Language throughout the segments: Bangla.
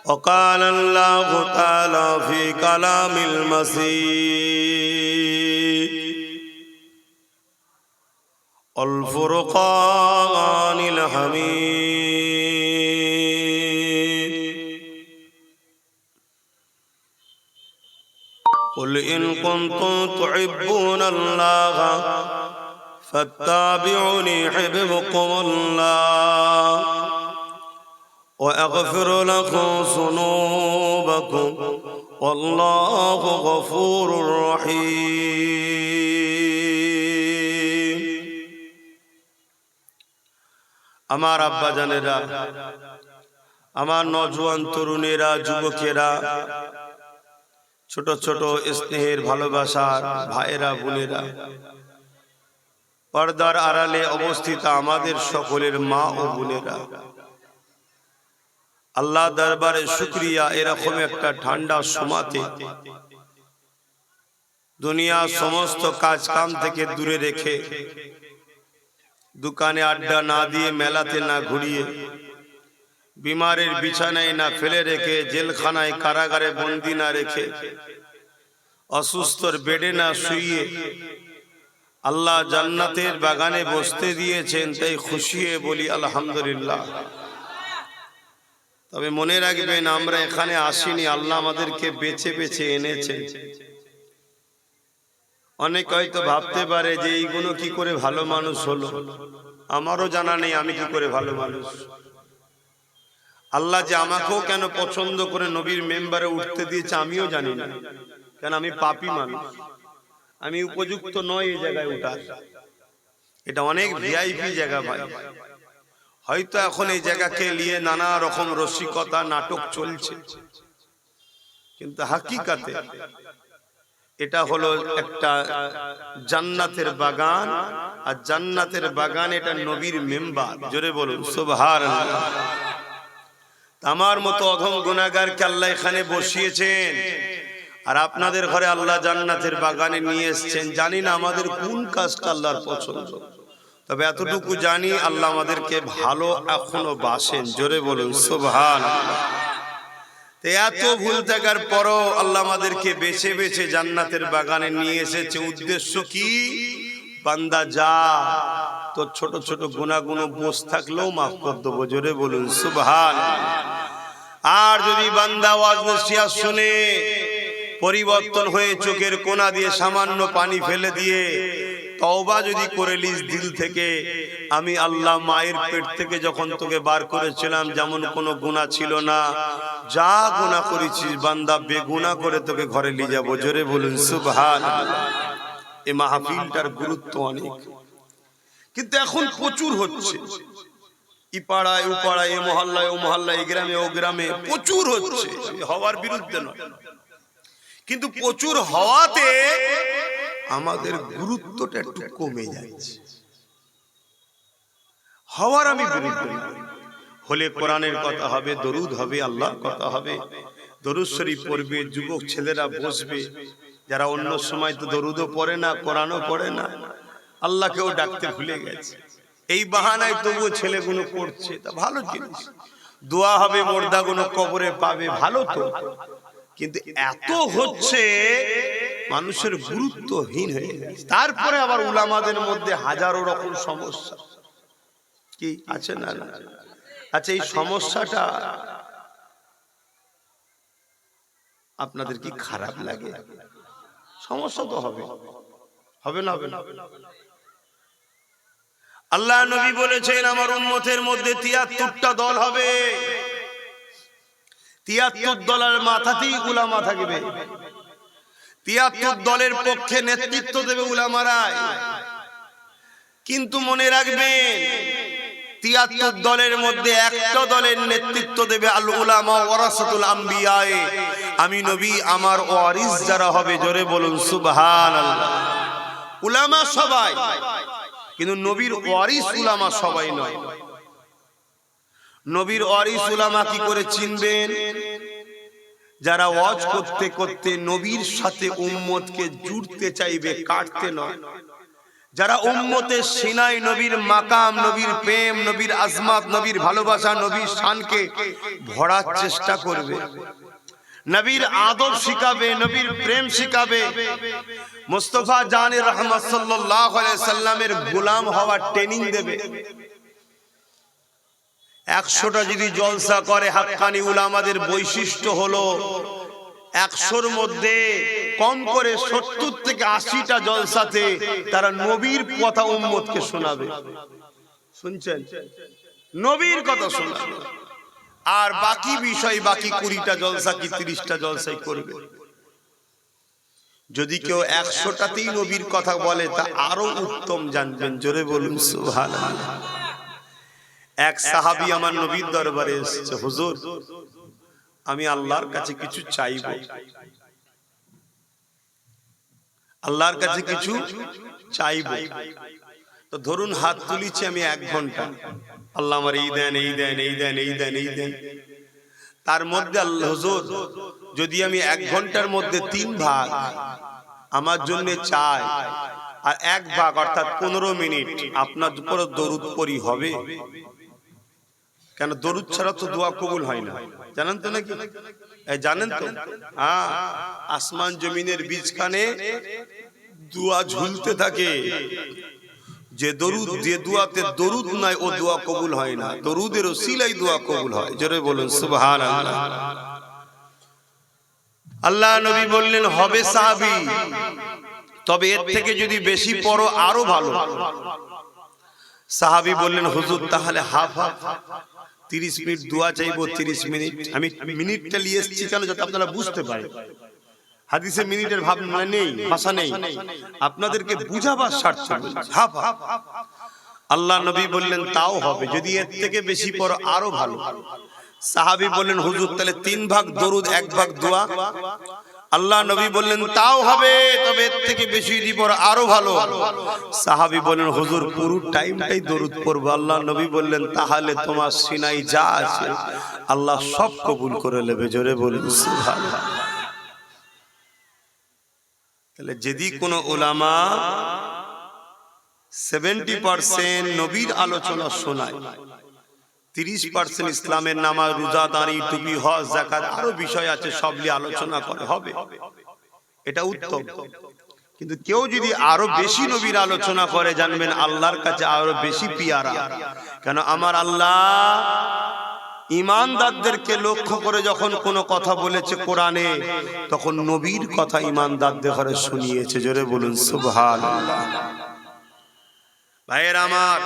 وقال الله تعالى في كلام المسيح الفرقان الحميد قل إن كنتم تحبون الله فاتبعوني يحببكم الله وأغفر لكم ذنوبكم والله غفور رحيم আমার আব্বা জানেরা, আমার নওজোয়ান তরুণেরা, যুবকেরা, ছোট ছোট স্নেহের ভালোবাসার ভাইয়েরা বোনেরা, পর্দার আড়ালে অবস্থিত আমাদের সকলের মা ও বোনেরা, আল্লাহ দরবারে শুকরিয়া এরকম একটা ঠান্ডা সময়তে দুনিয়ার সমস্ত কাজ কাম থেকে দূরে রেখে, দোকানে আড্ডা না দিয়ে, মেলাতে না ঘুরিয়ে, বিমারের বিছানায় না ফেলে রেখে, জেলখানায় কারাগারে বন্দি না রেখে, অসুস্থর বেডে না শুইয়ে আল্লাহ জান্নাতের বাগানে বসতে দিয়েছেন, তাই খুশি হয়ে বলি আলহামদুলিল্লাহ। তবে মনে রাখবেন, আমরা এখানে আসিনি, আল্লাহ আমাদেরকে বেছে বেছে এনেছেন। অনেক হয়তো ভাবতে পারে যে এইগুলো কি করে ভালো মানুষ হলো। আমারও জানা নেই আমি কি করে ভালো মানুষ। আল্লাহ যে আমাকেও কেন পছন্দ করে নবীর মেম্বারে উঠতে দিয়েছে আমিও জানি না, কেন আমি পাপী মানুষ, আমি উপযুক্ত নয় এই জায়গায় উঠার। এটা অনেক ভিআইপি জায়গা ভাই। হয়তো এখন এই জায়গাকে নিয়ে নানা রকম রসিকতা নাটক চলছে, কিন্তু হাকিকাতে এটা হলো একটা জান্নাতের বাগান, আর জান্নাতের বাগান এটা নবীর মেম্বার। জোরে বলুন সুবহানাল্লাহ। আমার মতো অধম গুনাহগারকে আল্লাহ এখানে বসিয়েছেন, আর আপনাদের ঘরে আল্লাহ জান্নাতের বাগানে নিয়ে এসেছেন। জানি না আমাদের কোন কাজটা আল্লাহর পছন্দ, তবে এতটুকু জানি আল্লাহ আমাদেরকে ভালো এখনো বাসেন। জোরে বলুন সুবহানাল্লাহ। এত ভুল থাকার পরও আল্লাহ আমাদেরকে বেছে বেছে জান্নাতের বাগানে নিয়ে এসেছে। উদ্দেশ্য কি? বান্দা যা, তোর ছোট ছোট গুনাহগুলো বোঝ থাকলেও মাফ করে দেবো। জোরে বলুন সুবহানাল্লাহ। আর যদি বান্দা ওয়াজ নসিহত শুনে পরিবর্তন হয়ে চোখের কোনা দিয়ে সামান্য পানি ফেলে দিয়ে তওবা যদি করে লিস দিল থেকে, আমি আল্লাহ মায়ের পেট থেকে যখন তোকে বার করেছিলাম যেমন কোনো গুনাহ ছিল না, যা গুনাহ করেছিস বান্দা বেগুনাহ করে তোকে ঘরে নিয়ে যাবো। জোরে বলুন সুবহানাল্লাহ। এই মাহফিলটার গুরুত্ব অনেক, কিন্তু এখন প্রচুর হচ্ছে। ই পাড়ায় ও পাড়ায়, এ মহল্লায় ও মহল্লায়, এই গ্রামে ও গ্রামে প্রচুর হচ্ছে। হওয়ার বিরুদ্ধে নয়, কিন্তু প্রচুর হওয়াতে আমাদের গুরুত্বটা একটু কমে যাচ্ছে। হওয়ার আমি বিরুদ্ধে নই। হলে কোরআনের কথা হবে, দরুদ হবে, আল্লাহর কথা হবে, দরুদ শরীফ পড়বে, যুবক ছেলেরা বসবে, যারা অন্য সময় তো দরুদও পড়ে না, কোরআনও পড়ে না, আল্লাহকেও ডাকতে ভুলে গেছে। এই বাহানায় তবুও ছেলেগুলো পড়ছে, তা ভালো জিনিস। দোয়া হবে, মুর্দাগুলো কবরে পাবে, ভালো তো। কিন্তু এত হচ্ছে মানুষের গুরুত্বহীন হয়ে গেছে। তারপরে আবার উলামাদের মধ্যে হাজারো রকম সমস্যা কি আছে না? আচ্ছা, এই সমস্যাটা আপনাদের কি খারাপ লাগে? সমস্যা তো হবে, হবে না? হবে না? আল্লাহ নবী বলেছেন আমার উম্মতের মধ্যে ৭৩টা দল হবে। ৭৩ দলের মাথাতেই উলামা থাকবে। ৭৩ দলের পক্ষে নেতৃত্ব দেবে উলামারাই। কিন্তু মনে রাখবেন, ৭৩ দলের মধ্যে একটা দলের নেতৃত্ব দেবে আল উলামা ওয়ারাসাতুল আম্বিয়া। আমি নবী, আমার ওয়ারিস যারা হবে। জোরে বলুন সুবহানাল্লাহ। উলামা সবাই, কিন্তু নবীর ওয়ারিস উলামা সবাই নয়। নবীর ওয়ারিস উলামা কি করে চিনবেন? যারা ওয়াজ করতে করতে নবীর সাথে উম্মতকে জুড়তে চাইবে, কাটতে নয়। যারা উম্মতের সিনাই নবীর মাকাম, নবীর প্রেম, নবীর আজমাত, নবীর ভালোবাসা, নবীর শানকে ভরার চেষ্টা করবে, নবীর আদব শিখাবে, নবীর প্রেম শিখাবে, মুস্তাফা জানে রহমত সাল্লাল্লাহু আলাইহি সাল্লামের গোলাম হওয়ার ট্রেনিং দেবে। 100টা যদি জলসা করে, হাক্কানি উলামাদের বৈশিষ্ট্য হলো 100র মধ্যে কম করে 70 থেকে 80টা জলসাতে তারা নবীর কথা উম্মতকে শোনাবে। শুনছেন? নবীর কথা শোনাবে। আর বাকি বিষয়, বাকি 20টা জলসা কি 30টা জলসাই করবে। যদি কেউ 100টাতেই নবীর কথা বলে তা আরো উত্তম, জানবেন। জোরে বলুন সুবহানাল্লাহ। এক সাহাবী আমার নবীর দরবারে এসেছে, হুজুর আমি আল্লাহর কাছে কিছু চাইব, আল্লাহর কাছে কিছু চাইব। তো ধরুন হাত তুলিছি আমি 1 ঘন্টা, আল্লাহ আমার এই দেন, এই দেন, এই দেন, এই দেন, এই দেন। তার মধ্যে আল্লাহ, হুজুর যদি আমি 1 ঘন্টার মধ্যে 3 ভাগ আমার জন্য চাই, আর 1 ভাগ অর্থাৎ 15 মিনিট আপনার উপর দরুদ পড়ি, হবে? কেন দরুদ ছাড়া তো দোয়া কবুল হয় না, জানেন তো নাকি? জানেন তো? হ্যাঁ, আসমান জমিনের বীজখানে দোয়া ঝুলতে থাকে। যে দরুদ, যে দোয়াতে দরুদ নাই ও দোয়া কবুল হয় না, দরুদের ওসিলায় দোয়া কবুল হয়। জোরে বলুন সুবহানাল্লাহ। আল্লাহ নবী বললেন, হবে সাহাবী, তবে এর থেকে যদি বেশি পড়ো আরো ভালো। সাহাবী বললেন, হুজুর তাহলে হাফ হাফ, 30 মিনিট দোয়া চাইবো, 30 মিনিট। আমি মিনিটটা নিয়ে এসেছি কেন, যাতে আপনারা বুঝতে পারেন। হাদিসে মিনিটের ভাবনা নেই, ভাষা নেই, আপনাদেরকে বুঝাবার স্বার্থে হাফ হাফ। আল্লাহ নবী বললেন, তাও হবে, যদি এর থেকে বেশি পড়ো আরো ভালো। সাহাবী বললেন, হুজুর তাহলে 3 ভাগ দরুদ 1 ভাগ দোয়া। আল্লাহ নবী বললেন, তাও হবে, তবে এর থেকে বেশি যদি পড়ো আরো ভালো। সাহাবী বললেন, হুজুর পুরো টাইমটাই দরুদ পড়ব। আল্লাহ নবী বললেন, তাহলে তোমার সিনাই যা আছে আল্লাহ সব কবুল করে নেবে। জোরে বলুন সুবহানাল্লাহ। তাহলে যদি কোনো উলামা 70% নবীর আলোচনা শোনায়, 30% ইসলামের নামাজ, রোজা, দাঁড়ি, টুপি, হজ, যাকাত, আরো বিষয় আছে, সব নিয়ে আলোচনা করে, হবে, এটা উত্তম। কিন্তু কেউ যদি আরো বেশি নবীর আলোচনা করে, জানবেন আল্লাহর কাছে আরো বেশি পিয়ারা। কেন আমার আল্লাহ ঈমানদারদেরকে লক্ষ্য করে যখন কোনো কথা বলেছে কোরআনে, তখন নবীর কথা ঈমানদারদের ঘরে শুনিয়েছে। জোরে বলুন সুবহানাল্লাহ। ভাইয়েরা আমার,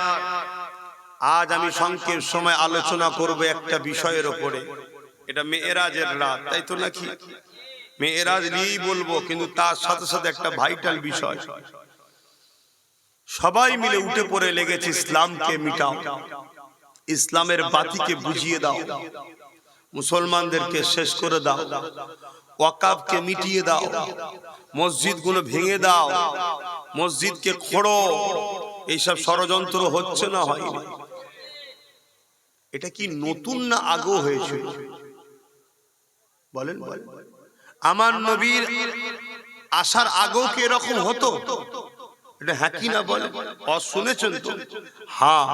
আজ আমি সংক্ষেপ সময় আলোচনা করব একটা বিষয়ের উপরে। এটা মেরাজের রাত, তাই তো নাকি? মেরাজ নিয়েই বলবো, কিন্তু তার সাথে সাথে একটা ভাইটাল বিষয়। সবাই মিলে উঠে পড়ে লেগেছে, ইসলামকে মিটাও, ইসলামের বাতিকে বুঝিয়ে দাও, মুসলমানদেরকে শেষ করে দাও, ওয়াকাফকে মিটিয়ে দাও, মসজিদগুলো ভেঙে দাও, মসজিদকে খোঁড়ো। এইসব ষড়যন্ত্র হচ্ছে না হয়নি? এটা কি নতুন না আগেও হয়েছিল? বলেন বলেন। আমার নবীর আসার আগেও কি এরকম হতো? এটা হ্যাঁ কি না বলেন? শুনেছেন তো? হ্যাঁ,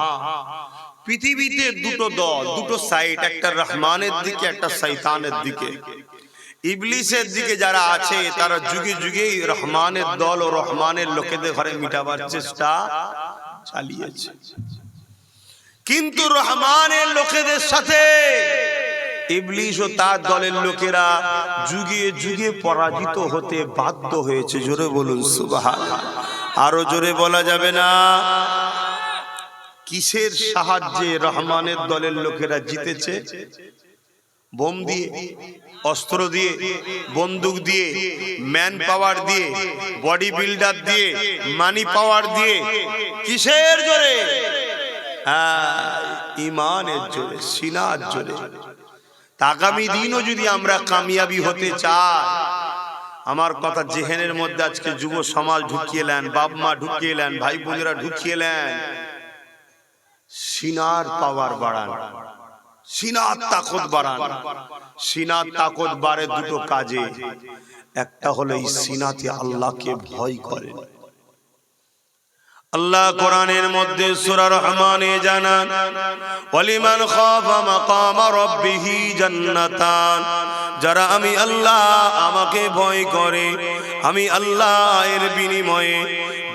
পৃথিবীতে দুটো দল, দুটো সাইড, একটা রহমানের দিকে, একটা শয়তানের দিকে। ইবলিসের দিকে যারা আছে তারা যুগে যুগে রহমানের দল ও রহমানের লোকেদের ঘরে মিটাবার চেষ্টা চালিয়েছে। কিন্তু রহমানের লোকেদের সাথে ইবলিস ও তার দলের লোকেরা যুগে যুগে পরাজিত হতে বাধ্য হয়েছে। জোরে বলুন সুবহানাল্লাহ। আরো জোরে বলা যাবে না? কিসের সাহায্যে রহমানের দলের লোকেরা জিতেছে? বোম দিয়ে, অস্ত্র দিয়ে, বন্দুক দিয়ে, ম্যান পাওয়ার দিয়ে, বডি বিল্ডার দিয়ে, মানি পাওয়ার দিয়ে। কিসের জোরে? ঈমানের জোরে, সিনার জোরে। আগামী দিনও যদি আমরা কামিয়াবি হতে চাই, আমার কথা জেহেনের মধ্যে আজকে যুব সমাজ ঢুকিয়ে নেন, বাপ মা ঢুকিয়ে নেন, ভাই বোনেরা ঢুকিয়ে নেন, সিনার পাওয়ার বাড়ান, সিনার তাকত বাড়ান। সিনার তাকত বাড়ে দুটো কাজে। একটা হলো এই সিনাতে আল্লাহকে ভয় করেন, আল্লাহ কোরআনের মধ্যে সূরা রহমানে জানান, ওয়ালিমান খাফা মাকামা রাব্বিহি জান্নাতান, যারা আমি আল্লাহ আমাকে ভয় করে, আমি আল্লাহ এর বিনিময়ে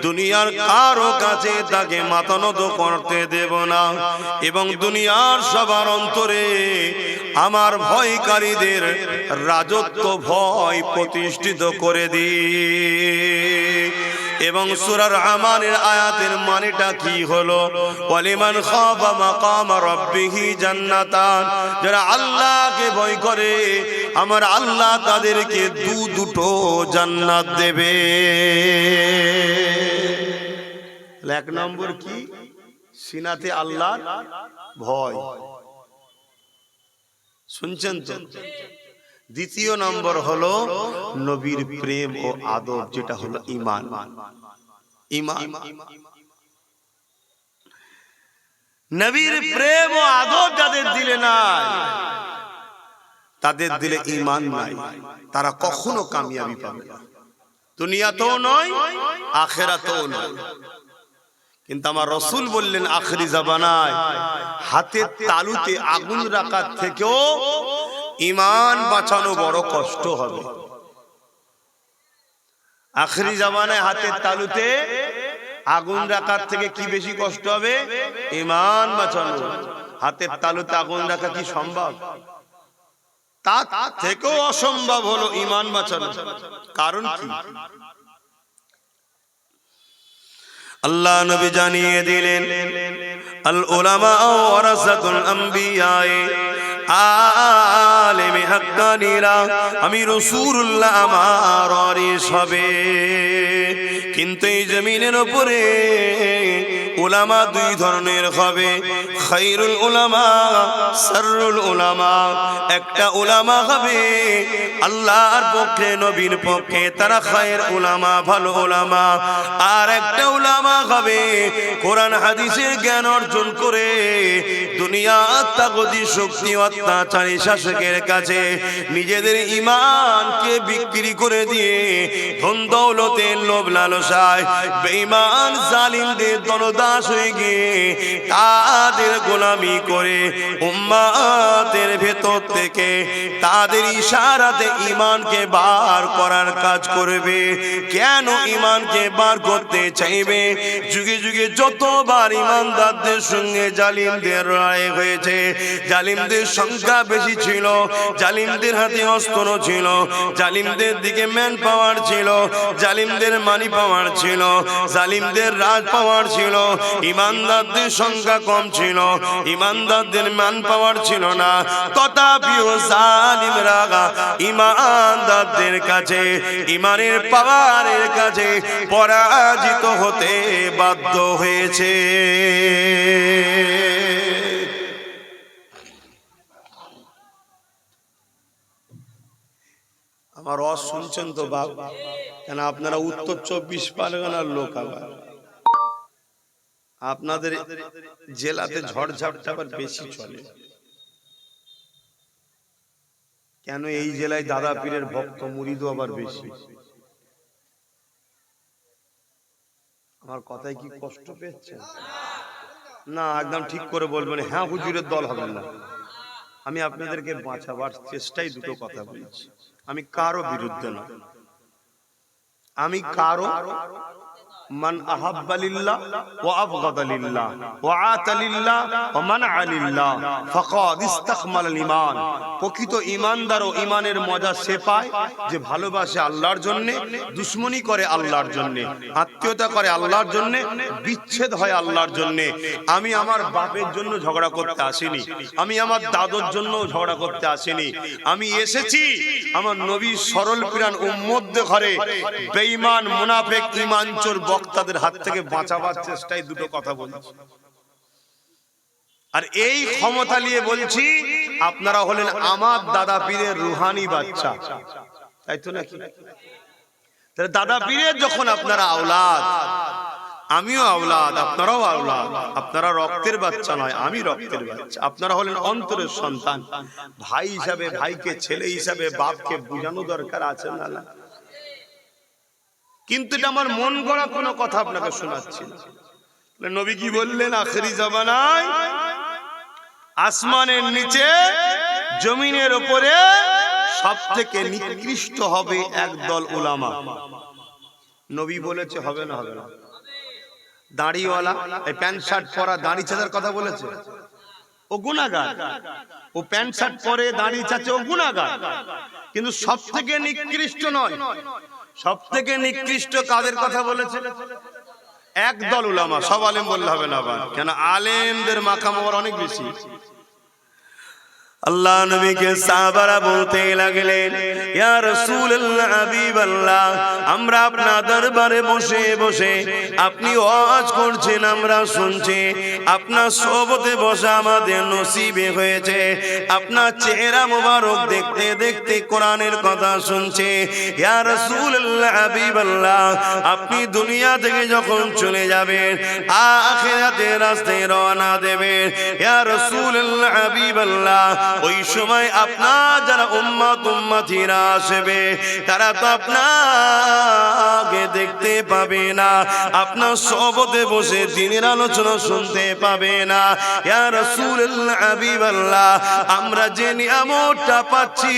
দুনিয়ার কারো কাছে তাকে মাথা নত করতে দেব না, এবং দুনিয়ার সবার অন্তরে আমার ভয়কারীদের রাজত্ব ভয় প্রতিষ্ঠিত করে দিই। এবং সূরা রহমানের আয়াতের মানেটা কি হলো? ওয়ালিমান খাফা মাকামা রাব্বিহি জান্নাতান, যারা আল্লাহকে ভয় করে আমার আল্লাহ তাদেরকে দুটো জান্নাত দেবে। এক নম্বর কি? সিনাতে আল্লাহর ভয়, শুনছেন তো? দ্বিতীয় নম্বর হলো নবীর প্রেম ও আদব, যেটা হলো ঈমান। ঈমান, নবীর প্রেম ও আদব যাদের দিলে নাই, তাদের দিলে ঈমান নাই, তারা কখনো কামিয়াবি পাবে না, দুনিয়াতেও নয় আখিরাতেও নয়। কিন্তু আমার রাসূল বললেন আখরি জামানায় হাতের তালুতে আগুন রাখার থেকেও ঈমান বাঁচানো বড় কষ্ট হবে। আখরি জামানায় হাতের তালুতে আগুন রাখার থেকে কি বেশি কষ্ট হবে? ঈমান বাঁচানো। হাতের তালুতে আগুন রাখা কি সম্ভব? তার থেকেও অসম্ভব হলো ঈমান বাঁচানো। কারণ কি? আল্লাহ নবী জানিয়ে দিলেন, আল উলামা ওয়ারাসাতুল আম্বিয়া, আলেমে হাক্কানীরা আমি রাসূলুল্লাহ আমার ওয়ারিস হবে। কিন্তু এই জমিনের উপরে উলামা দুই ধরনের হবে, খায়রুল উলামা, শাররুল উলামা। একটা উলামা হবে আল্লাহর পক্ষে নবীর পক্ষে, তারা খায়র উলামা, ভালো উলামা। আর একটা উলামা হবে কোরআন হাদিসের জ্ঞান অর্জন করে দুনিয়া তাগতি শক্তি অত্যাচারী শাসকের কাছে নিজেদের ঈমানকে বিক্রি করে দিয়ে ধন দৌলতের লোভ লালসায় বেঈমান জালিমদের দলদাস হয়ে গিয়ে তাদের গোলামি করে উম্মাতের ভেতর থেকে তাদের ইশারাতে ঈমানকে বার করার কাজ করবে। কেন ঈমানকে বার করতে চাইবে? যুগে যুগে যতবার ঈমানদারদের সঙ্গে জালিমদের লড়াই হয়েছে, জালিমদের সংখ্যা বেশি ছিল, জালিমদের হাতে অস্ত্র ছিল, জালিমদের দিকে ম্যান পাওয়ার ছিল, জালিমদের মানি পাওয়ার ছিল, জালিমদের রাজ পাওয়ার ছিল, ঈমানদারদের সংখ্যা কম ছিল, ঈমানদারদের ম্যান পাওয়ার ছিল না। তথাপিও জালিমরা ঈমানদারদের কাছে, ঈমানের পাওয়ারের কাছে পরাজিত হতে বাধ্য হয়েছে। আমার রস শুনছেন তো বাপ? কেন আপনারা উত্তর 24 পরগনার লোক, আবার আপনাদের জেলাতে ঝড়ঝাপটা আবার বেশি চলে। কেন এই জেলায় দাদা পীরের ভক্ত মুরিদও আবার বেশি? আমার কথায় কি কষ্ট পেয়েছেন? না, একদম ঠিক করে বলবেন। হ্যাঁ হুজুরের দল হবেন না। আমি আপনাদেরকে বাঁচাবার চেষ্টাই দুটো কথা বলছি। আমি কারো বিরুদ্ধে না, আমি কারো মান আহাব্বা লিল্লাহ ওয়া আবগাদা লিল্লাহ ওয়া আতা লিল্লাহ ওয়া মানআ লিল্লাহ ফাকাদ ইসতাকমালাল ঈমান। প্রকৃত ঈমানদার ও ঈমানের মজা সে পায় যে ভালোবাসে আল্লাহর জন্য, দুশমনি করে আল্লাহর জন্য, আত্মীয়তা করে আল্লাহর জন্য, বিচ্ছেদ হয় আল্লাহর জন্য। আমি আমার বাপের জন্য ঝগড়া করতে আসিনি, আমি আমার দাদুর জন্য ঝগড়া করতে আসিনি। আমি এসেছি আমার নবীর সরল প্রাণ উম্মতদের ঘরে বেঈমান মুনাফিক ঈমানচোর বক্তাদের হাত থেকে বাঁচাবার চেষ্টায় দুটো কথা বলছি। আর এই ক্ষমতা নিয়ে বলছি, আপনারা হলেন আমার দাদা পীরের রুহানি বাচ্চা, তাই তো নাকি? তাহলে দাদা পীরের যখন আপনারা আওলাদ, আমিও আওলাদ, আপনারাও আওলাদ। আপনারা রক্তের বাচ্চা নয়, আমি রক্তের বাচ্চা। আপনারা হলেন অন্তরের সন্তান। ভাই হিসাবে ভাইকে, ছেলে হিসাবে বাপকে বোঝানো দরকার আছে না? কিন্তু এটা আমার মন গড়া কোনো কথা আপনাকে শোনাচ্ছি না। নবী কি বললেন? আখেরি জামানায় আসমানের নিচে জমিনের উপরে সব থেকে নিকৃষ্ট হবে একদল উলামা। নবী বলেছে হবে না? হবে না। দাড়িওয়ালা, এই প্যান্ট শার্ট পরা দাড়ি চাচার কথা বলেছে, ও গুনাহগার। ও প্যান্ট শার্ট পরে দাড়ি চাচে, ও গুনাহগার। কিন্তু সব থেকে নিকৃষ্ট নয়। সব থেকে নিকৃষ্ট কাদের কথা বলেছে? একদল উলামা। সব আলেম বললে হবে না, কেন আলেমদের মাকাম অনেক বেশি। আল্লাহ নবীকে সাহাবারা বলতে লাগলেন, ইয়া রাসূলুল্লাহ, হাবিবাল্লাহ, আমরা আপনার দরবারে বসে বসে আপনি ওয়াজ করছেন, আমরা শুনছি। আপনার সোহবতে বসা আমাদের নসিবে হয়েছে। আপনার চেহারা মোবারক দেখতে দেখতে কোরআনের কথা শুনছে। ইয়া রাসূলুল্লাহ, হাবিবাল্লাহ, আপনি দুনিয়া থেকে যখন চলে যাবেন, আখিরাতের রাস্তায় রওনা দেবেন, ইয়া রাসূলুল্লাহ, হাবিবাল্লাহ, ওই সময় আপনার যারা উম্মত উম্মতিরা আসবে, তারা তো আপনাকে দেখতে পাবে না, আপনার সোহবতে বসে দ্বীনের আলোচনা শুনতে পাবে না। ইয়া রাসূলুল্লাহ, হাবিবাল্লাহ, আমরা যে নিয়ামতটা পাচ্ছি,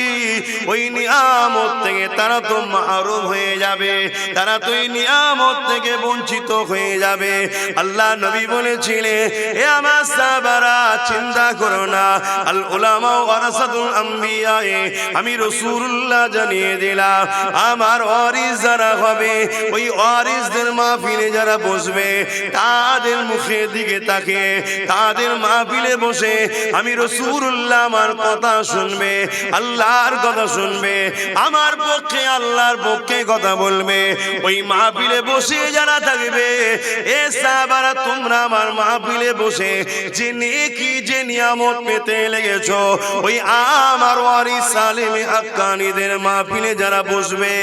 ওই নিয়ামত থেকে তারা তো মাহরুম হয়ে যাবে, তারা তো এই নিয়ামত থেকে বঞ্চিত হয়ে যাবে। আল্লাহ নবী বলেছিলেন, হে আমার সাহাবারা, চিন্তা করো না, আল উলামা ওয়ারাসাতুল আম্বিয়া, আমি রাসূলুল্লাহ জানিয়ে দিলাম, আমার ওয়ারিস যারা হবে, ওই ওয়ারিসদের মাহফিলে যারা বসবে, তাদের মুখের দিকে তাকিয়ে তাদের মাহফিলে বসে আমি রাসূলুল্লাহ আমার কথা শুনবে, আল্লাহর কথা শুনবে, আমার পক্ষে আল্লাহর পক্ষে কথা বলবে। ওই মাহফিলে বসে যারা থাকবে, এ সাহাবারা, তোমরা আমার মাহফিলে বসে যে নেকি যে নিয়ামত পেতে লেগেছো, ওই আমার ওয়ারিস সালেমে হাক্কানীদের মাহফিলে যারা বসবে,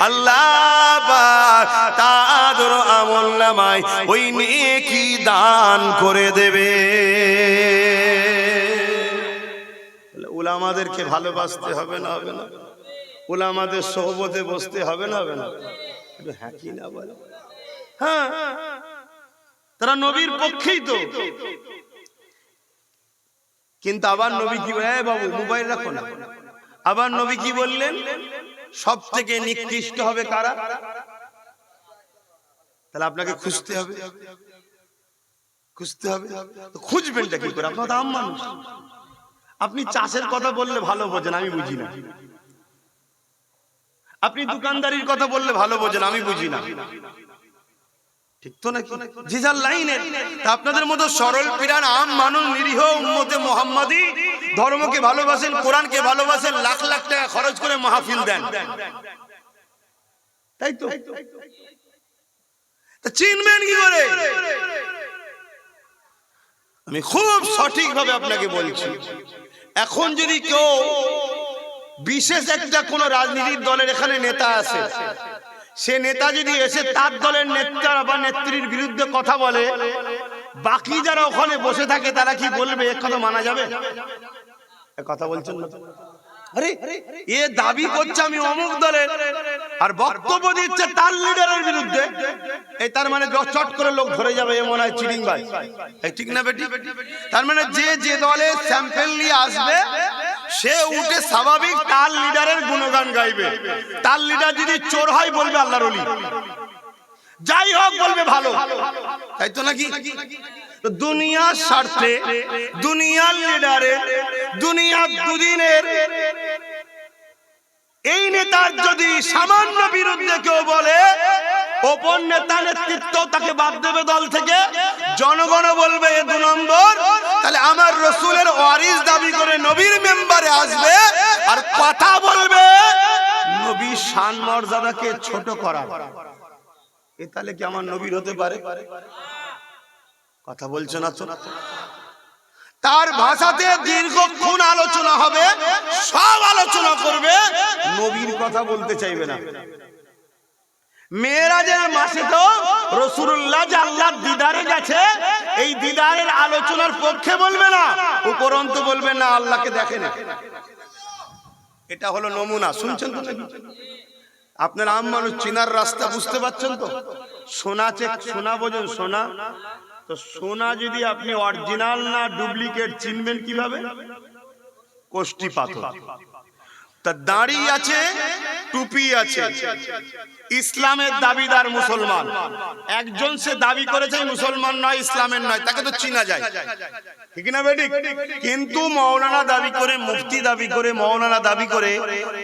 আল্লাহ পাক তাদের আমলনামায় ওই নেকি দান করে দেবে। উলামাদেরকে ভালোবাসতে হবে না? হবে না? উলামাদের সোহবতে বসতে হবে না? হবে না? হ্যাঁ কি না বলে? হ্যাঁ, তারা নবীর পক্ষেই তো। কিন্তু আবার নবী কি, বাবু মোবাইল রাখো না, আবার নবী কি বললেন? সব থেকে নিকৃষ্ট হবে কারা? তাহলে আপনাকে খুঁজতে হবে, খুঁজতে হবে। খুঁজবেনটা কি করে? আপনার দাম মানুষ, আপনি চাষের কথা বললে ভালো বোঝেন, আমি বুঝি না। আপনি দোকানদারির কথা বললে ভালো বোঝেন, আমি বুঝি না। ঠিক তো নাকি? যে যার লাইনে। আপনাদের মতো সরল পিরান আম মানুষ, নিরীহ উম্মতে মুহাম্মাদি, ধর্মকে ভালোবাসেন, কোরআনকে ভালোবাসেন, লাখ লাখ টাকা খরচ করে মাহফিল দেন, তাই তো? চিনবেন কি করে? আমি খুব সঠিকভাবে আপনাকে বলছি, এখন যদি কেউ বিশেষ একটা কোন রাজনীতির দলের এখানে নেতা আছে, সে নেতা যদি এসে তার দলের নেতা বা নেত্রীর বিরুদ্ধে কথা বলে, বাকি যারা ওখানে বসে থাকে তারা কি বলবে? এক কথা মানা যাবে? কথা বলছেন না? আরে এ দাবি করছে আমি অমুক দলের, আর বক্তব্য দিচ্ছে তার লিডারের বিরুদ্ধে, এই তার মানে চট করে লোক ধরে যাবে, এ মনে হয় চিটিং ভাই। ঠিক না বেটি? তার মানে যে যে দলের স্যাম্পল নিয়ে আসবে, সে উঠে স্বাভাবিক তার লিডারের গুণগান গাইবে। তার লিডার যদি চোর হয় বলবে আল্লাহর ওলি, যাই হোক বলবে ভালো, তাই তো নাকি? দুনিয়ার স্বার্থে, দুনিয়ার লিডারে, দুনিয়ার দুদিনের এই নেতার যদি সামান্য বিরুদ্ধে কেউ বলে, ওপর নেতা নেতৃত্ব তাকে বাদ দেবে দল থেকে, জনগণ বলবে এ 2 নম্বর। তাহলে আমার রাসূলের ওয়ারিস দাবি করে নবীর মেম্বারে আসবে আর কথা বলবে নবীর শান মর্যাদাকে ছোট করা, এ তাহলে কি আমার নবীর হতে পারে? কথা বলছো না তো? তার ভাষাতে দীর্ঘক্ষণ আলোচনা হবে, সব আলোচনা করবে, নবীর কথা বলতে চাইবে না। মেরাজের মাসে তো রাসূলুল্লাহ যে আল্লাহর দিদারে গেছে, এই দিদারের আলোচনার পক্ষে বলবে না, উপরন্তু বলবে না আল্লাহকে দেখে না। এটা হলো নমুনা। শুনছেন তো? আপনার আম মানুষ চিনার রাস্তা বুঝতে পারছেন তো? সোনা চেক, সোনা বোঝেন? সোনা তো সোনা যদি আপনি অরিজিনাল না ডুপ্লিকেট চিনবেন কিভাবে? কোষ্ঠী পাথর। তা দাড়ি আছে, টুপি আছে, ইসলামের দাবিদার মুসলমান, একজন সে দাবি করেছে মুসলমান নয়, ইসলামের নয়, তাকে তো চিনা যায়, ঠিক না বেঠিক? কিন্তু মৌলানা দাবি করে, মুফতি দাবি করে, মৌলানা দাবি করে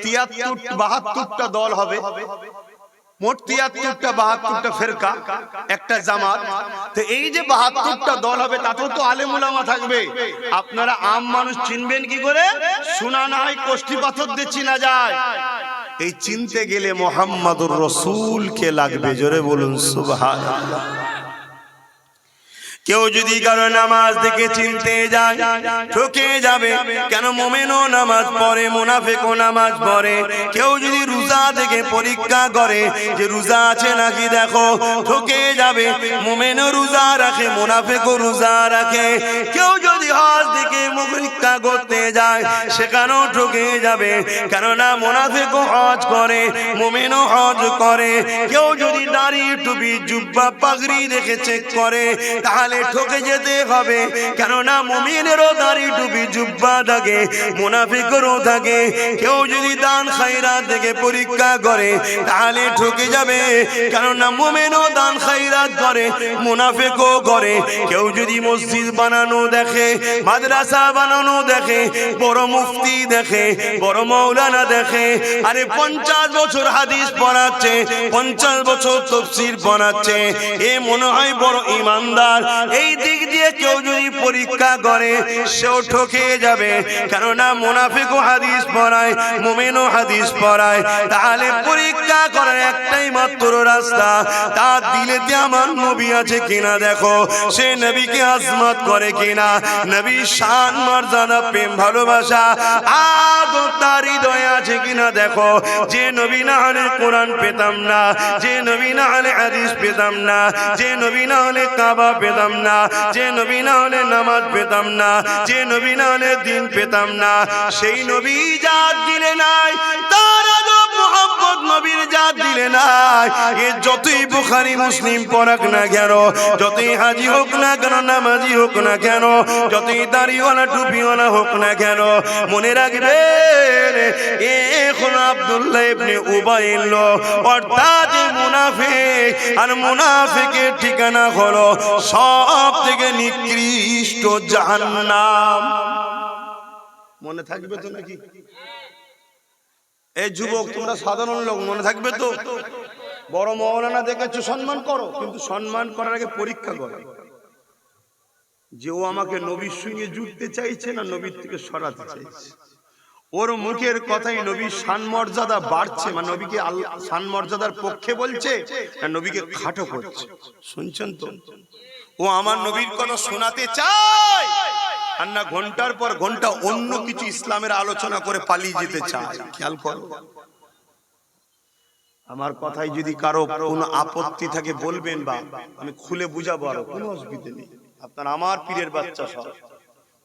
73-72টা দল হবে, মোট 73টা 72টা ফেরকা, একটা জামাত। তো এই যে 72টা দল হবে তাতেও তো আলেম উলামা থাকবে, আপনারা আম মানুষ চিনবেন কি করে? শোনা না হয় কোষ্ঠী পাথর দিয়ে চিনা যায়। এই চিনতে গেলে মুহাম্মাদুর রাসূলকে লাগবে, জোরে বলুন সুবহানাল্লাহ। কেউ যদি কারো নামাজ দেখে চিনতে যায় ঠকে যাবে, কেন মুমিনও নামাজ পড়ে, মুনাফিকও নামাজ পড়ে। কেউ যদি রোজা দেখে পরীক্ষা করে যে রোজা আছে নাকি দেখো, ঠকে যাবে। মুমিনও রোজা রাখে, মুনাফিকও রোজা রাখে। কেউ যদি হজ দেখে পরীক্ষা করতে যায় সেখানেও ঠকে যাবে, কেননা মুনাফিকও হজ করে, মুমিনও হজ করে। কেউ যদি দাড়ি, টুপি, জুব্বা, পাগড়ি দেখে চেক করে তাহলে ঠকে যেতে হবে, কেননা মুমিনেরও দাড়ি, টুপি, জুব্বা থাকে, মুনাফিকেরও থাকে। কেউ যদি দান খায়রাত দেখে পরীক্ষা করে তাহলে ঠকে যাবে, কেননা মুমিনও দান খায়রাত করে, মুনাফিকও করে। কেউ যদি মসজিদ বানানো দেখে, মাদ্রাসা বানানো দেখে, বড় মুফতি দেখে, বড় মাওলানা দেখে, আরে 50 বছর হাদিস পড়াচ্ছে, 50 বছর তাফসীর পড়াচ্ছে, এ মনে হয় বড় ইমানদার। এই দিক দিয়ে কেউ যদি পরীক্ষা করে সেও ঠকে যাবে, কেননা মুনাফিকও হাদিস পড়ায়, মুমিনও হাদিস পড়ায়। তাহলে পরীক্ষা করার একটাই মাত্র রাস্তা, তার দিলেতে আমার নবী আছে কিনা দেখো, সে নবীকে আজমত করে কিনা, নবীর শান, মর্যাদা, প্রেম, ভালোবাসা আদব তার হৃদয়ে আছে কিনা দেখো। যে নবী না হলে কোরআন পেতাম না, যে নবী না হলে হাদিস পেতাম না, যে নবী না হলে কাবা পেতাম না, যে নবী না হলে নামাজ পেতাম না, যে নবী না হলে দিন পেতাম না। সেই নবী জাত দিলে নাই, তার আদব মুহাম্মদ নবীর জাত দিলে নাই। এ যতই বুখারী মুসলিম পড়াক না কেন, যতই হাজি হোক না কেন, নামাজি হোক না কেন, যতই দাড়িওয়ালা টুপিওয়ালা হোক না কেন, মনে রাখবেন এখন আব্দুল্লাহ ইবনে উবাই অর্থাৎ মুনাফিক, আর মুনাফিকের ঠিকানা হলো সব থেকে নিকৃষ্ট জাহান্নাম। মনে থাকবে তো নাকি? এই যুবক, তোমরা সাধারণ লোক, মনে থাকবে তো? বড় মাওলানা দেখেছো, সম্মান করো, কিন্তু সম্মান করার আগে পরীক্ষা করো যে ও আমাকে নবীর সঙ্গে জুড়তে চাইছে না নবীর থেকে সরাতে চাইছে। ওর মুখের কথাই নবীর শান মর্যাদা বাড়ছে, মানে নবীকে শান মর্যাদার পক্ষে বলছে না নবীকে খাটো করছে। শুনছেন তো? ও আমার নবীর কথা শোনাতে চায়, আর না ঘন্টার পর ঘন্টা অন্য কিছু ইসলামের আলোচনা করে পালিয়ে যেতে চায়। খেয়াল করো, আমার কথাই যদি কারো কোনো আপত্তি থাকে বলবেন, বা আমি খুলে বুঝাবো, আর কোনো অসুবিধা নেই। আপনার আমার পীরের বাচ্চা সব,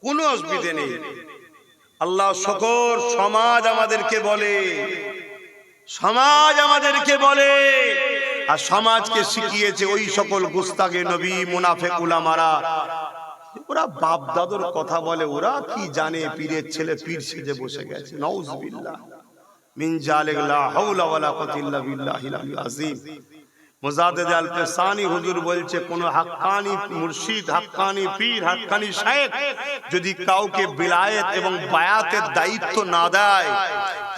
কোনো অসুবিধা নেই। আল্লাহ সকল সমাজ আমাদেরকে বলে, সমাজ আমাদেরকে বলে, আর সমাজকে শিখিয়েছে ওই সকল গুস্তাগে নবী, মুনাফিক উলামারা। ওরা বাপ দাদুর কথা বলে, ওরা কি জানে? পীরের ছেলে পীর সেজে বসে গেছে। নাউজুবিল্লাহ মিন জালিক, লা হাওলা ওয়ালা কুওয়াতা ইল্লা বিল্লাহিল আলিয়্যিল আযীম। মুজাদ্দিদ আল-ফিসানি হুজুর বলছে, কোন হাক্কানি মুর্শিদ, হাক্কানি পীর, হাক্কানি শায়েখ যদি কাউকে বিলায়েত এবং বায়াতের দায়িত্ব না দেয়,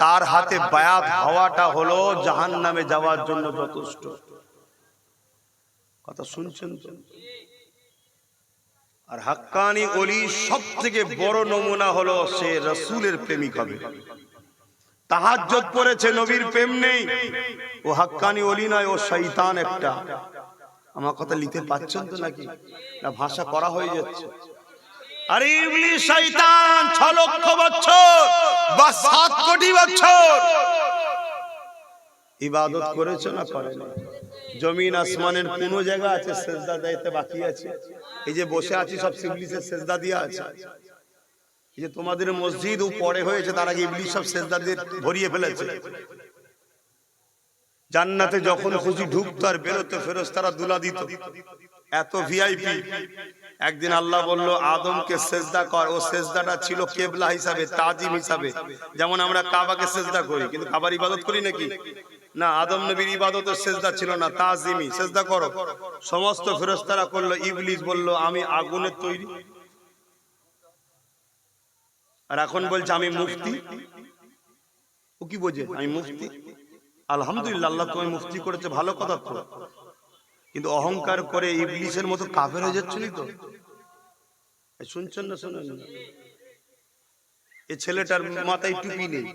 তার হাতে বায়াত হওয়াটা হলো জাহান্নামে যাওয়ার জন্য যথেষ্ট। কথা শুনছেন তো? আর হাক্কানি ওলি সবথেকে বড় নমুনা হলো সে রাসূলের প্রেমিক হবে। তাহাজ্জুদ পড়েছে, নবীর প্রেম নেই, ও হাক্কানি ওলি নয়, ও শয়তান একটা। আমার কথা লিখতে পাচ্ছেন তো নাকি? না ভাষা করা হয়ে যাচ্ছে? আরে ইবলিস শয়তান 6 লক্ষ বছর বা 7 কোটি বছর ইবাদত করেছে না করেনি? জমিন আসমানের কোন জায়গা আছে সেজদা দিতে বাকি আছে? এই যে বসে আছি সব ইবলিসের সেজদা দিয়া আছে। এই যে তোমাদের মসজিদ পরে হয়েছে, তার আগে ইবলিস সব সেজদা দিয়ে ভরিয়ে ফেলেছে। জান্নাতে যখন খুশি ঢুকতো আর বেরোতো ফেরেশতারা দুলা দিত। এত ভিআইপি। একদিন আল্লাহ বলল আদমকে সেজদা কর, ও সেজদাটা ছিল কেবলা হিসাবে, তাজিম হিসাবে। যেমন আমরা কাবাকে সেজদা করি, কিন্তু কাবার ইবাদত করি নাকি? না, আদম নবীর ইবাদতের সেজদা ছিল না, তাজিমি, সেজদা করো। সমস্ত ফেরেশতারা করলো, ইবলিস বলল আমি আগুনের তৈরি। আর এখন বলছে আমি মুফতি। ও কি বোঝে আমি মুফতি? আলহামদুলিল্লাহ, আল্লাহ তোমায় মুফতি করেছে, ভালো কথা তো। কিন্তু অহংকার করে ইবলিসের মতো কাফের হয়ে যাচ্ছিলি তো। শুনছেন না? শোনেন, এই ছেলেটার মাথায় টুপি নেই,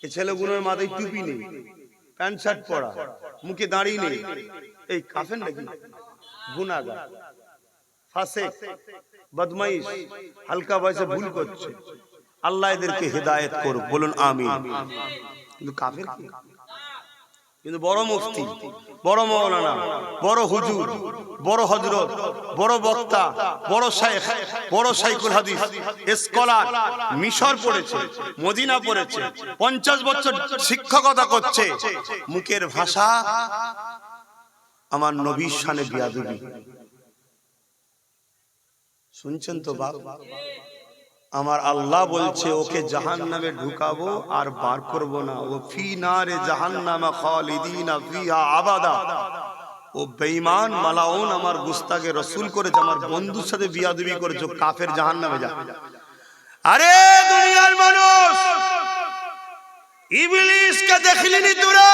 এই ছেলেগুলোর মাথায় টুপি নেই, প্যান্ট শার্ট পরা, মুখে দাঁড়িয়ে নেই, এই কাফের নাকি? গুনাহগার, ফাসিক, বদমাইশ, হালকা বয়সে ভুল করছে। আল্লাহ এদেরকে হেদায়েত করুক, বলুন আমিন। কিন্তু কাফের কি? কিন্তু বড় মুফতি, বড় মাওলানা, বড় হুজুর, বড় হযরত, বড় বক্তা, বড় শাইখ, বড় শাইখুল হাদিস, স্কলার, মিশর পড়েছে, মদিনা পড়েছে, 50 বছর শিক্ষকতা করছে, মুখের ভাষা আমার নবীর শানে বিয়াদবি। শুনছেন তো বাপ? আমার আল্লাহ বলছে ওকে জাহান্নামে ঢুকাবো আর বার করব না। ও ফি নারে জাহান্নামা খালিদিনা ফিহা আবাদা। ও বেঈমান মালাউন আমার গুস্তাকে রাসূল করেছে, আমার বন্ধুর সাথে বিয়াদবি করেছে, কাফের, জাহান্নামে যা। আরে দুনিয়ার মানুষ, ইবলিসকে দেখলিনি তোরা?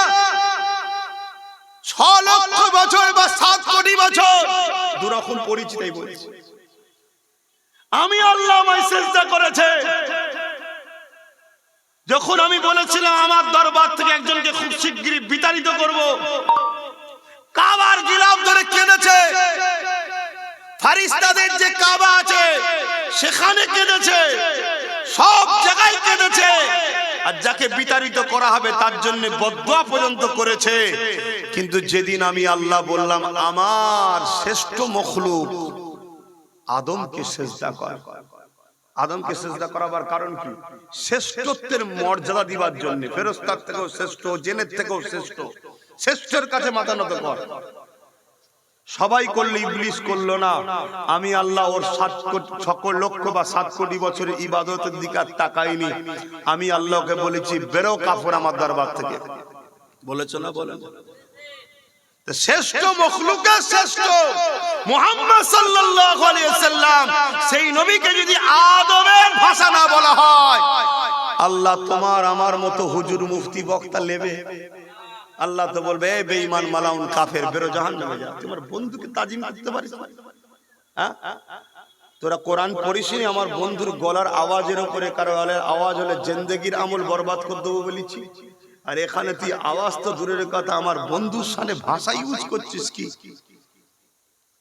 6 লক্ষ বছর বা 7 কোটি বছর দুরকম পরিচিতই বলছে। আমি আল্লাহ আমায় সিজদা করেছে। যখন আমি বলেছিলাম আমার দরবার থেকে একজনকে খুব শিগগিরই বিতাড়িত করব, কাবার গিলাফ ধরে কেঁদেছে। ফেরেশতাদের যে কাবা আছে সেখানে কেঁদেছে, সব জায়গায় কেঁদেছে। আর যাকে বিতাড়িত করা হবে তার জন্য বদদুয়া পর্যন্ত করেছে। কিন্তু যেদিন আমি আল্লাহ বললাম আমার শ্রেষ্ঠ মখলুক আদমকে সিজদা কর, আদমকে সিজদা করাবার কারণ কি? শ্রেষ্ঠত্বের মর্যাদা দিবার জন্য। ফেরেশতার থেকেও শ্রেষ্ঠ, জিনের থেকেও শ্রেষ্ঠ, শ্রেষ্ঠের কাছে মাথা নত কর। সবাই করলো, ইবলিস করলো না। আমি আল্লাহ ওর 7 লক্ষ বা 7 কোটি বছরের ইবাদতের দিকে আর তাকাইনি। আমি আল্লাহকে বলেছি বেরো কাফের আমার দরবার থেকে। বলেছ না? বলেন। শ্রেষ্ঠ মখলুকের শ্রেষ্ঠ মুহাম্মদ সাল্লাল্লাহু আলাইহি ওয়াসাল্লাম, সেই নবীকে যদি আদমের ভাষা না বলা হয়, আল্লাহ তোমার আমার মতো হুজুর, মুফতি, বক্তা নেবে? আল্লাহ তো বলবে এই বেঈমান মালাউন কাফের, বেরো জাহান্নামে যা। তোমার বন্ধুকে তাজিম করতে পারিস? হ্যাঁ, তোরা কোরআন পড়িসনি? আমার বন্ধুর গলার আওয়াজের উপরে কারো আওয়াজ হলে জিন্দেগির আমল বরবাদ করে দেবো বলেছি। আর এখানে তুই আওয়াজ তো দূরের কথা, আমার বন্ধুর সামনে ভাষা ইউজ করছিস কি?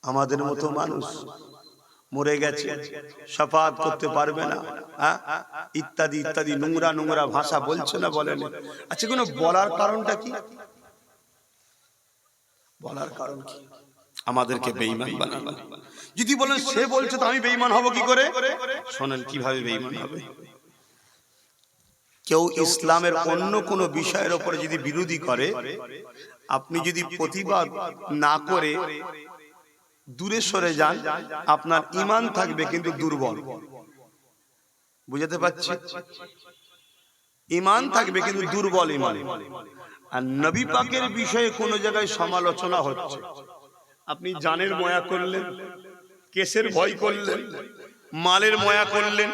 আমাদের মতো মানুষ মরে গেছে, শাফাত করতে পারবে না, ইত্যাদি ইত্যাদি নোংরা নোংরা ভাষা বলছে না? বলেন। আচ্ছা, কোনো বলার কারণটা কি? বলার কারণ কি? আমাদেরকে বেঈমান বানাবে। যদি বলেন সে বলছে তো আমি বেঈমান হব কি করে? শোনেন কিভাবে বেঈমান হবে। কেউ ইসলামের অন্য কোন বিষয়ের উপরে যদি বিরোধী করে, আপনি যদি প্রতিবাদ না করে দূরে সরে যান, আপনার ঈমান থাকবে কিন্তু দুর্বল। বুঝাতে পারছি? ঈমান থাকবে কিন্তু দুর্বল ঈমান। আর নবী পাকের বিষয়ে কোন জায়গায় সমালোচনা হচ্ছে, আপনি জানের ময়া করলেন, কেসের ভয় করলেন, মালের ময়া করলেন,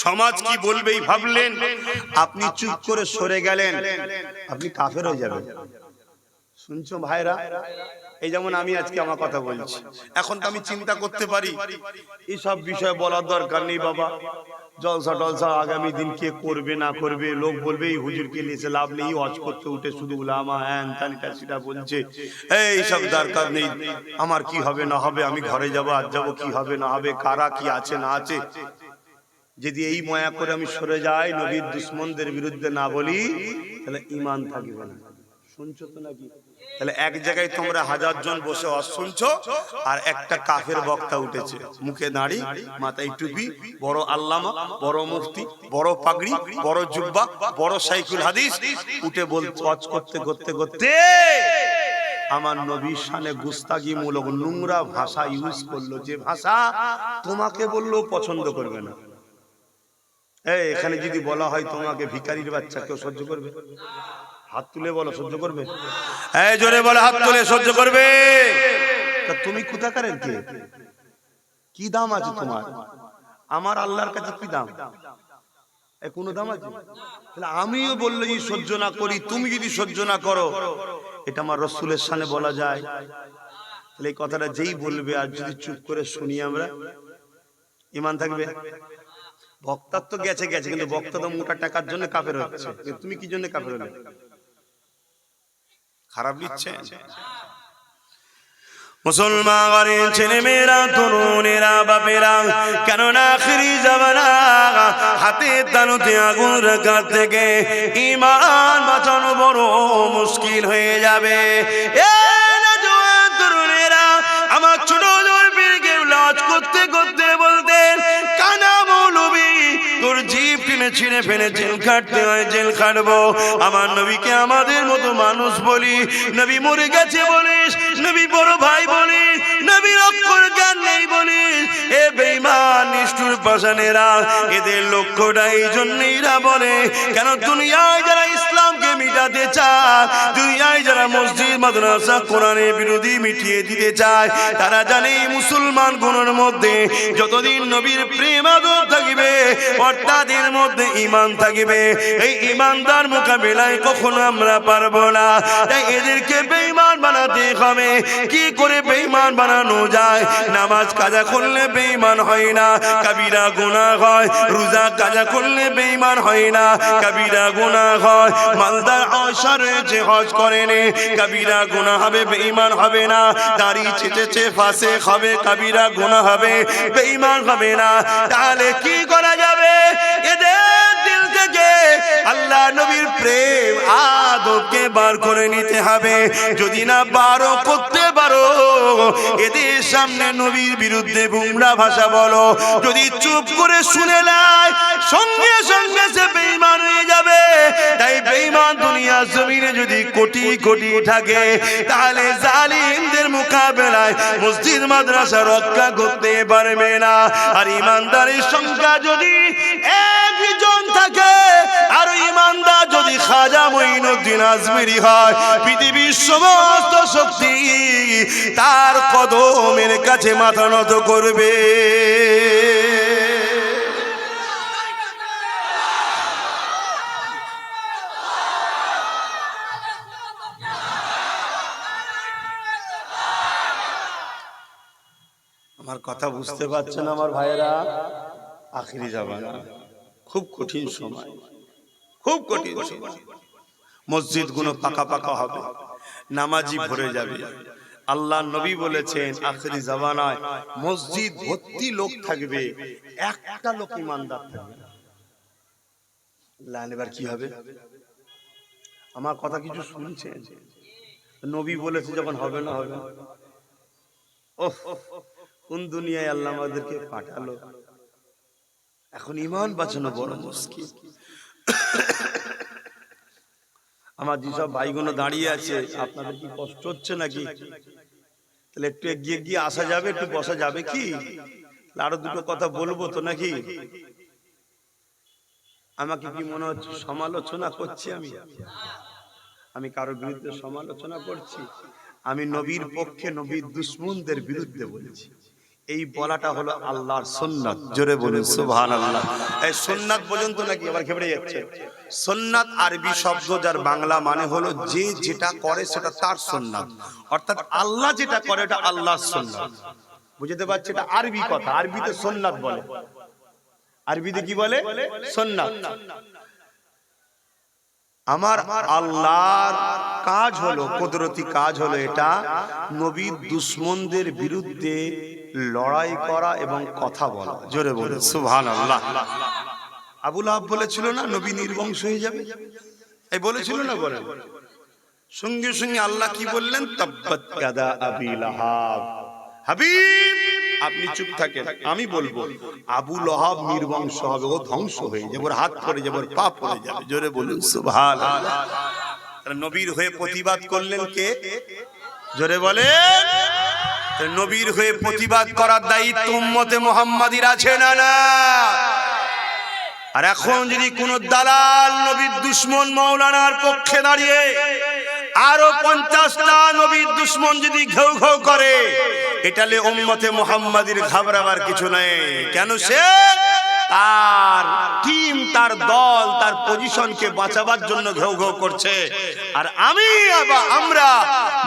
সমাজ কি বলবেই ভাবলেন, আপনি চুপ করে সরে গেলেন, আপনি কাফের হয়ে যাবেন। শুনছো ভাইরা? এই যেমন আমি আজকে আমার কথা বলছি, এখন তো আমি চিন্তা করতে পারি এইসব বিষয়ে বলার দরকার নেই বাবা, জলসা টলসা আগামী দিন কে করবে না করবে, লোক বলবে এই হুজুরকে নিয়ে লাভ নেই, ওয়াজ করতে উঠে শুধু উলামা হ্যান তানিটা সেটা বলছে, এইসব দরকার নেই, আমার কি হবে না হবে, আমি ঘরে যাবো আজ যাবো, কি হবে না হবে, কারা কি আছে না আছে। যদি এই ময়া করে আমি সরে যাই, নবীর দুশমনদের বিরুদ্ধে না বলি, তাহলে ঈমান থাকবে না। শুনছো তো নাকি? তাহলে এক জায়গায় তোমরা 1000 জন বসে ওয়াজ শুনছো, আর একটা কাফের বক্তা উঠেছে, মুখে দাড়ি, মাথায় টুপি, বড় আল্লামা, বড় মুফতি, বড় পাগড়ি, বড় জুব্বা, বড় শাইখুল হাদিস, উঠে বলতে ওয়াজ করতে করতে করতে আমার নবীর শানে গুস্তাগিমূলক নোংরা ভাষা ইউজ করলো, যে ভাষা তোমাকে বললেও পছন্দ করবে না। এখানে যদি বলা হয় তোমাকে ভিখারির বাচ্চা, কেউ সহ্য করবে? হাত তুলে বলো, সহ্য করবে? জোরে বলো, হাত তুলে সহ্য করবে? তা তুমি কোথাকারের কে? কি দাম আছে তোমার? আমার আল্লাহর কাছে কি দাম? কোনো দাম আছে? তাহলে আমিও বললে যদি সহ্য না করি, তুমি যদি সহ্য না করো, এটা আমার রাসূলের শানে বলা যায়? তাহলে এই কথাটা যেই বলবে আর যদি চুপ করে শুনি আমরা, ঈমান থাকবে? বক্তার তো গেছে গেছে, কিন্তু বক্তা তো মোটা টাকার জন্য কাফের হচ্ছে। তুমি কি জন্য কাফের হলে? খারাপ দিচ্ছে মুসলমান ছেলে মেয়েরা, তরুণেরা, বাপেরা, কেননা আখিরি জামানা হাতে তালুতে আগুন রাখার থেকে ঈমান বাঁচানো বড় মুশকিল হয়ে যাবে। তরুণেরা, আমার ছোট পীরকে লজ করতে করতে বলতেন, কানা মৌলবী, তোর জিভ টেনে ছিঁড়ে ফেলে জেল খাটতে হয়, জেল খাটবো। আমার নবীকে আমাদের মতো মানুষ বলি, নবী মরে গেছে বলিস, নবী বড় ভাই বলিস, নবীর অক্ষর জ্ঞান নেই বলিস। এ বেঈমান নিষ্ঠুর পাষাণেরা, এদের লক্ষ্যটা এই জন্যই বলে, কেন দুনিয়ায় যারা ইসলামকে মিটাতে চায়, দুনিয়ায় যারা মসজিদ মাদ্রাসা কোরআনের বিরোধী মিটিয়ে দিতে চায়, তারা জানে মুসলমান গুণের মধ্যে যতদিন নবীর প্রেম আদর থাকবে, তাদের মধ্যে ঈমান থাকবে। এই ঈমানদার মোকাবিলায় কখনো আমরা পারবো না। তাই এদেরকে বেঈমান বানাতে হবে। কি করে বেঈমান বানানো যায়? নামাজ কাজা করলে বেঈমান হয় না, কাবিরা গুনাহ হয়। রোজা কাজা করলে বেঈমান হয় না, কাবিরা গুনাহ হয়। মালদার আশা রয়েছে, হজ করেনি, কাবিরা গুনাহ হবে, বেঈমান হবে না। দাড়ি চেটেছে, ফাসেক হবে, কাবিরা গুনাহ হবে, বেঈমান হবে না। তাহলে কি করা যাবে? এদের দিল থেকে আল্লাহ নবীর প্রেম আদবকে বার করে নিতে হবে। যদি না বারো করতে পারো, এদের সামনে নবীর বিরুদ্ধে বুমরা ভাষা বলো, যদি চুপ করে শুনে নেয়, সঙ্গে সঙ্গে সে বেঈমান হয়ে যাবে। তাই বেঈমান দুনিয়া জমিনে যদি কোটি কোটি থাকে, তাহলে জালিমদের মোকাবেলায় মসজিদ মাদ্রাসা রক্ষা করতে পারবে না। আর ঈমানদারের সংখ্যা যদি একজন থাকে, আর ঈমানদার যদি খাজা মঈনুদ্দিন আজমেরি হয়, পৃথিবীর সমস্ত শক্তি তার কদমের কাছে মাথা নত করবে। আমার কথা বুঝতে পারছেন আমার ভাইয়েরা? আখিরি জামানা খুব কঠিন সময়, খুব কঠিন সময়। মসজিদ গুলো পাকা পাকা হবে, নামাজি ভরে যাবে। আল্লাহ নবী বলেছেন আখিরি জামানায় মসজিদ ভর্তি লোক থাকবে, একটা লোক ঈমানদার থাকবে না। এবার কি হবে? আমার কথা কিছু শুনছেন? নবী বলেছে যখন হবে না হবে। ওহ, কোন দুনিয়ায় আল্লাহ আমাদেরকে পাঠালো। এখন ঈমান বাঁচানো বড় মুশকিল। আমার যেসব ভাইগুলো দাঁড়িয়ে আছে, আপনাদের কি কষ্ট হচ্ছে নাকি? তাহলে একটু এগিয়ে গিয়ে আসা যাবে, একটু বসা যাবে কি? আরো দুটো কথা বলবো তো নাকি? আমাকে কি মনে হচ্ছে সমালোচনা করছি? আমি কারোর বিরুদ্ধে সমালোচনা করছি? আমি নবীর পক্ষে, নবীর দুশমনদের বিরুদ্ধে বলছি। এই বলাটা হলো আল্লাহর সুন্নাত। জোরে বলুন সুবহানাল্লাহ। এই সুন্নাত পর্যন্ত নাকি আবার ঘেবড়ে যাচ্ছে। সুন্নাত আরবি শব্দ, যার বাংলা মানে হলো যে যেটা করে সেটা তার সুন্নাত, অর্থাৎ আল্লাহ যেটা করে এটা আল্লাহর সুন্নাত। বুঝতে পারছি? এটা আরবি কথা, আরবিতে সুন্নাত বলে। আরবিতে কি বলে? সুন্নাত। আমার আল্লাহর কাজ হলো, কুদরতি কাজ হলো এটা, নবীর দুশমনদের বিরুদ্ধে লড়াই করা এবং কথা বলা। জোরে বলে সুবহানাল্লাহ। আবু লাহাব বলেছিল না নবী নির্বংশ হয়ে যাবে, এই বলেছিল না? বলে সঙ্গে সঙ্গে আল্লাহ কি বললেন? তাব্বাত ইয়াদা আবি লাহাব। হাবিব আপনি চুপ থাকেন, আমি বলবো আবু লাহাব নির্বংশ হবে, ও ধ্বংস হয়ে যাবে, ওর হাত পড়ে যাবে, ওর পা পড়ে যাবে। জোরে বলুন সুবহানাল্লাহ। নবীর হয়ে প্রতিবাদ করলেন কে? জোরে বলেন। নবীর হয়ে প্রতিবাদ করার দায়িত্ব উম্মতে মুহাম্মাদির আছে না না? আর এখন যদি কোন দালাল নবীর দুশমন মাওলানার পক্ষে দাঁড়িয়ে আরো 50টা নবীর দুশমন যদি ঘেউ ঘেউ করে, এটালে উম্মতে মুহাম্মাদির ঘাবড়াবার কিছু নাই। কেন? সে তার টিম, তার দল, তার পজিশনকে বাঁচাবার জন্য ঘেউ ঘেউ করছে। আর আমরা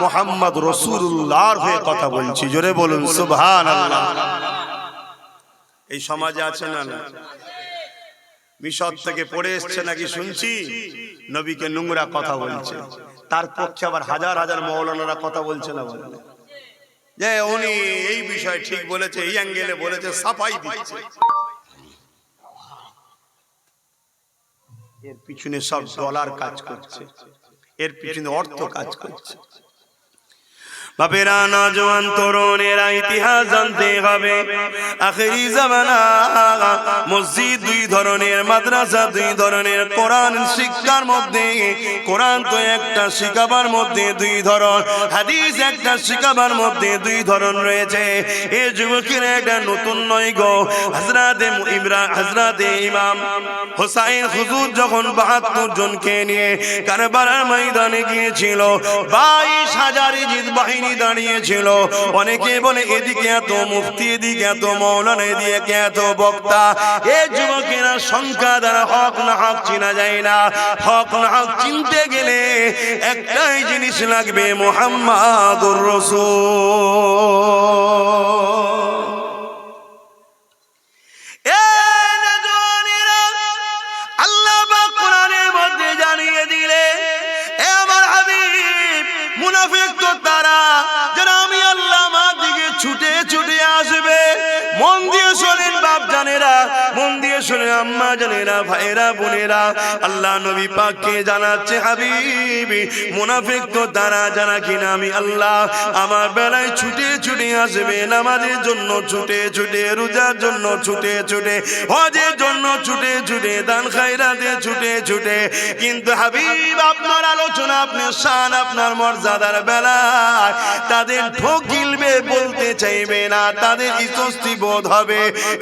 মুহাম্মদ রাসূলুল্লাহর হয়ে কথা বলছি। জোরে বলুন সুবহানাল্লাহ। এই সমাজে আছে না না? মিশর থেকে পড়ে এসছে নাকি শুনছি, নবীকে নোংরা কথা বলছে। তার পক্ষে আবার হাজার হাজার মাওলানারা কথা বলছে না, বলে যে উনি এই বিষয় ঠিক বলেছে, এই অ্যাঙ্গেলে বলেছে, সাফাই দিচ্ছে। এর পিছনে সব ডলার কাজ করছে, এর পিছনে অর্থ কাজ করছে। বাপেরা, নওজোয়ান তরুণেরা ইতিহাস জানতে হবে। আখেরি জামানা মসজিদ দুই ধরনের, মাদ্রাসা দুই ধরনের। কোরআন শিক্ষার মধ্যে, কোরআন তো একটা শিখাবার মধ্যে দুই ধরন, হাদিস একটা শিখাবার মধ্যে দুই ধরন রয়েছে। এই যুবকেরা এটা নতুন নয় গো। হযরতে ইমাম হোসাইন হুজুর যখন ৭২ জনকে নিয়ে কারবালার ময়দানে গিয়েছিল, ২২,০০০ জিদ বাহিনী দাঁড়িয়েছিল। অনেকে বলে এদিকে এত মুফতি, এদিকে এত মাওলানা, এদিকে এত বক্তা। এই যুবকেরা সংখ্যা দ্বারা হক না হক চেনা যায় না। হক না হক চিনতে গেলে একটাই জিনিস লাগবে, মুহাম্মাদুর রাসূল। আল্লাহ পাক কোরআনের মধ্যে জানিয়ে দিলে, এ আমার হাবিব, মুনাফিক তো তারা যারা আমি আল্লাহ আমার দিকে ছুটে ছুটে আসবে। মন দিয়ে শোনেন বাপ জানেরা, মন দিয়ে শোনেন আম্মা জানেরা, ভাইরা বোনেরা। আল্লাহ নবী পাককে জানাচ্ছে, হাবিবি, মুনাফিক তো তারা যারা কিনা আমি আল্লাহ আমার বেলায় ছুটে ছুটে আসবে, নামাজের জন্য ছুটে ছুটে, রোজার জন্য ছুটে ছুটে, হজের জন্য ছুটে ছুটে, দান খায়রাতে ছুটে ছুটে। কিন্তু হাবিব, আপনার আলোচনা, আপনার শান, আপনার মর্যাদার বেলায় তাদের ঢোক গিলবে, বলতে চাইবে না, তাদের ইতস্তি বোধ হবে।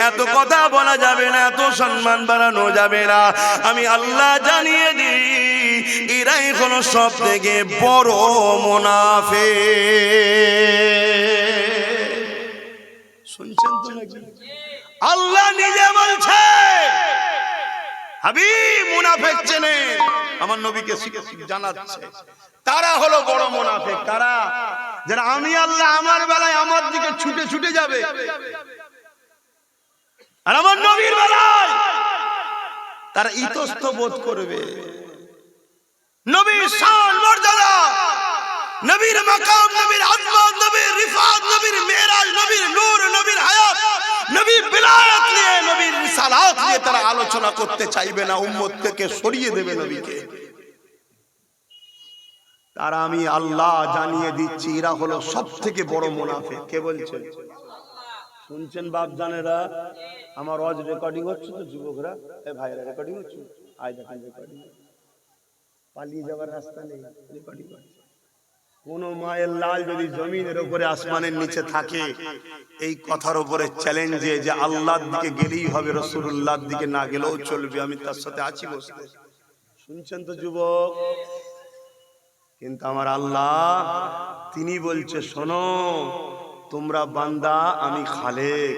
এত কথা বলা যাবে না, এত সম্মান বাড়ানো যাবে না। আমি আল্লাহ জানিয়ে দিই, এরাই হলো সব থেকে বড় মুনাফিক। শুনছেন তো নাকি? আল্লাহ নিজে বলছে, হাবিব মুনাফিক চেনেন, আমার নবীকে জানাচ্ছে তারা হলো বড় মুনাফিক। তারা যারা আমি আল্লাহ আমার বেলায় আমার দিকে ছুটে ছুটে যাবে, আর আমার নবীর বেলায় তারা ইতস্ত বোধ করবে। নবীর শান মর্যাদা, নবীর মাকাম, নবীর আজমত, নবীর রিফাত, নবীর মেরাজ, নবীর নূর, নবীর হায়াত, নবীর বিলায়াত নিয়ে, নবীর রিসালাত নিয়ে তারা আলোচনা করতে চাইবে না, উম্মত থেকে সরিয়ে দেবে নবীকে। তারা আমি আল্লাহ জানিয়ে দিচ্ছি, এরা হলো সব থেকে বড় মুনাফিক। কে বলছেন? শুনছেন বাপ জানেরা? আমার ওয়াজ রেকর্ডিং হচ্ছে তো যুবকরা, এই ভাইরা রেকর্ডিং হচ্ছে, আজ দেখেন রেকর্ডিং, পালিয়ে যাওয়ার রাস্তা নেই, রেকর্ডিং হচ্ছে। কোন মায়ের লাল যদি জমিনের উপরে আসমানের নিচে থাকে, এই কথার উপরে চ্যালেঞ্জে যে আল্লাহর দিকে গেলেই হবে, রাসূলুল্লাহর দিকে না গেলেও চলবে, আমি তার সাথে আছি বসতে। শুনছেন তো যুবক? কিন্তু আমার আল্লাহ তিনি বলছে, শোনো তোমরা বান্দা, আমি খালেক,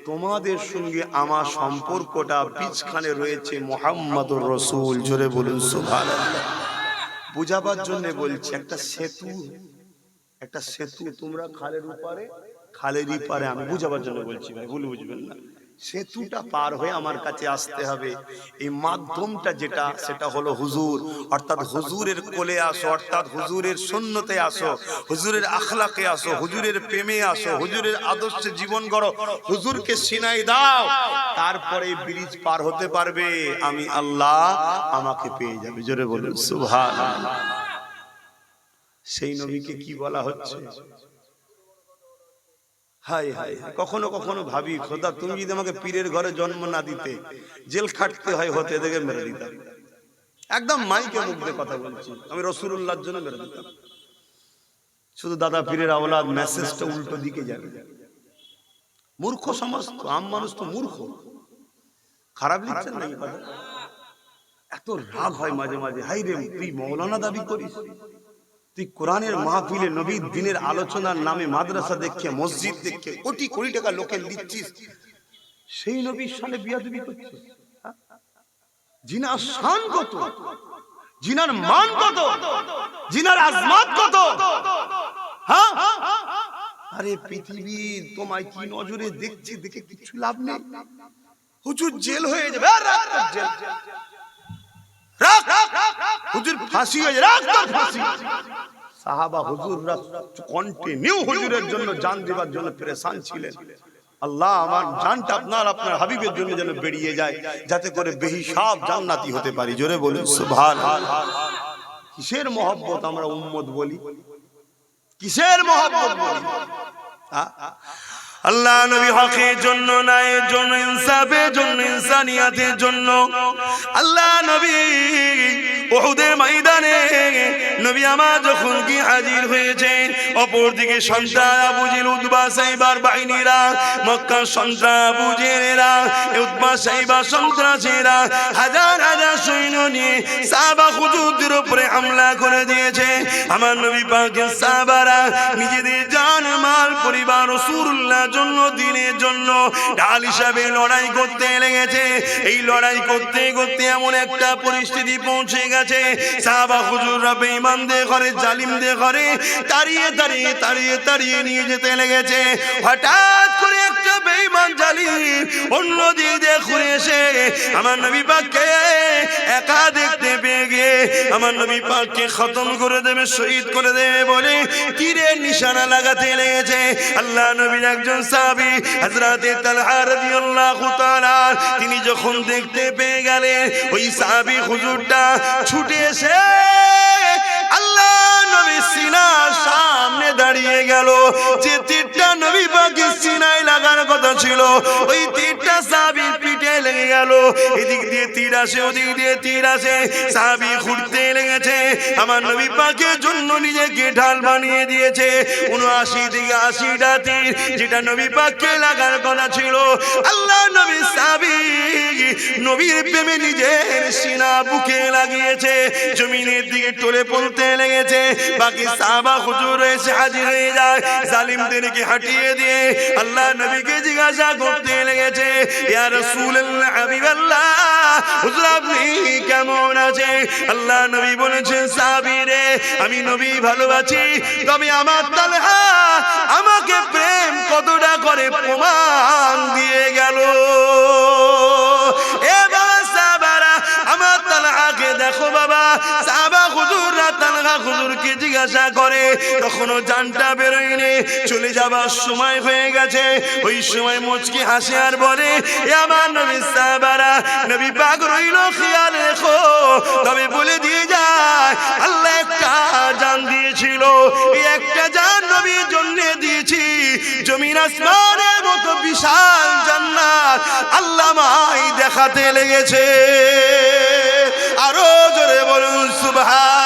তোমাদের সঙ্গে আমার সম্পর্কটা বীজখানে রয়েছে মুহাম্মাদুর রাসূল। জোরে বলুন সুবহানাল্লাহ। বুঝাবার জন্য বলছি, একটা সেতু তোমরা খালের উপরে, খালের পারে, আমি বুঝাবার জন্য বলছি ভাই, ভুল বুঝবেন না। সেতুটা পার হয়ে আমার কাছে আসতে হবে। এই মাধ্যমটা যেটা, সেটা হলো হুজুর। অর্থাৎ হুজুরের কোলে আসো, অর্থাৎ হুজুরের সুন্নতে আসো, হুজুরের আখলাকে আসো, হুজুরের প্রেমে আসো, হুজুরের আদর্শে জীবন গড়ো, হুজুরকে সিনাই দাও, তারপরে ব্রিজ পার হতে পারবে। আমি আল্লাহ আমাকে পেয়ে যাবে। জোরে বলুন সুবহানাল্লাহ। সেই নবীকে কি বলা হচ্ছে? হাই হাই, কখনো কখনো ভাবি, খোদা তুমি যদি আমাকে পীরের ঘরে জন্ম না দিতে, জেল খাটতে হয় হতে, দেখে মেরে দিতাম। একদম মাইকে মুখ দিয়ে কথা বলছি, আমি রাসূলুল্লাহর জন্য মেরে দিতাম। শুধু দাদা পীরের আওলাদ মেসেজটা উল্টো দিকে যাবে। মূর্খ সমাজ তো, আম মানুষ তো মূর্খ। খারাপ লিখছেন নাকি কথা? এত রাগ হয় মাঝে মাঝে, হাই রে তুই মৌলানা দাবি করিস, তুই কোরআনের মাহফিলে নবীর দিনের আলোচনার নামে মাদ্রাসা দেখে মসজিদ দেখে কোটি কোটি টাকা লোকে দিচ্ছিস, সেই নবীর সামনে বিয়াদবি করছিস। জিনার শান কত, জিনার মান কত, জিনার আজমাত কত। হ্যাঁ, আরে পৃথিবী তোমায় কি নজরে দেখছে, দেখে কিছু লাভ নেই। হুজুর জেল হয়ে যাবে, হুজুর ফাঁসি হয়ে যাবে, সাহাবা হুজুররা কন্টিনিউ হুজুরের জন্য জান দেবার জন্য পেরেশান ছিলেন। আল্লাহ আমার জানটা আপনার আপনার হাবিবের জন্য যেন বেরিয়ে যায়, যাতে করে বেহিসাব জান্নাতি হতে পারি। জোরে বলুন সুবহানাল্লাহ। কিসের মহব্বত আমরা উম্মত বলি, কিসের মহব্বত বলি? আল্লাহ নবী হকের জন্য, ন্যায়ের জন্য, ইনসাফের জন্য, ইনসানিয়াতের জন্য আল্লাহ নবী উহুদের ময়দানে নবী আমার যখন কি হাজির হয়েছেন, অপরদিকে সন্তান আবু জেহেল, উতবা, সাইবার বাহিনীরা, মক্কার সন্তান আবু জেহেলেরা, উতবা, সাইবার সন্ত্রাসীরা হাজার হাজার সৈন্য নিয়ে সাহাবা হুজুরদের উপরে হামলা করে দিয়েছে। আমার নবী পাকের সাহাবারা নিজেদের জান মাল পরিবার রাসূলুল্লাহর জন্য, দ্বীনের জন্য ঢাল হিসাবে লড়াই করতে লেগেছে। এই লড়াই করতে করতে এমন একটা পরিস্থিতি পৌঁছে গেছে, সাহাবা হুজুররা বেঈমানদের ঘরে, জালিমদের ঘরে তাড়িয়ে তাড়িয়ে তাড়িয়ে তাড়িয়ে নিয়ে যেতে লেগেছে। হঠাৎ করে একটা বেঈমান জালিম অন্য দিক দিয়ে ঘুরে এসে আমার নবী পাককে একা দেখতে পেয়ে গিয়ে আমার নবী পাককে খতম করে দেবে, শহীদ করে দেবে বলে তীরের নিশানা লাগাতে লেগেছে। আল্লাহ নবীর একজন সাহাবী হযরত তালহা রাদিয়াল্লাহু তাআলা, তিনি যখন দেখতে পেয়ে গেলেন, ওই সাহাবী হুজুরটা ছুটে এসে আল্লাহ নবীর সিনার সামনে দাঁড়িয়ে গেল। যে তীরটা নবী পাকের সিনায় লাগার কথা ছিল, ওই তীরটা সাহাবীর পিঠে লেগে গেল। এদিক দিয়ে তীর আসে, ওদিক দিয়ে তীর আসে, সাহাবী ঘুরতে লেগেছে। আমার নবী পাকের জন্য নিজেকে ঢাল বানিয়ে দিয়েছে। ৭৯ থেকে ৮০টা তীর যেটা নবী পাককে লাগার কথা ছিল, আল্লাহ নবী সাহাবী নবীর প্রেমে নিজের সিনা বুকে লাগিয়েছে, জমিনের দিকে টলে পড়তে লেগেছে। বাকি সাহাবা হুজুর এসে হাজির হয়ে যায়, জালিমদেরকে হাঁটিয়ে দিয়ে আল্লাহ নবীকে জিজ্ঞাসা করতে লেগেছে, ইয়া রাসূলুল্লাহ, হাবিবাল্লাহ, হুজুর আপনি কেমন আছেন? আল্লাহ নবী বলেছেন, সাহাবী রে, আমি নবী ভালোবাসি, তবে আমার তালহা আমাকে প্রেম কতটা করে প্রমাণ দিয়ে গেল। এ বাবা সাহাবারা, আমার তালহাকে দেখো বাবা। সাহাবা হুজুররা তালহা হুজুরকে জিজ্ঞাসা করে, তখনও জানটা বেরোয়নি, চলে যাবার সময় হয়ে গেছে। ওই সময় মুচকি হাসে আর বলে, এ আমার নবী সাহাবারা, নবী পাক রইল খেয়াল রেখো, তবে বলে দিয়ে যায় আল্লাহ একটা জান দিয়েছিল, এই একটা জান নবীর জন্য দিয়েছি। জমিন আসমানের মতো বিশাল জান্নাত আল্লাহ মাই দেখাতে লেগেছে। আরো জোরে বলুন সুবহান।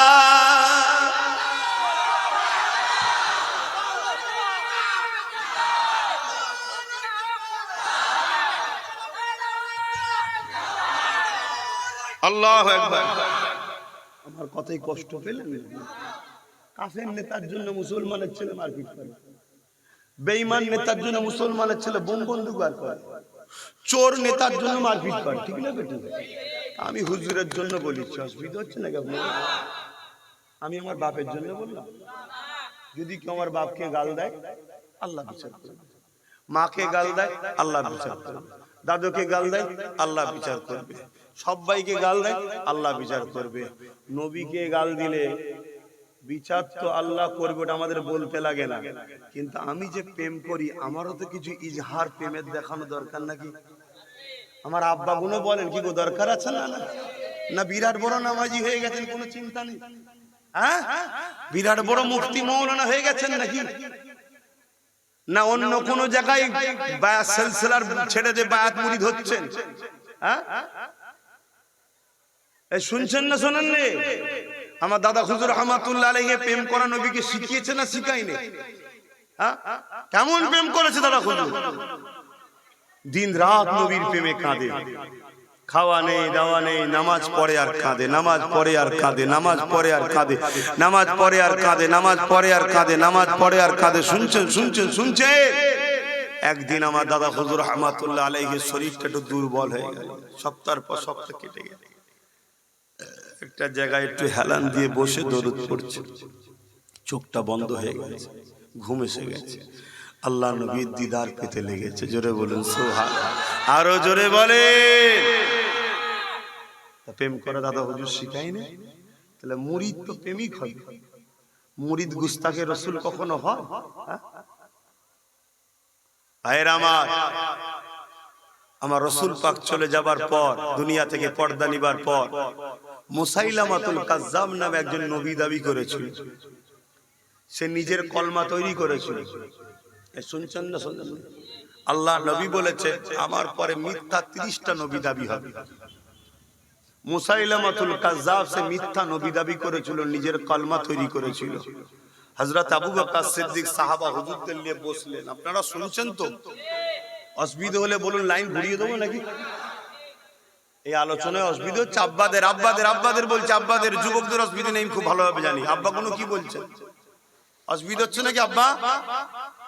আল্লাহু আকবার। আমার কথাই কষ্ট পেলেন? কাফের নেতার জন্য মুসলমানের ছেলে মারপিট করে, বেঈমান নেতার জন্য মুসলমানের ছেলে বোম বন্দুক বার করে, চোর নেতার জন্য মারপিট করে, ঠিক না বেটি? আমি হুজুরের জন্য বলিছি, অসুবিধা হচ্ছে নাকি আপনার? আমি আমার বাপের জন্য বললাম, যদি কেউ আমার বাপকে গাল দেয় আল্লাহ বিচার করবে, মাকে গাল দেয় আল্লাহ বিচার করবে, দাদুকে গাল দেয় আল্লাহ বিচার করবে, সবাইকে গাল দেয় আল্লাহ বিচার করবে। নবীকে গাল দিলে বিচার তো আল্লাহ করবে, ওটা আমাদের বলতে লাগে না। কিন্তু আমি যে প্রেম করি, আমারও তো কিছু ইজহার প্রেমের দেখানো দরকার নাকি? আমার আব্বা গুলো বলেন, কি গো দরকার আছে না? না বিরাট বড় নামাজি হয়ে গেছেন, কোনো চিন্তা নেই? হ্যাঁ, বিরাট বড় মুফতি মৌলানা হয়ে গেছেন নাকি? না অন্য কোন জায়গায় বায়াত সিলসিলার ছেড়ে দিয়ে বায়াত মুরিদ হচ্ছেন? হ্যাঁ, শুনছেন না শোনেন নি? আমার দাদা হুজুর রহমাতুল্লাহ আলাইহি প্রেম করা নবীকে শিখিয়েছে না শিখায়নি? হ্যাঁ, কেমন প্রেম করেছে দাদা হুজুর? দিন রাত নবীর প্রেমে কাঁদে, খাওয়া নেই দাওয়া নেই, নামাজ পড়ে আর কাঁদে, নামাজ পড়ে আর কাঁদে, নামাজ পড়ে আর কাঁদে, নামাজ পড়ে আর কাঁদে, নামাজ পড়ে আর কাঁদে, নামাজ পড়ে আর কাঁদে। শুনছেন শুনছেন শুনছেন? একদিন আমার দাদা হুজুর রহমাতুল্লাহ আলাইহির শরীরটা একটু দুর্বল হয়ে গেল, সপ্তাহের পর সপ্তাহ কেটে গেল। একটা জায়গায় একটু হেলান দিয়ে বসে দরুদ পড়ছে, চোখটা বন্ধ হয়ে গেছে, ঘুম এসে গেছে, আল্লাহ নবীর দিদার পেতে লেগেছে। জোরে বলুন সুবহানাল্লাহ, আরো জোরে বলেন। প্রেম করে দাদা হুজুর শিখায়নি? তাহলে মুরিদ তো প্রেমিক হবে, মুরিদ গুস্তাখে রসুল কখনো হয়? ভাইয়ের আমার রসুল পাক চলে যাবার পর, দুনিয়া থেকে পর্দা নিবার পর, মুসাইলামাতুল কাজ্জাব নামে একজন নবী দাবি করেছিল। সে নিজের কলমা তৈরি করেছিল। শুনছেন না? শুনছেন? আল্লাহ নবী বলেছে আমার পরে মিথ্যা 30টা নবী দাবি হবে। মুসাইলামাতুল কাজ্জাব সে মিথ্যা নবী দাবি করেছিল, নিজের কলমা তৈরি করেছিল। হযরত আবু বকর সিদ্দিক সাহাবা হুজুরদের নিয়ে বসলেন। আপনারা শুনছেন তো? অসুবিধা হলে বলুন, লাইন ঘুরিয়ে দেবো নাকি? এই আলোচনায় অসুবিধা হচ্ছে? আব্বাদের বলছে, আব্বাদের, যুবকদের অসুবিধা নেই, খুব ভালোভাবে জানি। আব্বা কোনো কি বলছেন? অসুবিধা হচ্ছে নাকি আব্বা?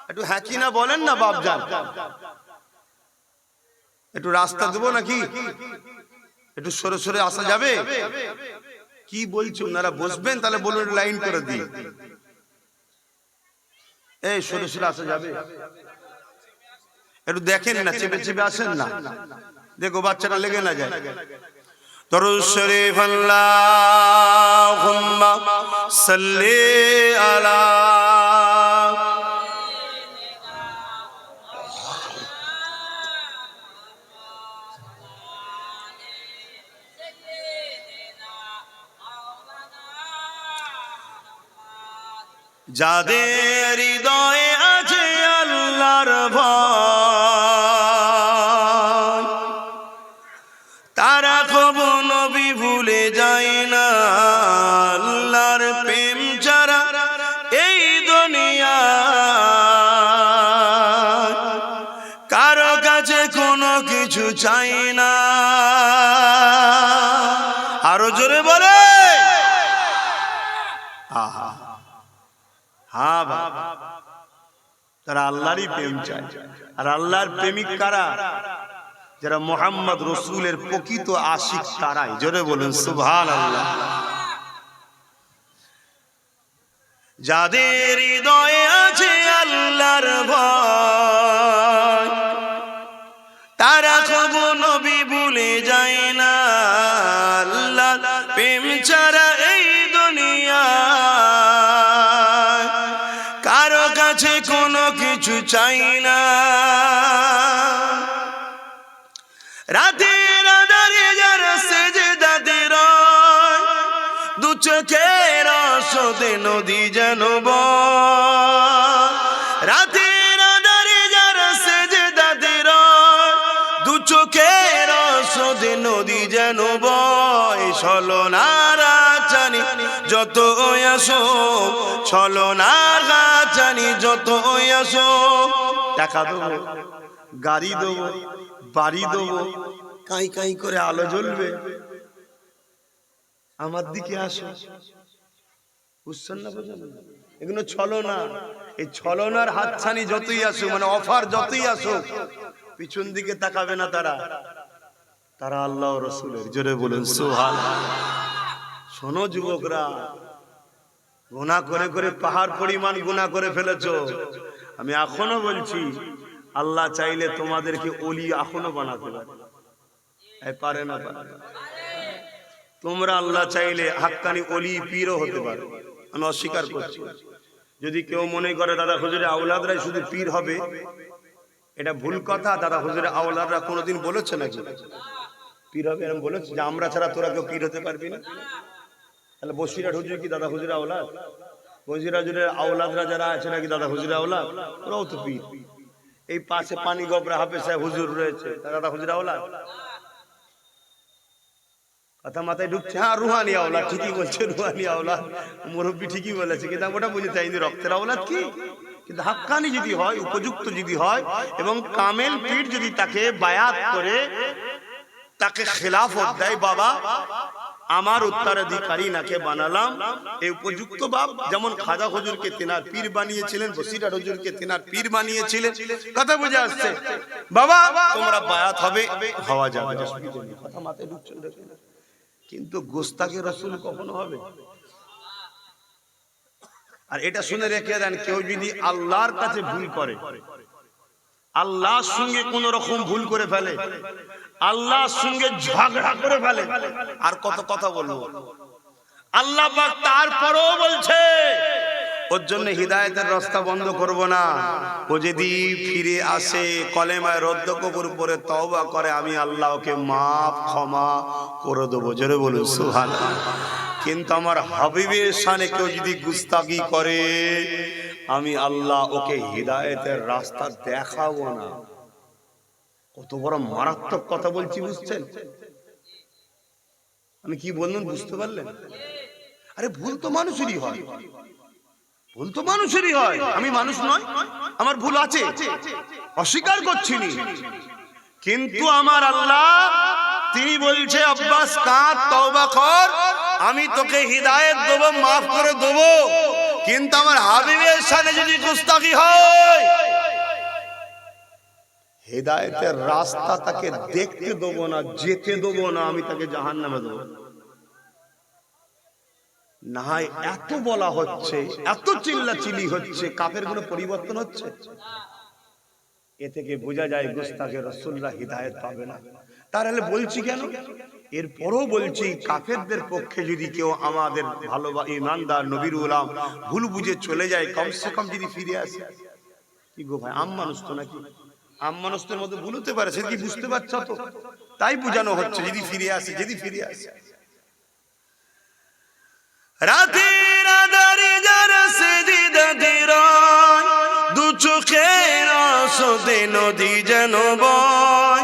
একটু হ্যাঁ কি না বলেন না বাপজান। একটু রাস্তা দেবো নাকি? একটু সরে সরে আসা যাবে? কি বলছো? ওনারা বসবেন, তাহলে বলুন লাইন করে দিই। এই সরে সরে আসা যাবে? একটু দেখেন না, চেপে চেপে আসেন না, দেখো বাচ্চাটা লেগে না যায়। দরুদ শরীফ আল্লাহুম্মা সাল্লি আলা যাদের হৃদয়ে আছে আল্লাহর ভয়, তারা কবু নবী ভুলে যায় না। আল্লাহর প্রেম ছাড়া এই দুনিয়া কারো কাছে কোনো কিছু চাই না। আরো জোরে বলে আহা। হ্যাঁ বাবা, তারা আল্লাহরই প্রেম চায়। আর আল্লাহর প্রেমিক কারা? যারা মুহাম্মদ রাসূলের প্রকৃত আশিক তারাই। জোরে বলুন সুবহানাল্লাহ। যাদের হৃদয়ে আছে আল্লাহর ভয়, তারা কবু নবী ভুলে যায় না। আল্লাহর প্রেম ছাড়া এই দুনিয়া কারো কাছে কোনো কিছু চাই না। রাতের আঁধারে যারা সেজদাতে রয়, দু চোখের আশোতে নদী যেন বয়। রাতের আঁধারে যারা সেজদাতে রয়, দু চোখের আশোতে নদী যেন বয়। ছলনার আচানি যত আসো, ছলনার আচানি যত আসো, টাকা দেবো, গাড়ি দেবো, বাড়ি দেবো, কাই কাই করে আলো জ্বলবে, আমার দিকে আসো। বুঝছেন না? এগুলো ছলনা। এই ছলনার হাতছানি যতই আসো, মানে অফার যতই আসো, পিছন দিকে তাকাবে না তারা। তারা আল্লাহ রাসূলের। জোরে বলুন সুবহানাল্লাহ। শোনো যুবকরা, গুনাহ করে করে পাহাড় পরিমাণ গুনাহ করে ফেলেছো। আমি এখনো বলছি, আল্লাহ চাইলে তোমাদেরকে ওলি এখনো বানাতে পারে। পারে না? তোমরা আল্লাহ চাইলে হাক্কানি ওলি পীরও হতে পারে। আমি অস্বীকার করছি। যদি কেউ মনে করে দাদা হুজুরের আওলাদরাই শুধু পীর হবে, এটা ভুল কথা। দাদা হুজুরের আওলাদরা কোনোদিন বলেছে নাকি পীর হবে? এরকম বলেছে যে আমরা ছাড়া তোরা কেউ পীর হতে পারবি না? তাহলে বসিরহাট হুজুর কি দাদা হুজুরের আওলাদ? বসিরহাট হুজুরের আওলাদরা যারা আছে নাকি দাদা হুজুরের আওলাদ? ওরাও তো পীর। এই পাশে পানি গবরা হাফেজ সাহেব হুজুর রয়েছে, দাদা হুজুরের আওলাদ? কথা মাথায় ঢুকছে? হ্যাঁ, রুহানি আওলাদ, ঠিকই বলছে, রুহানি আওলাদ, মুরব্বী ঠিকই বলেছে, কিন্তু আমি ওটা বুঝে চাইনি রক্তের আওলাদ কি। কিন্তু হাক্কানি যদি হয়, উপযুক্ত যদি হয়, এবং কামেল পীর যদি তাকে বায়াত করে, তাকে খেলাফত দেয়, বাবা আমার উত্তরাধিকারী নাকে বানালাম, এই উপযুক্ত বাপ। যেমন খাজা হুজুরকে তেনার পীর বানিয়েছিলেন, বসিরহাট হুজুরকে তেনার পীর বানিয়েছিলেন। কথা বুঝে আসছে? বাবা তোমরা বায়াত হবে, হওয়া যাবে, কথা মাথায় ঢুকছে। কিন্তু গোস্তাকে রাসূল কখনো হবে? আর এটা শুনে রেখে দেন, কেউ যদি আল্লাহর কাছে ভুল করে, আল্লাহর সঙ্গে কোন রকম ভুল করে ফেলে, আল্লাহর সঙ্গে ঝগড়া করে ফেলে, আর কত কথা বলবো। আল্লাহ পাক তারপরেও বলছে ওর জন্য হিদায়াতের রাস্তা বন্ধ করব না। ও যদি ফিরে আসে, কলেমায় রদ্দ কবুল করে তওবা করে, আমি আল্লাহ ওকে মাফ ক্ষমা করে দেবো। জোরে বলুন সুবহানাল্লাহ। কিন্তু আমার হাবিবের শানে কেউ যদি গুস্তাখি করে, আমি আল্লাহ ওকে হিদায়াতের রাস্তা দেখাবো না। কত বড় মারাত্মক কথা বলছি, বুঝছেন? আমি কি বললাম বুঝতে পারলেন? আরে ভুল তো মানুষেরই হয়, ভুল তো মানুষেরই হয়। আমি মানুষ নয়, আমার ভুল আছে, অস্বীকার করছি না। কিন্তু আমার আল্লাহ তিনি বলছে, আব্বাস কাঁদ, তওবা কর, আমি তোকে হিদায়াত দেব, মাফ করে দেব। কিন্তু আমার হাবিবের শানে যদি গুস্তাখি হয়, হিদায়াতের রাস্তা তাকে দেখতে দেবো না, যেতে দেবো না, আমি তাকে জাহান্নামে দেবো। না হয় এত বলা হচ্ছে, এত চিল্লাচিল্লি হচ্ছে, কাফের কোনো পরিবর্তন হচ্ছে? এ থেকে বোঝা যায় গুস্তাখে রাসূলরা হিদায়াত পাবে না। তাহলে বলছি কেন? এরপরও বলছি, কাফেরদের পক্ষে যদি কেউ আমাদের ভালো ঈমানদার নবীর গোলাম ভুল বুঝে চলে যায়, কমসে কম যদি ফিরে আসে। কি গো ভাই, আম মানুষ তো নাকি? আম মানুষদের মধ্যে ভুল হতে পারে, সে কি বুঝতে পারছ তো? তাই বোঝানো হচ্ছে, যদি ফিরে আসে, যদি ফিরে আসে। রাতের আঁধারে যারা সেজদা দিরায়, দু চোখের আঁসুতে নদী যেন বয়।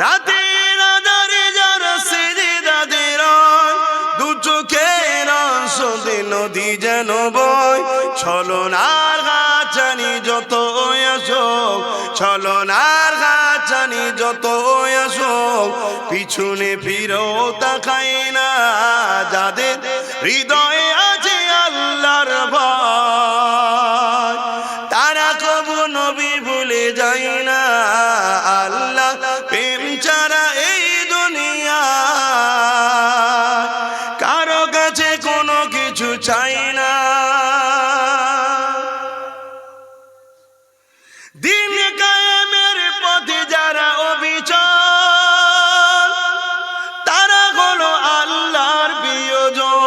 রাতের আঁধারে যারা সেজদা দিরায়, দু চোখের আঁসুতে নদী যেন বয়। ছলনার গাছানি যত আসুক, ছলনার গাছানি যত আসুক, পিছনে ফিরেও তাকায় না যাদের হৃদয়ে আছে আল্লাহর ভয়। তারা কবু নবী ভুলে যায় না, আল্লাহ প্রেম ছাড়া এই দুনিয়া কারো কাছে কোনো কিছু চাই না। দিন কায়েমের পথে যারা অবিচল, তারা হলো আল্লাহর প্রিয়জন।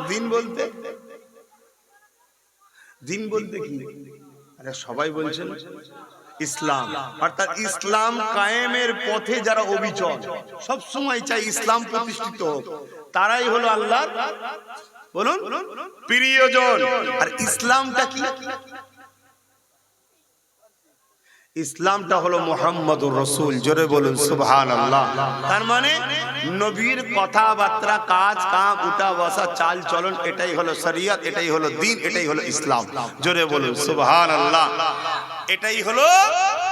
দিন বলতে, দিন বলতে কি? আরে সবাই বলছেন ইসলাম, অর্থাৎ ইসলাম কায়েমের পথে যারা অবিচল, সব সময় চাই ইসলাম প্রতিষ্ঠিত হোক, তারাই হলো আল্লাহর, বলুন, প্রিয়জন। আর ইসলামটা কি? ইসলামটা হলো মুহাম্মদুর রাসূল। জোরে বলুন সুবহানাল্লাহ। তার মানে নবীর কথাবার্তা, কাজ কাম, উঠা বসা, চাল চলন, এটাই হলো শরীয়ত, এটাই হলো দ্বীন, এটাই হলো ইসলাম। জোরে বলুন সুবহানাল্লাহ। এটাই হলো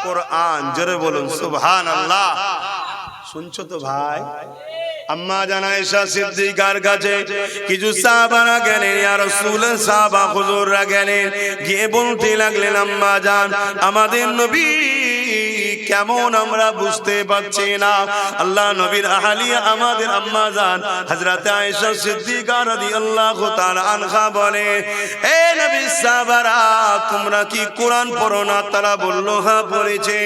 কোরআন। জোরে বলুন সুবহানাল্লাহ। শুনছো তো ভাই? আম্মা জান আয়েশা সিদ্দিকার কাছে কিছু সাহাবারা গেলেন, ইয়া রাসূলুল্লাহ, সাহাবা হুজুররা গেলেন, গিয়ে বলতে লাগলেন, আম্মা জান আমাদের নবী কেমন আমরা বুঝতে পারছি না। আল্লাহ নবীর আহলিয়া আমাদের আম্মা জান হযরত আয়েশা সিদ্দিকা রাদিয়াল্লাহু তাআলা আনহা বলে, এ নবীর সাহাবারা তোমরা কি কোরআন পড়ো না? তারা বলল হ্যাঁ পড়েছে।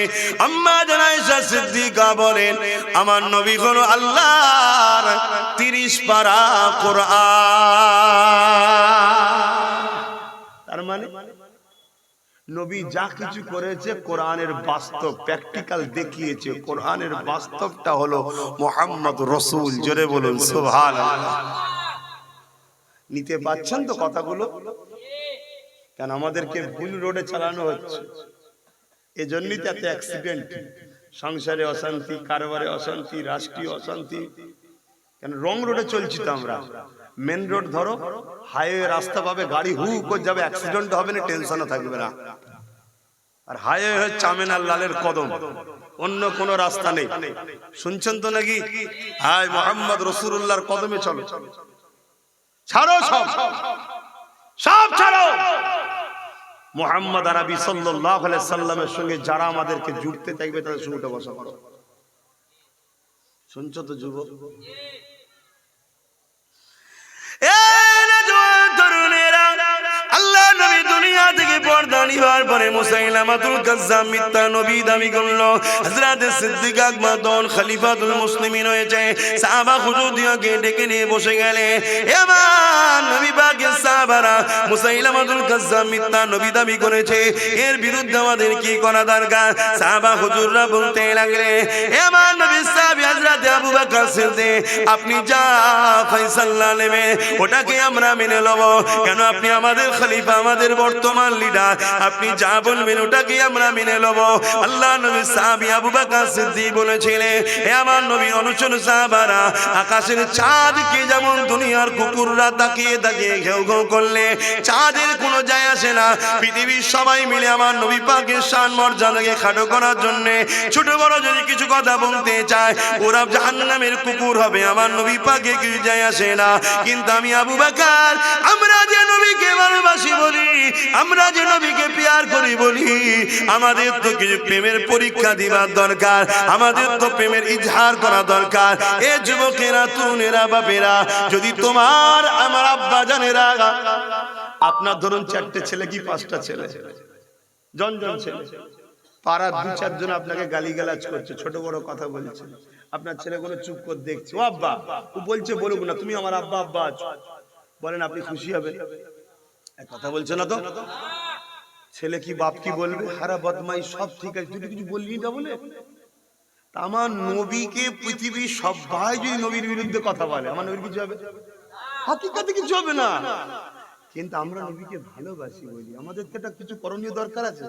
আম্মা জান আয়েশা সিদ্দিকা বলেন, আমার নবী হলো আল্লাহর 30 পারা কোরআন। তার মানে নবী যা কিছু করেছে কোরআনের বাস্তব, প্র্যাকটিক্যাল দেখিয়েছে। কোরআনের বাস্তবটা হলো মুহাম্মদ রাসূল। জোরে বলুন সুবহানাল্লাহ। নিতে পাচ্ছেন তো কথাগুলো? কেন আমাদেরকে ভুল রোডে চালানো হচ্ছে, এজন্যই তো এত অ্যাক্সিডেন্ট। সংসারে অশান্তি, কারবারে অশান্তি, রাষ্ট্রীয় অশান্তি। কেন রং রোডে চলছি তো আমরা, মেন রোড ধরো, হাইওয়ে রাস্তা পাবে, গাড়ি হু করে যাবে, অ্যাক্সিডেন্ট হবে না, টেনশনও থাকবে না। আর হাইওয়ে হচ্ছে আমিনার লালের কদম, অন্য কোন রাস্তা নেই। শুনছেন তো নাকি? হাই মোহাম্মদ রাসূলুল্লাহর কদমে চলো, ছাড়ো সব, সব ছাড়ো। মুহাম্মদ আরবি সাল্লাল্লাহু আলাইহি সাল্লামের সঙ্গে যারা আমাদেরকে জুড়তে চাইবে তাদের সঙ্গে উঠে বসা করো। শুনছো তো যুবক? আল্লাহ নবী দুনিয়া থেকে পর্দা নিবার পরে মুসাইলামাতুল কাজ্জাব মিথ্যা নবী দাবি করলো। হযরত সিদ্দিক আকবর তখন খলিফাতুল মুসলিমিন হয়েছে। সাহাবা হুজুরদেরকে ডেকে নিয়ে বসে গেলে, এবার নবী পাকের সাহাবারা মুসাইলামাতুল কাজ্জাব মিথ্যা নবী দাবি করেছে, এর বিরুদ্ধে আমাদের কি করা দরকার? সাহাবা হুজুররা বলতে লাগলে, এবার নবী সাহাবী হযরত আবু বকর সিদ্দিক, আপনি যা ফয়সালা নেবে ওটাকে আমরা মেনে নেব। কেন? আপনি আমাদের খলিফা, আমাদের বর্তমান লিডার, আপনি যা বলবেন ওটাকে আমরা মেনে নেব। আল্লাহ নবী সাহাবী আবু বকর সিদ্দিক বলেছিলেন, হে আমার নবী অনুচর সাহাবারা, আকাশের চাঁদকে যেমন দুনিয়ার কুকুররা তাকিয়ে তাকিয়ে ঘেউ ঘেউ করলে চাঁদের কোনো যায় আসে না, পৃথিবীর সবাই মিলে আমার নবী পাকের শান মর্যাদাকে খাটো করার জন্য ছোট বড় যদি কিছু কথা বলতে চায়, ওরা জাহান্নামের কুকুর হবে, আমার নবী পাকে কিছু যায় আসে না। কিন্তু আমি আবু বকর, আমরা যে নবীকে ভালোবাসি বলি, আমরা যে নবীকে প্যার করি বলি, আমাদের তো কিছু প্রেমের পরীক্ষা দিবার দরকার, আমাদের তো প্রেমের ইজহার করা দরকার। এ যুবকেরা, তুনেরা, বাপেরা, যদি তোমার আমার আব্বা জানেরা, আপনার ধরুন 4টে ছেলে কি 5টা ছেলে, জন ছেলে, পাড়ার 2-4 জন আপনাকে গালিগালাজ করছে, ছোট বড় কথা বলছে, আপনার ছেলেগুলো চুপ করে দেখছে, ও আব্বা, ও বলছে বলুক না, তুমি আমার আব্বা আব্বা আছো, বলেন আপনি খুশি হবেন? কথা বলছে না তো? ছেলে কি বাপ কি বলবে? হারা বদমাই সব ঠিক আছে, তুই কিছু বললি না বলে। আমার নবীকে পৃথিবীর সবাই যদি নবীর বিরুদ্ধে কথা বলে, আমার নবীর কিছু হবে? হাকিকাতে কিছু হবে না। কিন্তু আমরা নবীকে ভালোবাসি বলি, আমাদের তো একটা কিছু করণীয় দরকার আছে,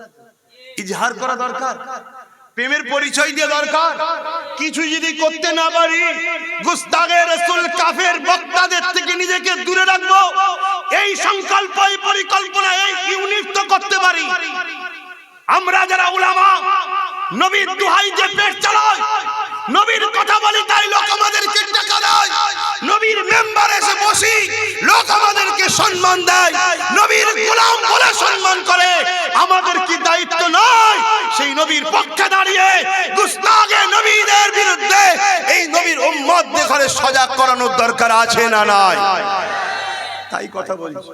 ইজহার করা দরকার, প্রেমের পরিচয় দিয়ে দরকার। কিছু যদি করতে না পারি, গুস্তাগে রাসূল কাফের বক্তাদের থেকে নিজেকে দূরে রাখবো, এই সংকল্প, এই পরিকল্পনা, এই ইউনিট তো করতে পারি। আমরা যারা উলামা, নবীর দোহাই যে পেট চালায়, নবীর কথা বলি, তাই লোক আমাদেরকে টাকা দেয়, নবীর মেম্বারে এসে বসি, লোক আমাদেরকে সম্মান দেয়, নবীর গোলাম বলে সম্মান করে। আমাদের কি দায়িত্ব নয় সেই নবীর পক্ষে দাঁড়িয়ে গুস্তাগে নবীদের বিরুদ্ধে এই নবীর উম্মতদের ঘরে সজাগ করানোর দরকার আছে না নাই? তাই কথা বলছি,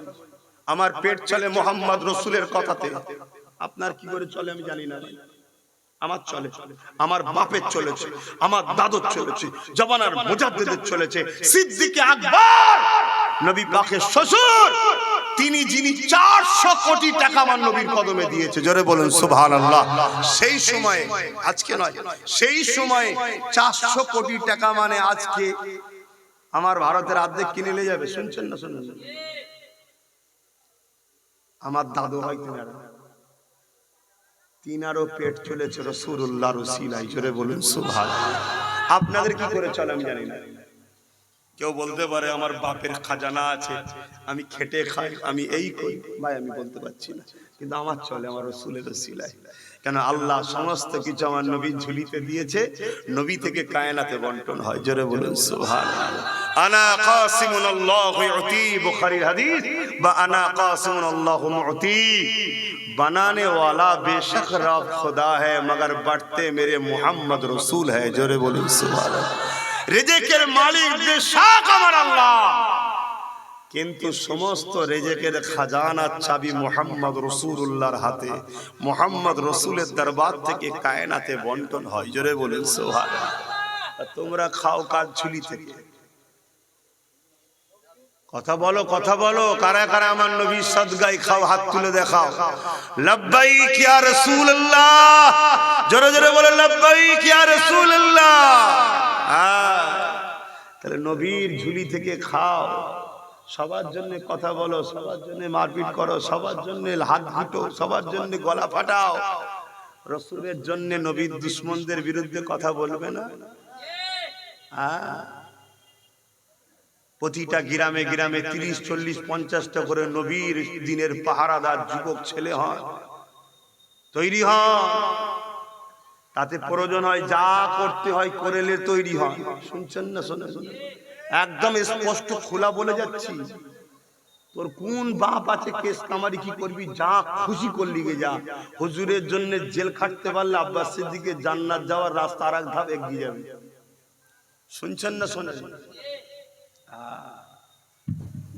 আমার পেট চলে মোহাম্মদ রসুলের কথাতে, আপনার কি করে চলে আমি জানি না, আমার চলে, আমার বাপের চলেছে, আমার দাদুর চলেছে, জবানার মুজাদ্দিদের চলেছে, সিদ্দিক আকবর নবী পাকের শ্বশুর, তিনি যিনি 400 কোটি টাকা আমার নবীর কদমে দিয়েছে, জোরে বলুন সুবহানাল্লাহ। সেই সময়, আজকে নয়, সেই সময় 400 কোটি টাকা মানে আজকে আমার ভারতের অর্ধেক কিনে নিয়ে যাবে। শুনছেন না? শুনুন, আমার দাদু হয়তো তিনারও পেট চলেছে রাসূলুল্লাহর ওসিলায়, জোরে বলুন সুবহানাল্লাহ। আপনাদের কি করে চলে আমি জানি না। কেউ বলতে পারে আমার বাপের খাজানা আছে, আমি খেটে খাই, আমি এই করি, ভাই আমি বলতে পারছি না, কিন্তু আমার চলে আমার রাসূলের ওসিলায়। কেন? আল্লাহ সমস্ত কিছু আমার নবীর ঝুলিতে দিয়েছে, নবী থেকে কায়নাতে বন্টন হয়, জোরে বলুন সুবহানাল্লাহ। আনা কাসিমুন আল্লাহু ইউতি, বুখারীর হাদিস, বা আনা কাসিমুন আল্লাহু মুতি। बनाने वाला बेशक रब खुदा है, मगर बढ़ते मेरे मोहम्मद रसूल है, जोरे बोलो सुभान अल्लाह। रिज़्क़ेर मालिक बेशक আমার আল্লাহ, কিন্তু সমস্ত রিজেকের খাজানার চাবি মুহাম্মদ রাসূলুল্লাহর হাতে, মুহাম্মদ রাসূলের দরবার থেকে কায়নাতে বন্টন হয়, জোরে বলুন সুবহানাল্লাহ। তোমরা খাও কার ঝুলি থেকে? কথা বলো, কথা বলো, কারা কারা আমার নবীর সাদগায় খাও, হাত তুলে দেখাও। লব্বাইক ইয়া রাসূলুল্লাহ, জোরে জোরে বলো লব্বাইক ইয়া রাসূলুল্লাহ। তাহলে নবীর ঝুলি থেকে খাও, সবার জন্য কথা বলো, সবার জন্য মারপিট করো, সবার জন্য হাত ঘুটো, সবার জন্য গলা ফাটাও, রসুলের জন্য নবীর দুশ্মনদের বিরুদ্ধে কথা বলবে না? প্রতিটা গ্রামে গ্রামে 30, 40, 50টা করে নবীর দিনের পাহারাদার যুবক ছেলে হয়, তৈরি হয়। তাতে প্রয়োজন হয় যা করতে হয় করেলে তৈরি হয়। শুনছেন না? শোনে শোনে একদম স্পষ্ট খোলা বলে যাচ্ছি। তোর কোন বাপ আছে কেস কামারি কি করবি, যা খুশি করলি গে যা। হুজুরের জন্য জেল খাটতে পারলে আব্বাস সিদ্দিকের জান্নাত যাওয়ার রাস্তা আর এক ধাপ এগিয়ে যাবে। শুনছেন না? শোনেন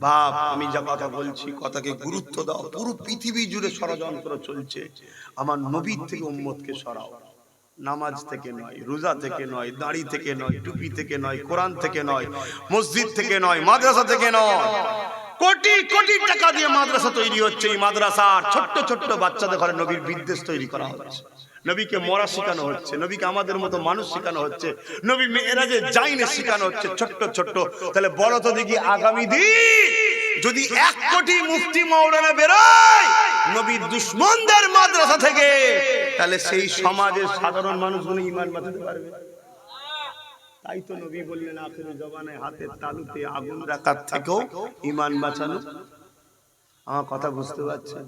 বাপ, আমি যা কথা বলছি কথাকে গুরুত্ব দাও। পুরো পৃথিবী জুড়ে ষড়যন্ত্র চলছে, আমার নবীর থেকে উম্মতকে সরাও। নামাজ থেকে নয়, রোজা থেকে নয়, দাড়ি থেকে নয়, টুপি থেকে নয়, কোরআন থেকে নয়, মসজিদ থেকে নয়, মাদ্রাসা থেকে নয়। কোটি কোটি টাকা দিয়ে মাদ্রাসা তৈরি হচ্ছে। এই মাদ্রাসার ছোট্ট ছোট্ট বাচ্চাদের ঘরে নবীর বিদ্বেষ তৈরি করা হচ্ছে, নবীকে মরা শেখানো হচ্ছে, নবীকে আমাদের মতো মানুষ শেখানো হচ্ছে, নবী মেরাজে যায়নি শেখানো হচ্ছে ছোট্ট ছোট্ট। তাহলে বলো তো দেখি, আগামী দিন যদি 1 কোটি মুফতি মাওলানা বেরোয় নবীর দুশমনদের মাদ্রাসা থেকে, তাহলে সেই সমাজের সাধারণ মানুষগুলো ঈমান বাঁচাতে পারবে? তাই তো নবী বললেন আখিরি জমানায় হাতের তালুতে আগুন রাখার থেকেও ঈমান বাঁচানো। আমার কথা বুঝতে পারছেন?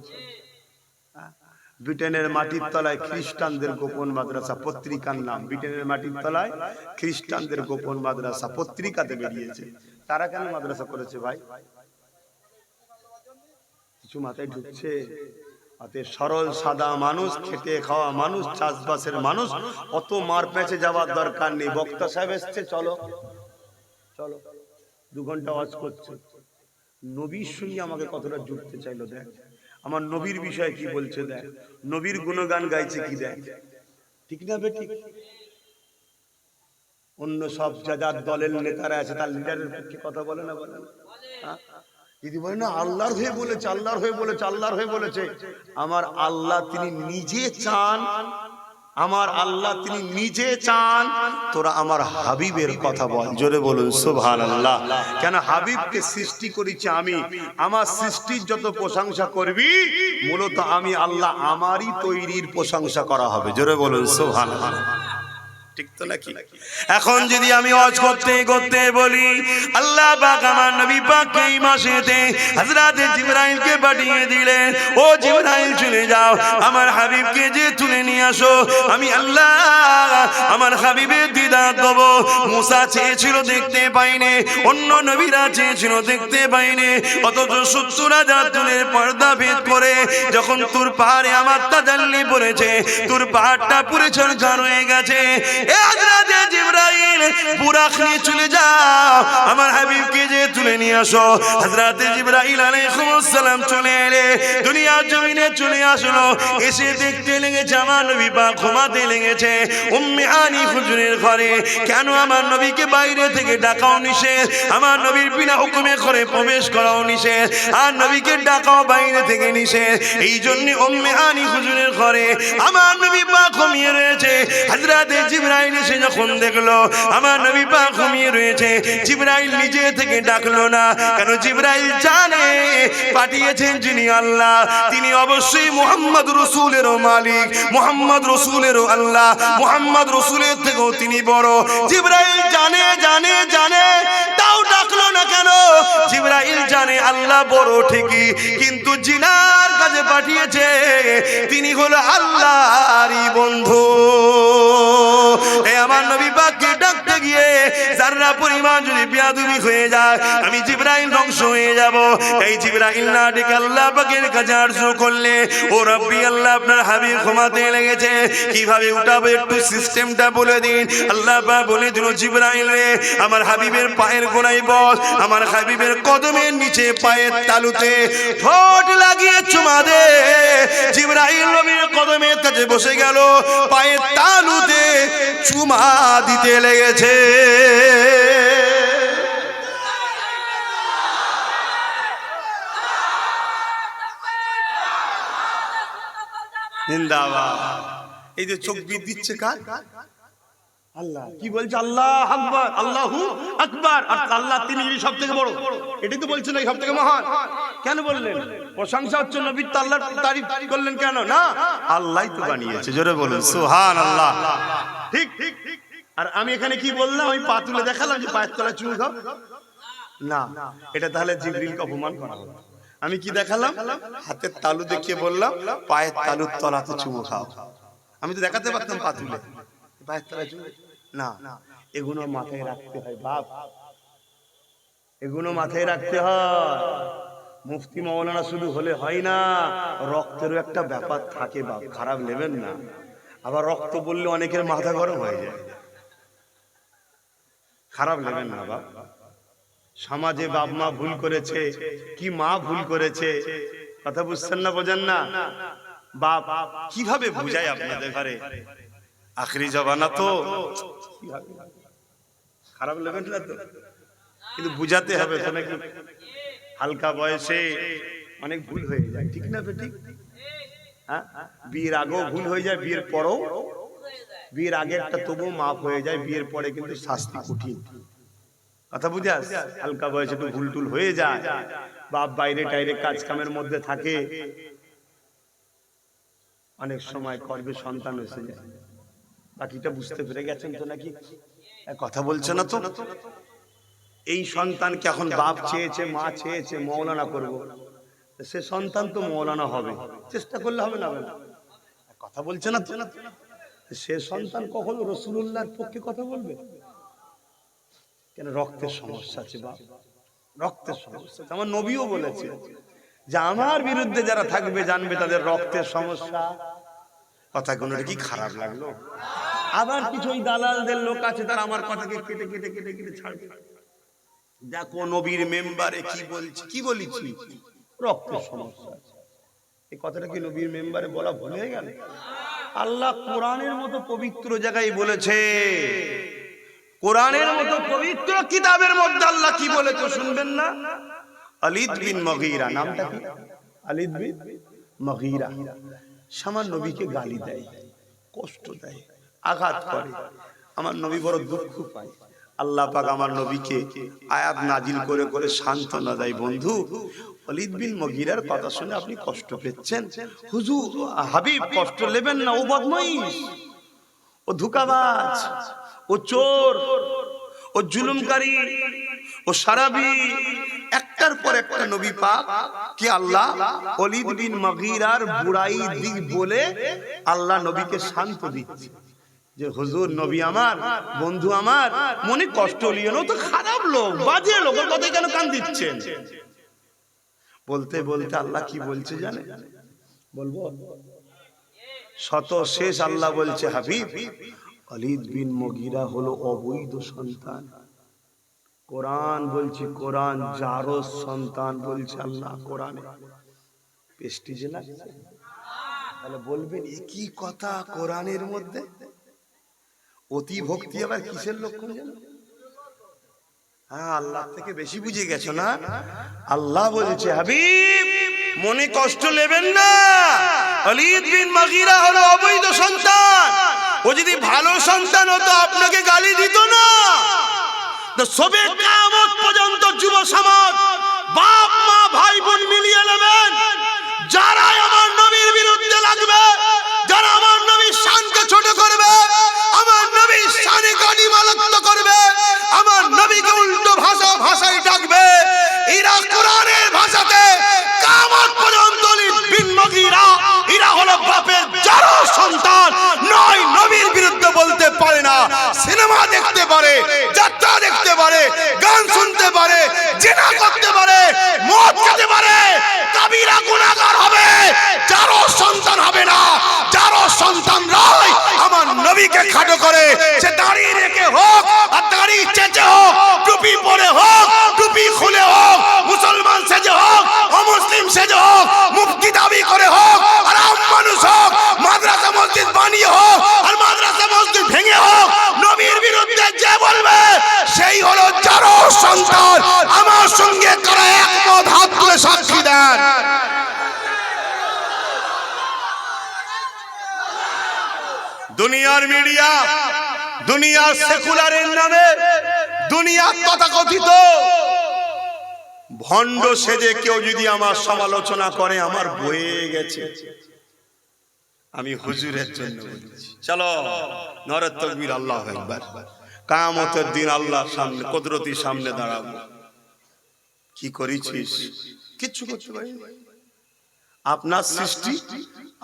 ব্রিটেনের মাটির তলায় খ্রিস্টানদের গোপন মাদ্রাসা, পত্রিকার নাম ব্রিটেনের মাটির তলায় খ্রিস্টানদের গোপন মাদ্রাসা, পত্রিকাতে বেরিয়েছে। তারা কেন মাদ্রাসা করেছে ভাই? কিছু মাথায় ঢুকছে? সরল সাদা মানুষ, খেটে খাওয়া মানুষ, চাষবাসের মানুষ, অত মার পেঁচে যাওয়ার দরকার নেই। বক্তা সাহেব এসছে, চলো চলো 2 ঘন্টা ওয়াজ করছে, নবীর সঙ্গে আমাকে কতটা জুড়তে চাইলো দেখ, আমার নবীর বিষয়ে কি বলছে দেখ, নবীর গুণগান গাইছে কি দেখ। ঠিক না বেঠিক? অন্য সব যার দলের নেতারা আছে তার লিডারের পক্ষে কথা বলে না? বলে না? যদি বলে না আল্লাহর হয়ে বলেছে, আল্লাহর হয়ে বলেছে, আল্লাহর হয়ে বলেছে। আমার আল্লাহ তিনি নিজে চান, আমার আল্লাহ তিনি নিজে চান তোরা আমার হাবিবের কথা বল। জোরে বলুন সুবহানাল্লাহ। কেন হাবিবকে সৃষ্টি করেছি আমি, আমার সৃষ্টির যত প্রশংসা করবি মূলত আমি আল্লাহ আমারই তৈরির প্রশংসা করা হবে। জোরে বলুন সুবহানাল্লাহ। ঠিক তো নাকি? এখন যদি আমি ওয়াজ করতে করতে বলি আল্লাহ পাক আমার নবী পাককে এই মাসেতে হযরত জিবরাইলকে পাঠিয়ে দিলেন, ও জিবরাইল চলে যাও আমার হাবিবকে যে তুলে নিয়ে আসো, আমি আল্লাহ আমার হাবিবের দিদার দেব। মুসা চেয়েছিল দেখতে পাইনি, অন্য নবীরা চেয়েছিল দেখতে পাইনি, অথচ 70,000 তুলের পর্দা ভেদ করে যখন তুর পাহাড়ে আমার তাজাল্লি পড়েছে, তুর পাহাড়টা পুরে ঝরঝর হয়ে গেছে। হযরতে জিবরাইল বুরাক নিয়ে চলে যাও আমার হাবিবকে যে তুলে নিয়ে আসো। হযরতে জিবরাইল আলাইহিস সালাম চলে এলে দুনিয়ার জমিনে চলে আসলো, এসে দেখতে লেগেছে আমার নবী পাক ঘুমাতে লেগেছে উম্মে হানি হুজুরের ঘরে। কেন আমার নবীকে বাইরে থেকে ডাকাও নিষেধ, আমার নবীর বিনা হুকুমে ঘরে প্রবেশ করাও নিষেধ, আর নবীকে ডাকাও বাইরে থেকে নিষেধ। এই জন্য উম্মে হানি হুজুরের ঘরে আমার নবী পাক ঘুমিয়ে রয়েছে। হযরতে জিবরাইল এসে যখন দেখলো আমার নবী পাক ঘুমিয়ে রয়েছে, জিবরাইল নিজে থেকে ডাকলো না। কেন? জিবরাইল জানে পাঠিয়েছেন যিনি আল্লাহ তিনি অবশ্যই মুহাম্মদ রাসূলেরও মালিক, মুহাম্মদ রাসূলেরও আল্লাহ, মুহাম্মদ রাসূলের থেকেও তিনি বড়। জিবরাইল জানে জানে জানে, তাও ডাকলো না কেন? জিবরাইল জানে আল্লাহ বড় ঠিকই, কিন্তু জিনার কাছে পাঠিয়েছে তিনি হলো আল্লাহরই বন্ধু। আমার নবী পাককে ডাকতে গিয়ে যারা পরিমাণ যদি বেয়াদবি হয়ে যায় আমি জিবরাইল ধ্বংস হয়ে যাব। এই জিবরাইল না ডেকে আল্লাহ পাকের কাছে আরজু করলে, ও রব্বি আল্লাহ আপনার হাবিব ঘুমাতে লেগেছে, কিভাবে উঠাবো একটু সিস্টেমটা বলে দিন। আল্লাহ পাক বলে দিল জিবরাইল রে আমার হাবিবের পায়ের গোড়ায় বস, আমার হাবিবের কদমের নিচে পায়ের তালুতে ঠোঁট লাগিয়ে চুমা দে। জিবরাইল নবীর কদমের কাছে বসে গেল, পায়ের তালুতে চুমা দিতে লেগেছে। জিন্দাবাদ। এই যে চোখ বিদ দিচ্ছে কার? আল্লাহ। কি বলছে? আল্লাহ আকবার, আল্লাহু আকবার। আর আল্লাহ তিনি সব থেকে বড়, এটাই তো বলছেন এই সব থেকে মহান। কেন বললেন? প্রশংসা হচ্ছে নবীর, তো আল্লাহর তারিফ করলেন কেন? না, আল্লাহই তো বানিয়েছে। জোরে বলুন সুবহানাল্লাহ। ঠিক ঠিক। আর আমি এখানে কি বললাম? আমি পা তুলে দেখালাম যে পায়ের তলায় চুমু খাও? না, এটা তাহলে জিবরিলকে অপমান করা হলো। আমি কি দেখালাম? হাতের তালু দেখিয়ে বললাম পায়ের তালুর তলাতে চুমু খাও। আমি তো দেখাতে পারতাম পা তুলে, পায়ের তলায় চুমু। না, এগুলো মাথায় রাখতে হয় বাপ, এগুলো মাথায় রাখতে হয়। মুফতি মাওলানা শুধু হলে হয় না, রক্তেরও একটা ব্যাপার থাকে বাপ, খারাপ নেবেন না। আবার রক্ত বললে অনেকের মাথা গরম হয়ে যায়, খারাপ নেবেন না বাপ। সমাজে বাপ মা ভুল করেছে, কি মা ভুল করেছে, কথা বুঝছেন না, বোঝেন না? বাপ কিভাবে বুঝায় আপনাদের ঘরে? আখরি জবানা তো, খারাপ নেবেন না তো, কিন্তু বুঝাতে হবে তো নাকি? হালকা বয়সে অনেক ভুল হয়ে যায়, ঠিক না? ঠিক। হ্যাঁ, বিয়ের আগেও ভুল হয়ে যায়, বিয়ের পরেও। বিয়ের আগে একটা তবু মাফ হয়ে যায়, বিয়ের পরে কিন্তু শাস্তি কঠিন। কথা বুঝাস? হালকা বয়সে একটু ভুল টুল হয়ে যায়, বাপ বাইরে টাইরে কাজ কামের মধ্যে থাকে, অনেক সময় করবে সন্তান এসে যায়। বাকিটা বুঝতে পেরে গেছেন তো নাকি? কথা বলছে না তো? এই সন্তানকে এখন বাপ চেয়েছে, মা চেয়েছে মৌলানা করব, সে সন্তান তো মৌলানা হবে, চেষ্টা করলে হবে না? কথা বলছে না তো? সে সন্তান কখনো রাসূলুল্লাহর পক্ষে কথা বলবে কেন? রক্তের সমস্যা আছে বাপ, রক্তের সমস্যা। আমার নবীও বলেছে যে আমার বিরুদ্ধে যারা থাকবে জানবে তাদের রক্তের সমস্যা। কথাগুলো কি খারাপ লাগলো? আবার কিছু ওই দালালদের লোক আছে, তারা আমার কথাকে কেটে কেটে কেটে কেটে ছাড়বে। দেখো নবীর মেম্বারে কি বলছি, কি বলেছি, রক্তের সমস্যা আছে। এই কথাটা কি নবীর মেম্বারে বলা ভুল হয়ে গেল? আল্লাহ কোরআনের মতো পবিত্র জায়গায় বলেছে, কোরআনের মতো পবিত্র কিতাবের মধ্যে আল্লাহ কি বলেছে শুনবেন না? আলিদ বিন মুগীরা, নামটা কি? আলিদ বিন মুগীরা সামান্য নবীকে গালি দেয়, কষ্ট দেয়, আঘাত করে। আমার নবী বড় দুঃখ পায়। আল্লাহ পাক আমার নবীকে আয়াত নাজিল করে করে সান্ত্বনা দেয়, বন্ধু ওলীদ বিন মুগীরার কথা শুনে আপনি কষ্ট পেয়েছেন, হুজুর হাবিব কষ্ট নেবেন না, ও বদমাইশ, ও ধোঁকাবাজ, ও চোর, ও জুলুমকারী, ও সারাবি। একটার পর একটা নবী পাক কি আল্লাহ ওলীদ বিন মুগীরার বুড়াই দিক বলে আল্লাহ নবীকে শান্ত দিচ্ছে যে হুজুর নবী আমার, বন্ধু আমার, মনে কষ্ট লিও না, তো খারাপ লোক, বাজে লোক, ওর কথায় কেন কান দিচ্ছেন? বলতে বলতে আল্লাহ কি বলছে জানে? বলবো শত শেষ আল্লাহ বলছে, হাবিব ওলীদ বিন মুগীরা হলো অবৈধ সন্তান। কোরআন বলছি, কোরআন জারজ সন্তান বলছে আল্লাহ কোরআনে। প্রেস্টিজ লাগছে? তাহলে বলবেন এ কি কথা কোরআনের মধ্যে? অতি ভক্তি আবার কিসের লক্ষণ জানো? হ্যাঁ, আল্লাহ থেকে বেশি বুঝে গেছো না? আল্লাহ বলেছে হাবিব মনে কষ্ট নেবেন না, ওলীদ বিন মুগীরা হলো অবৈধ সন্তান। ও যদি ভালো সন্তান হতো আপনাকে গালি দিত না। তো সবে কিয়ামত পর্যন্ত যুব সমাজ, বাপ মা ভাই বোন মিলিয়ে নেবেন, যারা আমার নবীর বিরুদ্ধে লাগবে, যারা আমার নবীর শানকে ছোট করবে, আমার নবীর শানে গালিমালাত্ত করবে, আমার নবীকে উল্টো ভাষায় ডাকবে, এরা কোরআনের ভাষাতে কিয়ামত পর্যন্ত ওলীদ বিন মুগীরা এরা হলো বাপের যারা সন্তান, নয় নবীর বিরুদ্ধে বলতে পারে না। সিনেমা দেখতে পারে, যাত্রা দেখতে পারে, গান শুনতে পারে, জিনা করতে পারে, মদ খেতে পারে, কবিরা গুনাহগার হবে, যারা সন্তান হবে না। যারা সন্তান নয় আমার নবীকে খাটো করে, সে দাড়ি রেখে হোক আর দাড়ি চেঁচে হোক, টুপি পরে হোক, টুপি খুলে হোক, মুসলমান সেজে হোক, অমুসলিম সেজে হোক, মুফতি দাবি করে হোক, আর আম মানুষ হোক, মাদ্রাসা মসজিদ বানিয়ে হোক আর মাদ্রাসা মসজিদ ভেঙে হোক, নবীর বিরুদ্ধে যে বলবে সেই হলো যারা সন্তান। আমার সঙ্গে তারা একমত, হাত তুলে সাক্ষী দেন। দুনিয়ার মিডিয়া, দুনিয়ার সেকুলারের নামে, দুনিয়ার তথাকথিত ভণ্ড সেজে কেউ যদি আমার সমালোচনা করে আমার বয়ে গেছে। আমি হুজুরের জন্য বলছি, চলো নারে তাকবীর, আল্লাহু আকবার। কিয়ামতের দিন আল্লাহর সামনে, কুদরতির সামনে দাঁড়াবো। কি করেছিস? কিচ্ছু করতে পারিনি। আপনার সৃষ্টি,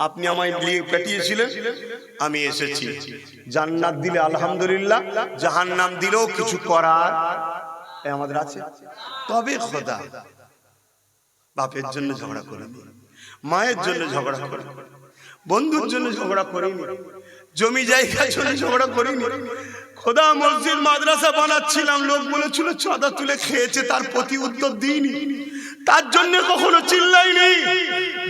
আপনি আমায় দিয়ে পাঠিয়েছিলেন, আমি এসেছি। জান্নাত দিলে আলহামদুলিল্লাহ, জাহান্নাম দিলেও কিছু করার আমাদের আছে। তবে খোদা, বাপের জন্য ঝগড়া করিনি, মায়ের জন্য ঝগড়া করিনি, বন্ধুর জন্য ঝগড়া করিনি, জমি জায়গার জন্য ঝগড়া করিনি। খোদা মসজিদ মাদ্রাসা বানাচ্ছিলাম, লোক বলেছিল চাঁদা তুলে খেয়েছে, তার প্রতি উত্তর দিইনি, তার জন্য কখনো চিল্লাইনি।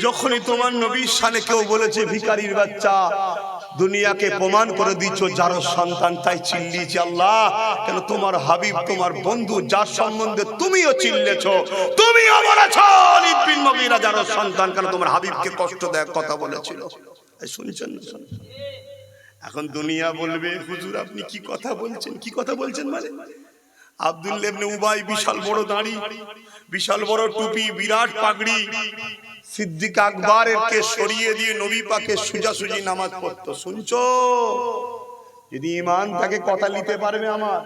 যখনই তোমার নবীর শানে কেউ বলেছে ভিখারির বাচ্চা, দুনিয়াকে প্রমাণ করে দিচ্ছ যার সন্তান, তাই চিল্লিয়েছি। আল্লাহ, কেন তোমার হাবিব, তোমার বন্ধু, যার সম্বন্ধে তুমিও চিল্লেছ, তুমিও বলেছ খালিদ বিন মুগীরা যার সন্তান, কেন তোমার হাবিবকে কষ্ট দেয় কথা বলেছিল। শুনছেন? এখন দুনিয়া বলবে হুজুর আপনি কি কথা বলছেন, কি কথা বলছেন মানে? আব্দুল্লাহ ইবনে উবাই বিশাল বড় দাড়ি, বিশাল বড় টুপি, বিরাট পাগড়ি, সিদ্দিক আকবরের কে সরিয়ে দিয়ে নবী পাকে সুজাসুজি নামাজ পড়তো। শুনছো? যদি ঈমান থাকে কথা নিতে পারবে আমার,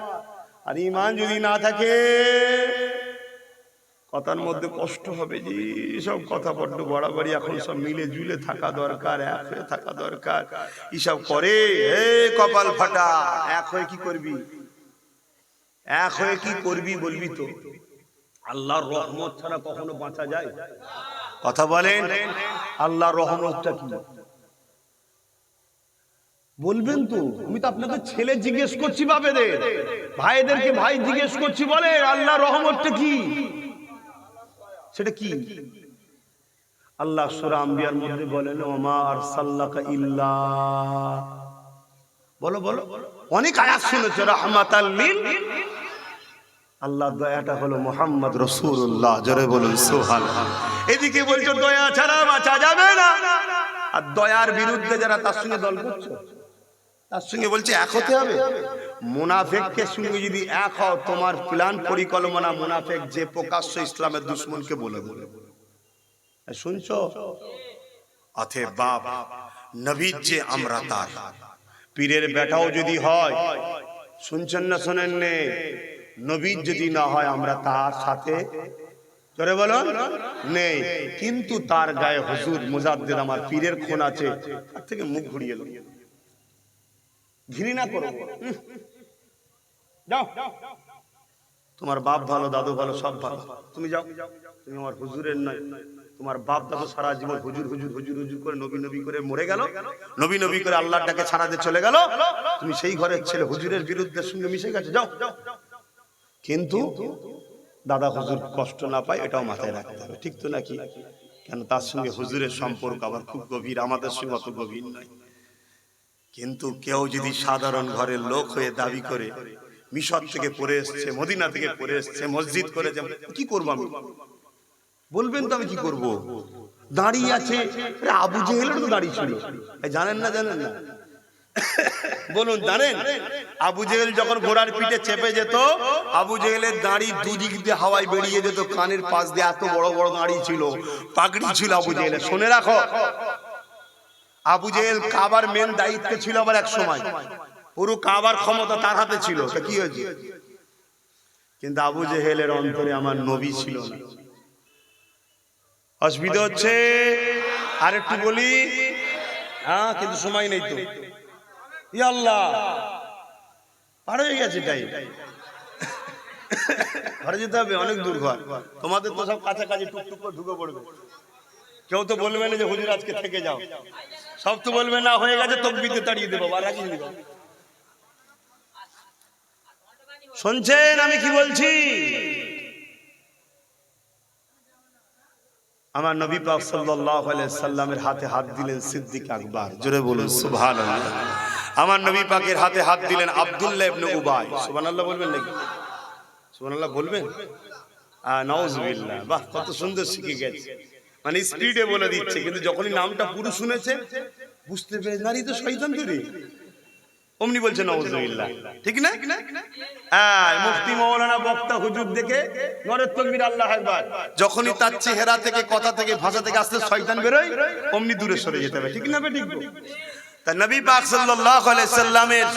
আর ঈমান যদি না থাকে কথার মধ্যে কষ্ট হবে। যে সব কথা বড্ড বাড়াবাড়ি, এখন সব মিলে জুলে থাকা দরকার, এক হয়ে থাকা দরকার। এসব করে হে কপাল ফাটা, এক হয়ে কি করবি? এক হয়ে কি করবি বলবি তো? আল্লাহর রহমত ছাড়া কখনো বাঁচা যায়? কথা বলেন, আল্লাহর রহমতটা কি বলবেন তো? আমি তো আপনাদের ছেলে জিজ্ঞেস করছি, বাপেদের ভাইদেরকে ভাই জিজ্ঞেস করছি, বলে আল্লাহর রহমতটা কি? সেটা কি? আল্লাহ সূরা আম্বিয়ার মধ্যে বলেন ওমা আরসালনাকা ইল্লা, বলো বলো, অনেক আয়াত শুনেছো, রাহমাতাল লিল। আল্লাহ দয়াটা হলো মুহাম্মদ রাসূলুল্লাহ, জোরে বলুন সুবহানাল্লাহ। এদিকে বলছো দয়া ছাড়া বাঁচা যাবে না, আর দয়ার বিরুদ্ধে যারা তার সঙ্গে দল করছো, তার সঙ্গে বলছে এক হতে হবে। মুনাফিকের সঙ্গে যদি এক হও, তোমার প্ল্যান পরিকল্পনা মুনাফিক যে প্রকাশ্য ইসলামের দুশমনকে বলে বলে। শুনছো? অতএব বাপ নবীর যে আমরা তার, পীরের বেটাও যদি হয়, শুনছেন না শোনেন নে, নবীর যদি না হয় আমরা তার সাথে, জোরে বলুন, নেই। কিন্তু তার গায়ে হুজুর মুজাদ্দিদ আমার পীরের খুন আছে, তার থেকে মুখ ঘুরিয়ে এলো। ঘৃণা করো, যাও, তোমার বাপ ভালো, দাদু ভালো, সব ভালো, তুমি যাও, তুমি আমার হুজুরের নয়। তোমার বাপ দাদু সারা জীবন হুজুর হুজুর হুজুর হুজুর করে নবী নবী করে মরে গেল, নবী নবী করে আল্লাহটাকে ছাড়া দিয়ে চলে গেল, তুমি সেই ঘরের ছেলে হুজুরের বিরুদ্ধে সঙ্গে মিশে গেছে, যাও। কিন্তু দাদা হুজুর কষ্ট না পায়, এটাও মাথায় রাখতে হবে, ঠিক তো নাকি? কেন তার সঙ্গে হুজুরের সম্পর্ক আবার খুব গভীর, আমাদের সঙ্গে অত গভীর নয়। কিন্তু কেউ যদি সাধারণ ঘরের লোক হয়ে দাবি করে মিশর থেকে পড়ে এসছে, মদিনা থেকে পড়ে এসছে, মসজিদ করে, কি করবো আমি? বলবেন তো আমি কি করব? দাঁড়িয়ে আছে, আবু জেহেলের তো দাঁড়িয়ে ছিল, জানেন না? জানেন না? বলুন জানেন? আবু জেহেল যখন ঘোড়ার পিঠে চেপে যেত, আবু জেহেলের দাঁড়ি দুদিক দিয়ে হাওয়ায় বেরিয়ে যেত, কানের পাশ দিয়ে এত বড় বড় দাঁড়ি ছিল, পাগড়ি ছিল আবু জেহেলের। শুনে রাখো, আবু জেহেল কাবার মেন দায়িত্বে ছিল, আবার এক সময় পুরো কাবার ক্ষমতা তার হাতে ছিল। তা কি হয়েছে? কিন্তু আবু জেহেলের অন্তরে আমার নবী ছিল না। অসুবিধা হচ্ছে? আর একটু বলি, হ্যাঁ, কিন্তু সময় নেই তো। ইয়া আল্লাহ, পার হয়ে গেছে টাইম, ঘরে যেতে হবে, অনেক দূর ঘর। তোমাদের তো সব কাছাকাছি, টুকটুক করে ঢুকে পড়বে। কেউ তো বলবে না যে হুজুর আজকে থেকে যাও, সব তো বলবে না হয়ে গেছে তকবিতে তাড়িয়ে দেবো, আর রাখিয়ে দেবো। শুনছেন আমি কি বলছি? আমার নবী পাক সাল্লাল্লাহু আলাইহি সাল্লামের হাতে হাত দিলেন সিদ্দিক আকবর, জোরে বলুন সুবহানাল্লাহ। আমার নবী পাকের হাতে হাত দিলেন আব্দুল্লাহ ইবনে উবাই। সুবহানাল্লাহ বলবেন নাকি? সুবহানাল্লাহ বলবেন? নাউজুবিল্লাহ। বাহ, কত সুন্দর শিখে গেছে, মানে স্পিডে বলে দিচ্ছে, কিন্তু যখনই নামটা পুরো শুনেছে বুঝতে পেরে নারী তো শয়তান তৈরি। অমনি বলছে নাউজুবিল্লাহ, ঠিক না? হ্যাঁ, মুফতি মাওলানা বক্তা হুজুর দেখে নরের তাকবীর আল্লাহু আকবার, যখনই তার চেহারা থেকে কথা থেকে ভাষা থেকে আসতে শয়তান বেরোয় অমনি দূরে সরে যেতে হবে, ঠিক না বে ঠিক? তা নবী পাক সাল্লাল্লাহু আলাইহি সাল্লামের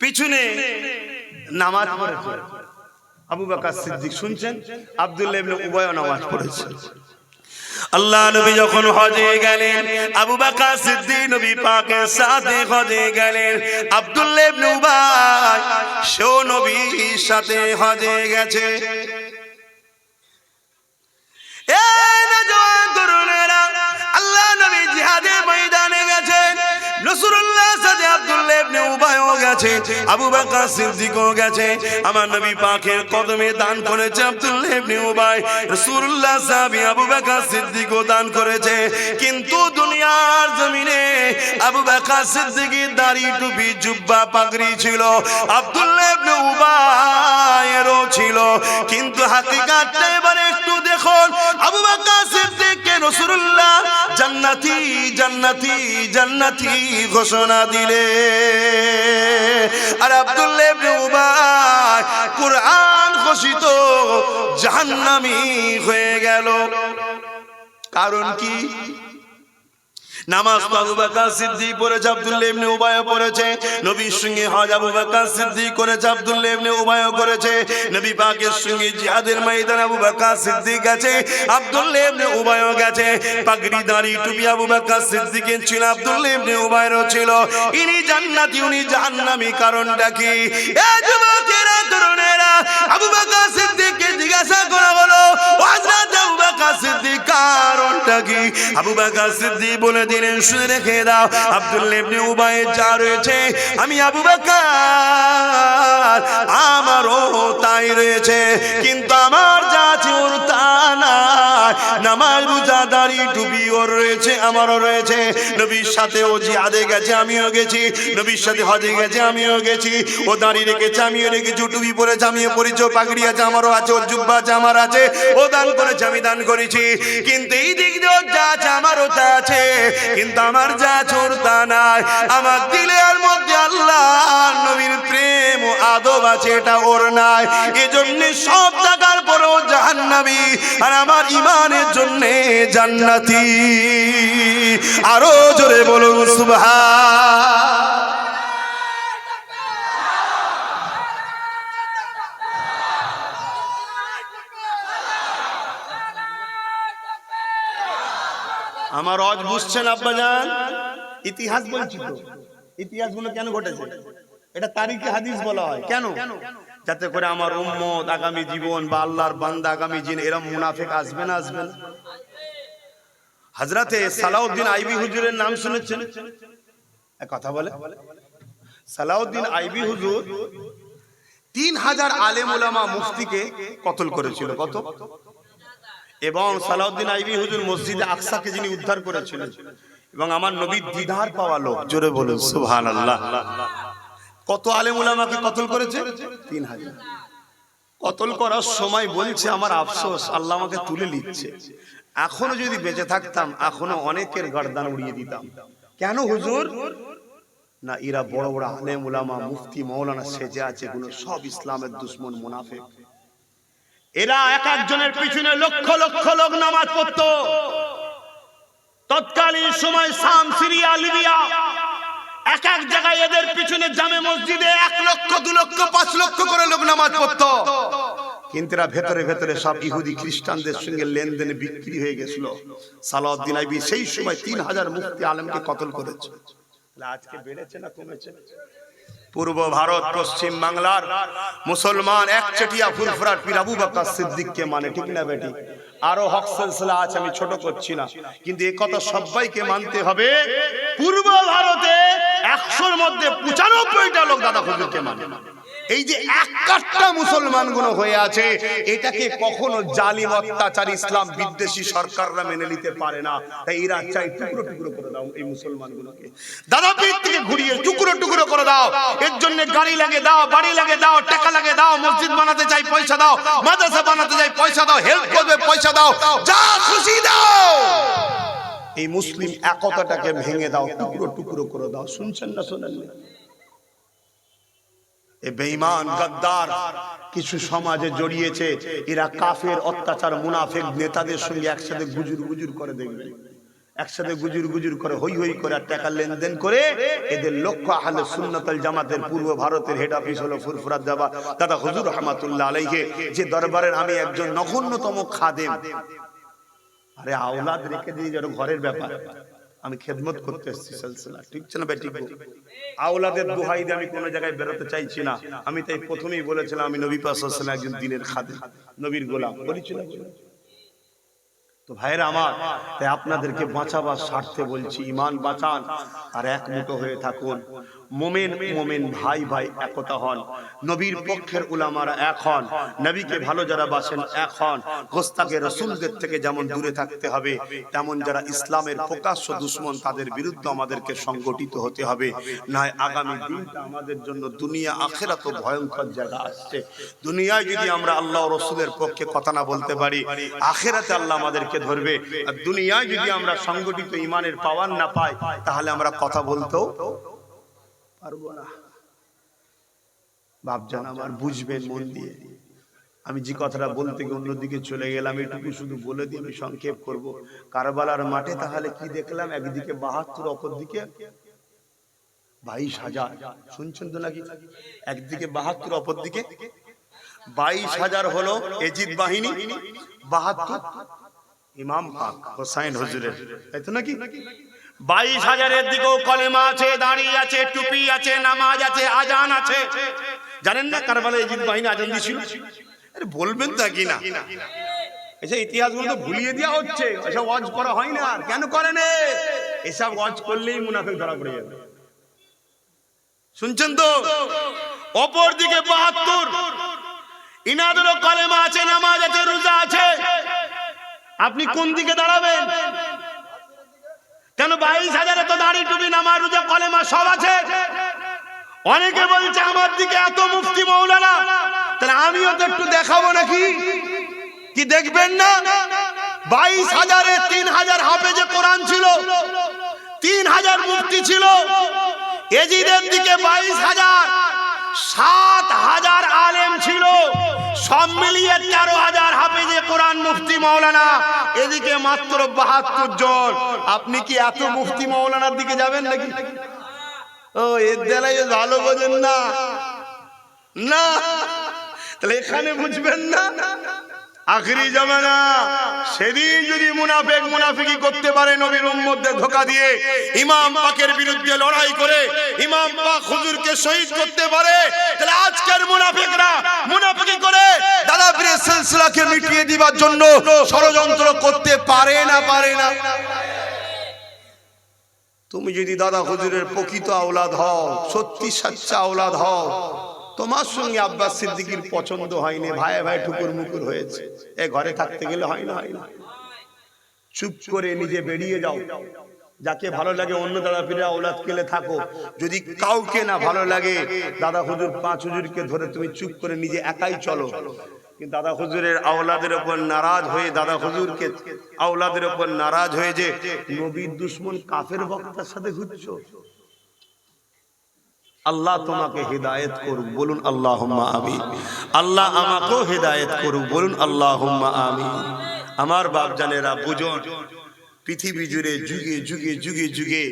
পিছনে নামাজ পড়েছে আবু বকর সিদ্দিক, শুনছেন? আব্দুল্লাহ ইবনে উবাই নামাজ পড়েছে। আল্লাহ নবী যখন হজে গেলেন, আবু বকর সিদ্দিক নবী পাকের সাথে হজে গেলেন। আব্দুল্লাহ ইবনে উবাই সেও নবীর সাথে হজে গেছে। এই নওজোয়ান তরুণেরা, আল্লাহ নবী জিহাদের ময়দানে গেছেন, রাসূলুল্লাহ সাথে আব্দুল্লাহ ইবনে উবাইও গেছে, আবু বকর সিদ্দিকও গেছে। আমার নবী পাকের কদমে দান করেছে আব্দুল্লাহ ইবনে উবাই, রাসূলুল্লাহ সাহাবী আবু বকর সিদ্দিকও দান করেছে। কিন্তু দুনিয়ার জমিনে আবু বকর সিদ্দিকের দাড়ি টুপি জুব্বা পাগড়ি ছিল, আব্দুল্লাহ ইবনে উবাইয়েরও ছিল। কিন্তু হাকিকাতটা এবারে একটু দেখুন, আবু বকর সিদ্দিককে রাসূলুল্লাহ জান্নাতি জান্নাতি জান্নাতি ঘোষণা দিলে, আর আব্দুল্লাহ ইবনে উবাই কুরআন ঘোষিত জাহান্নামী হয়ে গেল। কারণ কি? নামাজ আবু বকর সিদ্দিক পড়েছে, আব্দুল্লাহ ইবনে উবাইও পড়েছে। নবীর সঙ্গে হজ আবু বকর সিদ্দিক করেছে, আব্দুল্লাহ ইবনে উবাইও করেছে। নবী পাকের সঙ্গে জিহাদের ময়দানে আবু বকর সিদ্দিক গেছে, আব্দুল্লাহ ইবনে উবাইও গেছে। পাগড়ি দাড়ি টুপি আবু বকর সিদ্দিকের ছিল, আব্দুল্লাহ ইবনে উবাইয়েরও ছিল। ইনি জান্নাতি, উনি জাহান্নামী। কারণটা কি? এ যুবকেরা, তরুণেরা, আবু বকর সিদ্দিককে জিজ্ঞাসা করা হলো, হযরত আবু বকর সিদ্দিক কারণটা কি? আবু বকর সিদ্দিক বলে দিলেন, শুনে রেখে দাও, আব্দুল্লাহ ইবনে উবাইয়ের যা রয়েছে আমি আবু বকর আমারও তাই রয়েছে, কিন্তু আমার যা আছে ওর তা নাই। নামাজ রোজা দাড়ি টুপি ওর রয়েছে, আমারও রয়েছে। নবীর সাথে ও জিহাদে গেছে, আমিও গেছি। নবীর সাথে হজে গেছে, আমিও গেছি। ও দাড়ি রেখেছে, আমিও রেখেছি। টুপি পরেছে, আমিও পরেছি। পাগড়ি আছে, আমারও আছে। ওর জুব্বা আছে, আমার আছে। ও দান করেছে, আমি দান করেছি। কিন্তু এই দিক দিয়ে ওর যা আছে আমারও তা আছে, কিন্তু আমার যা আছে ওর তা নাই। আমার দিলের মধ্যে আল্লাহ নবীর প্রেম ও আদব আছে, এটা ওর নাই। এজন্য সব টাকার পরেও জাহান্নামী, আর আমার ইমানের জন্য জান্নাতি। আরো জোরে বলুন সুবহান। আমার রজ বুঝছেন আব্বাজান? ইতিহাস বলছি তো, ইতিহাসগুলো কেন ঘটেছে এটা তারিখে হাদিস বলা হয়। কেন? যাতে করে আমার উম্মত আগামী জীবন বা আল্লাহর বান্দা আগামী দিন এরকম মুনাফিক আসবে না, আসবে না। হযরতে সালাউদ্দিন আইবি হুজুরের নাম শুনেছেন? এক কথা বলে, সালাউদ্দিন আইবি হুজুর 3000 আলেম ওলামা মুফতিকে কতল করেছিল। কত? এবং সালাউদ্দিন আইবি হুজুর মসজিদে আকসাকে যিনি উদ্ধার করেছিলেন, এবং আমার নবীর দিদার পাওয়া লোক, জোরে বলুন সুবহানাল্লাহ। কত আলেম উলামাকে কতল করেছে? 3000। কতল করার সময় বলছে, আমার আফসোস, আল্লাহ আমাকে তুলে নিচ্ছে। এখনো যদি বেঁচে থাকতাম এখনো অনেকের গর্দান উড়িয়ে দিতাম। কেন হুজুর? না, এরা বড় বড় আলেম উলামা মুফতি মাওলানা সেজে আছে, এগুলো সব ইসলামের দুশমন মুনাফিক। এরা এক একজনের পিছনে লক্ষ লক্ষ লোক নামাজ পড়তো। তৎকালীন সময় শাম, সিরিয়া, লিবিয়া, এক এক জায়গায় এদের পিছনে জামে মসজিদে 1 লক্ষ 2 লক্ষ 5 লক্ষ করে লোক নামাজ পড়তো। কিন্তু এরা ভেতরে ভেতরে সব ইহুদি খ্রিস্টানদের সঙ্গে লেনদেনে বিক্রি হয়ে গেছিল। সালাউদ্দিন আইবি সেই সময় 3000 মুফতি আলেমকে কতল করেছে। আজকে বেড়েছে না কমেছে? পূর্ব ভারত, পশ্চিম বাংলার মুসলমান একচেটিয়া ফুরফুরার পীর আবু বকর সিদ্দিককে মানে, ঠিক না বেটি? আরো হক সিলসিলা আছে, আমি ছোট করছি না, কিন্তু এই কথা সবাইকে মানতে হবে। পূর্ব ভারতে 100-র মধ্যে 95টা লোক দাদা হুজুরকে মানে। এই যে এক কাট্টা মুসলমান গুলো হয়ে আছে, এটাকে কখনো জালিম অত্যাচারী ইসলাম বিদ্বেষী সরকাররা মেনে নিতে পারে না। তাই এরা চাই টুকরো টুকরো করে দাও এই মুসলমান গুলোকে, দাদা পীর থেকে ঘুরিয়ে টুকরো টুকরো করে দাও। এর জন্য গাড়ি লাগে দাও, বাড়ি লাগে দাও, টাকা লাগে দাও, মসজিদ বানাতে চাই পয়সা দাও, মাদ্রাসা বানাতে চাই পয়সা দাও, হেল্প করবে পয়সা দাও, যা খুশি দাও। এই মুসলিম একতাটাকে ভেঙে দাও, টুকরো টুকরো করে দাও। শুনছেন না শোনেন না? এ বেঈমান গাদ্দার কিছু সমাজে জড়িয়েছে, এরা কাফের অত্যাচার মুনাফিক নেতাদের সঙ্গে একসাথে গুজুর গুজুর করে, দেখবে একসাথে গুজুর গুজুর করে, হই হই করে টাকা লেনদেন করে। এদের লক্ষ্য আহলে সুন্নাত ওয়াল জামাতের পূর্ব ভারতের হেড অফিস হলো ফুরফুরাত দাদা হুজুর রহমাতুল্লাহ আলাইহি, যে দরবারের আমি একজন নগণ্যতম খাদেম। আরে আওলাদ রেখে দিয়ে যেন ঘরের ব্যাপার, আমি খেদমত করতে এসেছি সিলসিলা, ঠিক আছে না ভাই? ঠিক। আওলাদের দোহাই দিয়ে আমি কোনো জায়গায় বেরোতে চাইছি না। আমি তাই প্রথমেই বলেছিলাম আমি নবী পাক সাল্লাল্লাহু আলাইহি ওয়াসাল্লাম একজন দ্বীনের খাদেম, নবীর গোলাম বলেছিলাম। তো ভাইরা আমার, তাই আপনাদেরকে বাঁচাবার স্বার্থে বলছি, ঈমান বাঁচান আর এক মুঠো হয়ে থাকুন। মোমেন মোমেন ভাই ভাই একতা হন। নবীর পক্ষের উলামারা এক হন। নবীকে ভালো যারা বাসেন এক হন। গোস্তাকে রাসূলদের থেকে যেমন দূরে থাকতে হবে, তেমন যারা ইসলামের প্রকাশ্য দুশমন তাদের বিরুদ্ধে আমাদেরকে সংগঠিত হতে হবে। নয় আগামী দিনটা আমাদের জন্য দুনিয়া আখিরাত ভয়ঙ্কর জায়গা আসছে। দুনিয়ায় যদি আমরা আল্লাহ ও রাসূলের পক্ষে কথা না বলতে পারি, আখিরাতে আল্লাহ আমাদেরকে ধরবে। আর দুনিয়ায় যদি আমরা সংগঠিত ঈমানের পাওয়ার না পাই, তাহলে আমরা কথা বলতেও পারবো না। বাপজান আমার, বুঝবেন মন দিয়ে। আমি যে কথাটা বলতে গিয়ে অন্যদিকে চলে গেলাম, এটুকু শুধু বলে দিয়ে আমি সংক্ষেপ করব। কারবালার মাঠে তাহলে কি দেখলাম? একদিকে ৭২, অপর দিকে ২২,০০০। শুনছেন তো নাকি? একদিকে ৭২, অপর দিকে ২২,০০০ হলো এজিদ বাহিনী, ৭২ ইমাম পাক হোসাইন হুজুরের, তাই তো নাকি? ২২,০০০-এর দিকেও কলেমা আছে, দাঁড়িয়ে আছে, টুপি আছে, নামাজ আছে, আজান আছে। জানেন না কারবালায় এজিদ বাহিনী আজান দিয়েছিল? আরে বলবেন তো কি না? এসব ইতিহাসগুলো তো ভুলিয়ে দেওয়া হচ্ছে, এসব ওয়াজ করা হয় না। আর কেন করেন? এসব ওয়াজ করলেই মুনাফিক ধরা পড়ে যাবে। শুনছেন তো? অপর দিকে ৭২ ইনাদেরও কলেমা আছে, নামাজ আছে, রোজা আছে। আপনি কোন দিকে দাঁড়াবেন? কেন ২২,০০০-এ তো দাড়ি, টুপি, নামাজ, রোজা, কলেমা সব আছে। অনেকে বলছে আমার দিকে এত মুফতি মাওলানা, তাহলে আমিও তো একটু দেখাবো নাকি? কি দেখবেন না? ২২,০০০-এ ৩,০০০ হাফেজে কোরআন ছিল, ৩,০০০ মুফতি ছিল। এজিদের দিকে ২২,০০০, ৭,০০০ আলেম ছিল, সব মিলিয়ে ১৩,০০০ হাফেজে কোরআন, মুফতি মাওলানা। এদিকে মাত্র ৭২ জন। আপনি কি এত মুফতি মাওলানার দিকে যাবেন নাকি? ও এর দেলায় ভালো বোঝেন না, না তাহলে এখানে বুঝবেন না। আখেরি জামানা, সেদিন যদি মুনাফিক মুনাফিকি করতে পারে, নবীর উম্মতদের ধোঁকা দিয়ে ইমাম পাকের বিরুদ্ধে লড়াই করে ইমাম পাক হুজুরকে শহীদ করতে পারে, তাহলে আজকের মুনাফিকরা মুনাফিকি করে দাদা পীরের সিলসিলাকে মিটিয়ে দিবার জন্য ষড়যন্ত্র করতে পারে না? পারে না? তুমি যদি দাদা হুজুরের প্রকৃত আওলাদ হও, সত্যি সচ্চা আওলাদ হও, তোমার সঙ্গে আব্বাস সিদ্দিকীর পছন্দ হয়নি, ভাই ভাই ঠুকুর মুকুর হয়েছে, এ ঘরে থাকতে গেলে হয় না? হয় না? চুপ করে নিজে বেরিয়ে যাও। যাকে ভালো লাগে অন্য দাদা পীরের আওলাদ কেলে থাকো। যদি কাউকে না ভালো লাগে, দাদা হুজুর ৫ হুজুরকে ধরে তুমি চুপ করে নিজে একাই চলো। কিন্তু দাদা হুজুরের আওলাদের উপর নারাজ হয়ে, দাদা হুজুরকে আওলাদের উপর নারাজ হয়ে যে নবীর দুশমন কাফের বক্তার সাথে ঘুরছো, আল্লাহ তোমাকে হেদায়েত করুক, বলুন আল্লাহুম্মা আমিন। আল্লাহ আমাকেও হেদায়েত করুক, বলুন আল্লাহুম্মা আমিন। আমার বাপজানেরা বুঝুন, পৃথিবী জুড়ে যুগে যুগে যুগে যুগে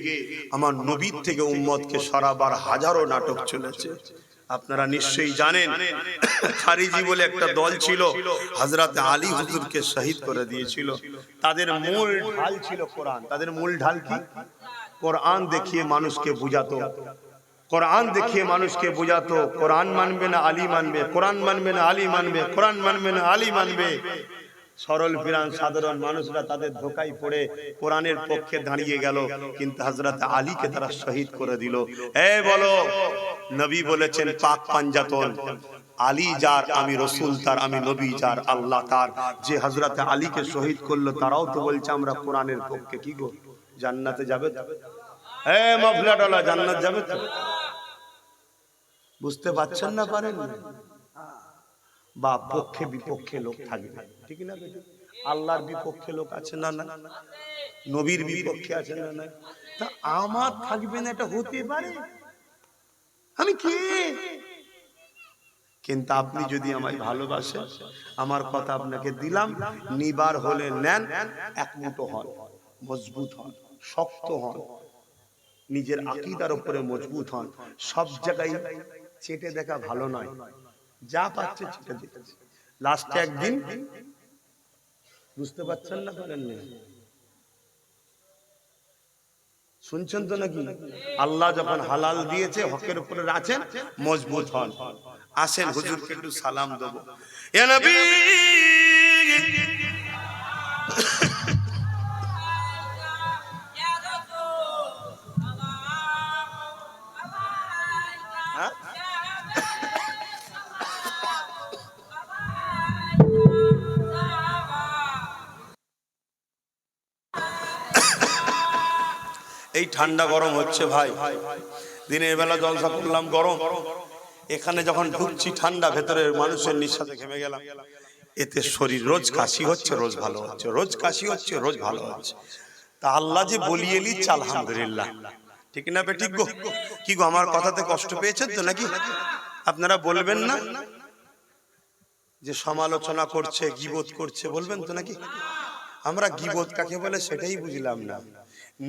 আমার নবীর থেকে উম্মতকে সরাবার হাজারো নাটক চলেছে। আপনারা নিশ্চয়ই জানেন, খারিজি বলে একটা দল ছিল, হযরত আলী হুজুরকে শহীদ করে দিয়েছিল। তাদের মূল ঢাল ছিল কোরআন। তাদের মূল ঢাল কি? কোরআন দেখিয়ে মানুষকে বুঝাতো, কোরআন দেখিয়ে মানুষকে বুঝাতো। কোরআন মানবে না আলী মানবে, কোরআন মানবে না আলী মানবে, কোরআন মানবে না আলী মানবে। সরল ফিরান সাধারণ মানুষরা তাদের ধোঁকায় পড়ে কোরআনের পক্ষে দাঁড়িয়ে গেল, কিন্তু হযরত আলীকে তারা শহীদ করে দিল। এই বলো, নবী বলেছেন পাক পাঞ্জাতন, আলী যার আমি রসুল তার, আমি নবী যার আল্লাহ তার। যে হযরত আলীকে শহীদ করলো, তারাও তো বলছে আমরা কোরআনের পক্ষে। কি গো, জান্নাতে যাবে? মাফলাটালা জান্নাত যাবে তো? বুঝতে পারছেন না? পারেন বা পক্ষে বিপক্ষে লোক থাকবে, ঠিক না? আল্লাহর বিপক্ষে লোক আছে না? না নবীর বিপক্ষে আছেন না? তা আমার থাকবে না, এটা হতে পারে? আমি কে? কিন্তু আপনি যদি আমায় ভালোবাসেন, আমার কথা আপনাকে দিলাম, নিবার হলে নেন, এক মুঠো হন, মজবুত হন, শক্ত হন, নিজের আকীদার উপরে মজবুত হন। সব জায়গায় চেটে দেখা ভালো নয়, যা পাচ্ছে চেটে দিচ্ছে। লাস্টে একদিন বুঝতে পারছেন না, পারেন না? শুনছেন তো নাকি? আল্লাহ যখন হালাল দিয়েছে, হকের উপরে আছেন, মজবুত হন। আসেন হুজুরকে একটু সালাম দেব। ইয়া নবী, হ্যাঁ? এই ঠান্ডা গরম হচ্ছে ভাই, দিনের বেলা জলসা করলাম গরম, এখানে যখন ঢুকছি ঠান্ডা, ভেতরের মানুষের নিঃশ্বাসে ঘেমে গেলাম। এতে শরীর রোজ কাশি হচ্ছে, রোজ ভালো হচ্ছে, রোজ কাশি হচ্ছে, রোজ ভালো হচ্ছে। তা আল্লাহ যে বলিয়ে নিচ্ছে, আলহামদুলিল্লাহ। ঠিক না বে ঠিক গো? কি গো, আমার কথাতে কষ্ট পেয়েছেন তো নাকি? আপনারা বলবেন না যে সমালোচনা করছে, গীবত করছে, বলবেন তো নাকি? আমরা গীবত কাকে বলে সেটাই বুঝলাম না।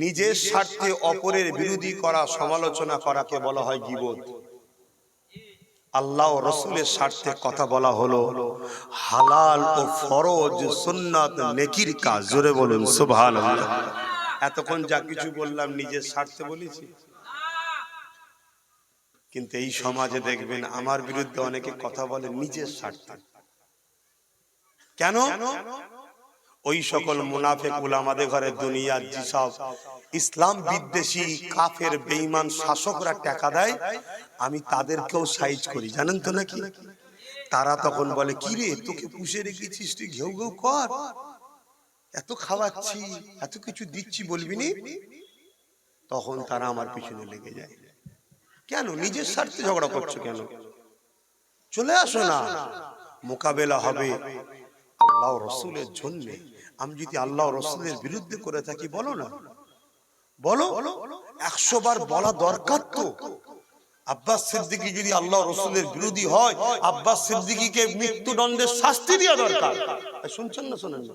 নিজের স্বার্থে অপরের বিরোধী করা, সমালোচনা করাকে বলা হয় গীবত। আল্লাহ ও রাসূলের স্বার্থে কথা বলা হলো হালাল ও ফরজ, সুন্নাত, নেকির কাজ। জোরে বলুন সুবহানাল্লাহ। এতক্ষণ যা কিছু বললাম নিজের স্বার্থে বলেছি, কিন্তু এই সমাজে দেখবেন আমার বিরুদ্ধে অনেকে কথা বলে নিজের স্বার্থে। কেন? ওই সকল মুনাফিক উলামাদের ঘরে দুনিয়ার যেসব ইসলাম বিদ্বেষী কাফের বেঈমান শাসকরা টাকা দেয়, আমি তাদেরকেও সাইজ করি, জানেন তো নাকি? তারা তখন বলে, কি রে, তোকে পুষে রেখেছিস, তুই ঘেউ ঘেউ কর, এত খাওয়াচ্ছি, এত কিছু দিচ্ছি, বলবি নি? তখন তারা আমার পিছনে লেগে যায়। কেন? নিজের স্বার্থে ঝগড়া করছো কেন? চলে আসো না, মোকাবেলা হবে আল্লাহ রাসূলের জন্য। আমি যদি আল্লাহ রাসূলের বিরুদ্ধে করে থাকি, বলো না, বলো, 100 বার বলা দরকার তো। আব্বাস সিদ্দিকী যদি আল্লাহ রাসূলের বিরোধী হয়, আব্বাস সিদ্দিকীকে মৃত্যুদণ্ডের শাস্তি দেওয়া দরকার। শুনছেন না? শোনেন না?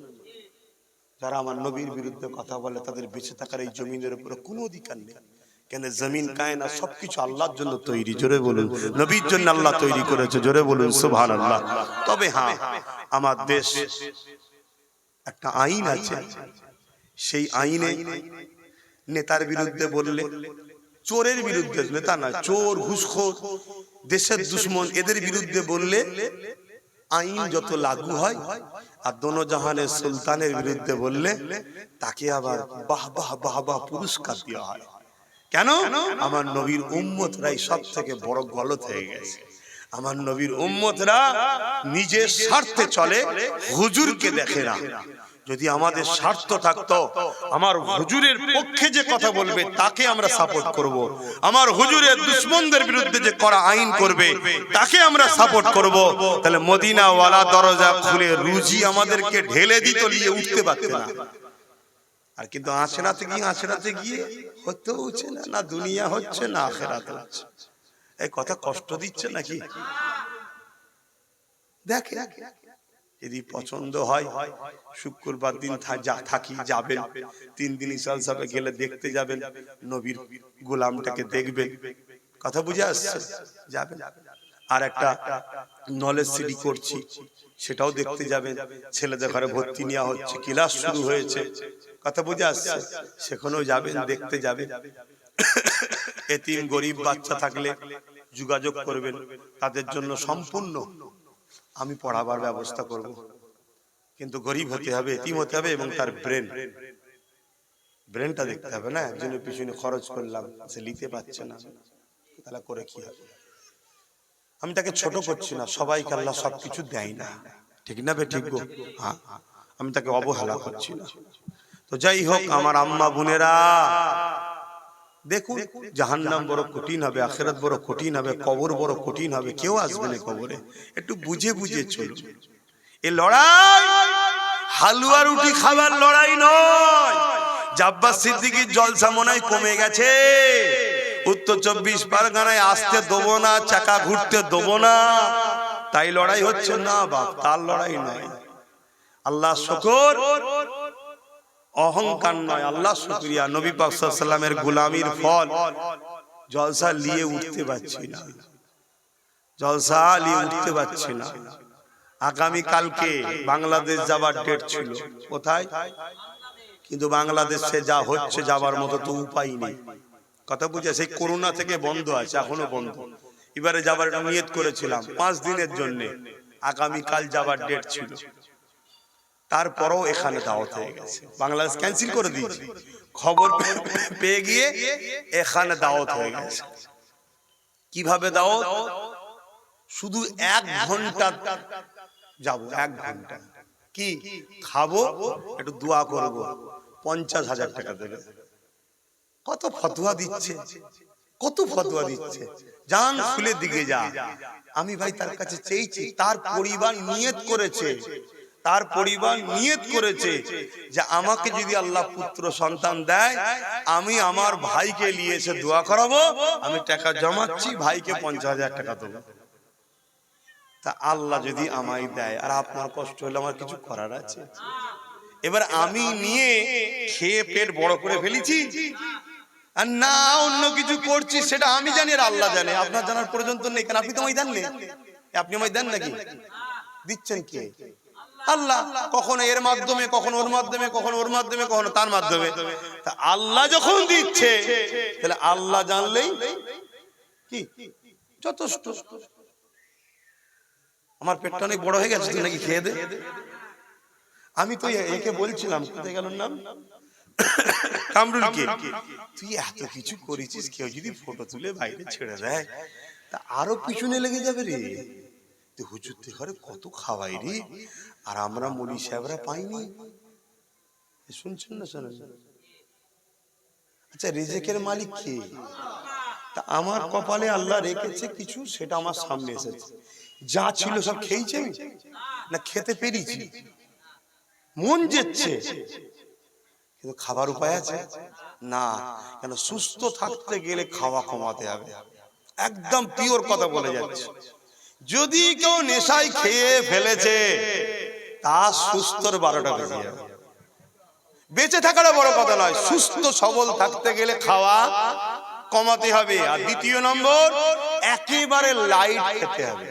যারা আমার নবীর বিরুদ্ধে কথা বলে, তাদের বেঁচে থাকার এই জমিনের উপরে কোনো অধিকার নেই। কেন? জমিন কায়নাত সবকিছু আল্লাহর জন্য তৈরি। জোরে বলুন, নবীর জন্য আল্লাহ তৈরি করেছে। জোরে বলুন সুবহানাল্লাহ। তবে হ্যাঁ, আমার দেশ একটা আইন আছে, সেই আইনে নেতার বিরুদ্ধে বললে, চোরের বিরুদ্ধে, নেতা না, চোর, ঘুষখোর, দেশের দুশ্মন, এদের বিরুদ্ধে বললে আইন যত লাগু হয়, আর দোনো জাহানের সুলতানের বিরুদ্ধে বললে তাকে আবার বাহ বাহ বাহ বাহ পুরস্কার দেওয়া হয়। কেন? আমার নবীর উম্মতরাই সব থেকে বড় গলত হয়ে গেছে। আমার নবীর উম্মতরা নিজের স্বার্থে চলে, হুজুরকে দেখে না। যদি আমাদের স্বার্থ থাকতো, আমার হুজুরের পক্ষে যে কথা বলবে তাকে আমরা সাপোর্ট করব, আমার হুজুরের দুশমনদের বিরুদ্ধে যে করা আইন করবে তাকে আমরা সাপোর্ট করব, তাহলে মদিনা ওয়ালা দরজা খুলে রুজি আমাদেরকে ঢেলে দিত, নিয়ে উঠতে পারত না। আর কিন্তু আখিরাতে গিয়ে হচ্ছে না, না দুনিয়া হচ্ছে না আখিরাত হচ্ছে। এই কথা কষ্ট দিচ্ছে নাকি? দেখে, যদি পছন্দ হয় শুক্রবার দিন থাকি, যাবেন 3 দিন ইসাল সাহেবে গেলে দেখতে যাবেন, নবীর গোলামটাকে দেখবেন। কথা বুঝে আসছে? যাবেন। আর একটা নলেজ সিটি করছি, সেটাও দেখতে যাবেন। ছেলেদের ঘরে ভর্তি নেওয়া হচ্ছে, ক্লাস শুরু হয়েছে। কথা বুঝে আসছে? সেখানেও যাবেন, দেখতে যাবেন। এতিম গরিব বাচ্চা থাকলে যোগাযোগ করবেন, তাদের জন্য সম্পূর্ণ আমি পড়াবার ব্যবস্থা করব। কিন্তু গরিব হতে হবে, এতিম হতে হবে, এবং তার ব্রেনটা দেখতে হবে না। একজনের পিছনে খরচ করলাম, সে নিতে পারছে না, তাহলে করে কি হবে? আমি তাকে ছোট করছি না, সবাইকে আল্লাহ সবকিছু দেয় না, ঠিক না বে ঠিক গো? হ্যাঁ, আমি তাকে অবহেলা করছি না। তো যাই হোক, আমার আম্মা বোনেরা, দেখুন জাহান্নাম বড় কঠিন হবে, আখিরাত বড় কঠিন হবে, কবর বড় কঠিন হবে। কেউ আসবে না কবরে, একটু বুঝে বুঝে চলুন। এই লড়াই হালুয়া রুটি খাবার লড়াই নয়, যে আব্বাস সিদ্দিকীর জলসা মনে হয় কমে গেছে, উত্তর 24 পরগনায় আসতে দেবো না, চাকা ঘুরতে দেবো না, তাই লড়াই হচ্ছে না বাপ, তার লড়াই নয়। আল্লাহ শুকর, অহংকার নয়, আল্লাহ শুকরিয়া। নবী পাক সাল্লাল্লাহু আলাইহি ওয়াসাল্লামের গোলামির ফল। জলসা নিয়ে উঠতে পারছি না, জলসা নিয়ে উঠতে পারছি না। আগামী কালকে বাংলাদেশ যাবার ডেট ছিল, কোথায়? কিন্তু বাংলাদেশে যা হচ্ছে যাবার মতো তো উপায় নেই। কথা বুঝে, সেই করোনা থেকে বন্ধ আছে, এখনো বন্ধ। এবারে যাবার নিয়ত করেছিলাম 5 দিনের জন্য, আগামী কাল যাবার ডেট ছিল, তারপরেও এখানে দাওয়াত হয়ে গেছে। বাংলাদেশ ক্যান্সেল করে দিয়েছে, খবর পেয়ে গিয়ে এখানে দাওয়াত হয়ে গেছে। কিভাবে দাওয়াত? শুধু 1 ঘন্টা যাব, 1 ঘন্টা। কি খাবো? একটু দোয়া করব, 50,000 টাকা দেবে। কত ফতোয়া দিচ্ছে, কত ফতোয়া দিচ্ছে, জান ফুলের দিকে যা। আমি ভাই তার কাছে চেয়েছি, তার পরিবার নিয়ত করেছে, তার পরিবার নিয়ত করেছে যে আমাকে যদি আল্লাহ পুত্র সন্তান দেয়, আমি আমার ভাইকে নিয়ে এসে দোয়া করাবো, আমি টাকা জমাচ্ছি, ভাইকে 50,000 টাকা দেবো। তা আল্লাহ যদি আমায় দেয়, আর আপনার কষ্ট হলে আমার কিছু করার আছে? এবার আমি নিয়ে খেয়ে পেট বড় করে ফেলেছি, আর না অন্য কিছু করছি, সেটা আমি জানি আর আল্লাহ জানে। আপনার জানার প্রয়োজন তো নেই, কারণ আপনি তো আমায় দেন না। আপনি আমায় দেন নাকি? দিচ্ছেন কে? আল্লাহ। কখনো এর মাধ্যমে, কখনো ওর মাধ্যমে, কখনো ওর মাধ্যমে, কখনো তার মাধ্যমে। তা আল্লাহ যখন দিচ্ছে, তাহলে আল্লাহ জানলেই কি যথেষ্ট। আমার পেটটা অনেক বড় হয়ে গেছে, তুই নাকি খেয়ে দে। আমি তো একে বলছিলাম, কোথায় গেল নাম, কামরুলকে, তুই এত কিছু করেছিস, কেউ যদি ফটো তুলে বাইরে ছেড়ে দেয় তা আরো পিছনে লেগে যাবে রে। তুই হুজুর ঘরে কত খাওয়াই রে, আর আমরা মলি সাহেবরা পাইনি। শুনছেন না? শোনেন। আচ্ছা, রিজেকের মালিক কে? তা আমার কপালে আল্লাহ রেখেছে কিছু, সেটা আমার সামনে এসেছে। যা ছিল সব খেয়েছি আমি, না খেতে পেরেছি, মন যেচ্ছে, কিন্তু খাবার উপায় আছে না। কেন? সুস্থ থাকতে গেলে খাওয়া কমাতে হবে। একদম পিওর কথা বলে যাচ্ছে। যদি কেউ নেশায় খেয়ে ফেলেছে, তার সুস্থর 12টা বেজে যাবে। বেঁচে থাকাটা বড় কথা নয়, সুস্থ সবল থাকতে গেলে খাওয়া কমাতে হবে। আর দ্বিতীয় নম্বর, একেবারে লাইট খেতে হবে।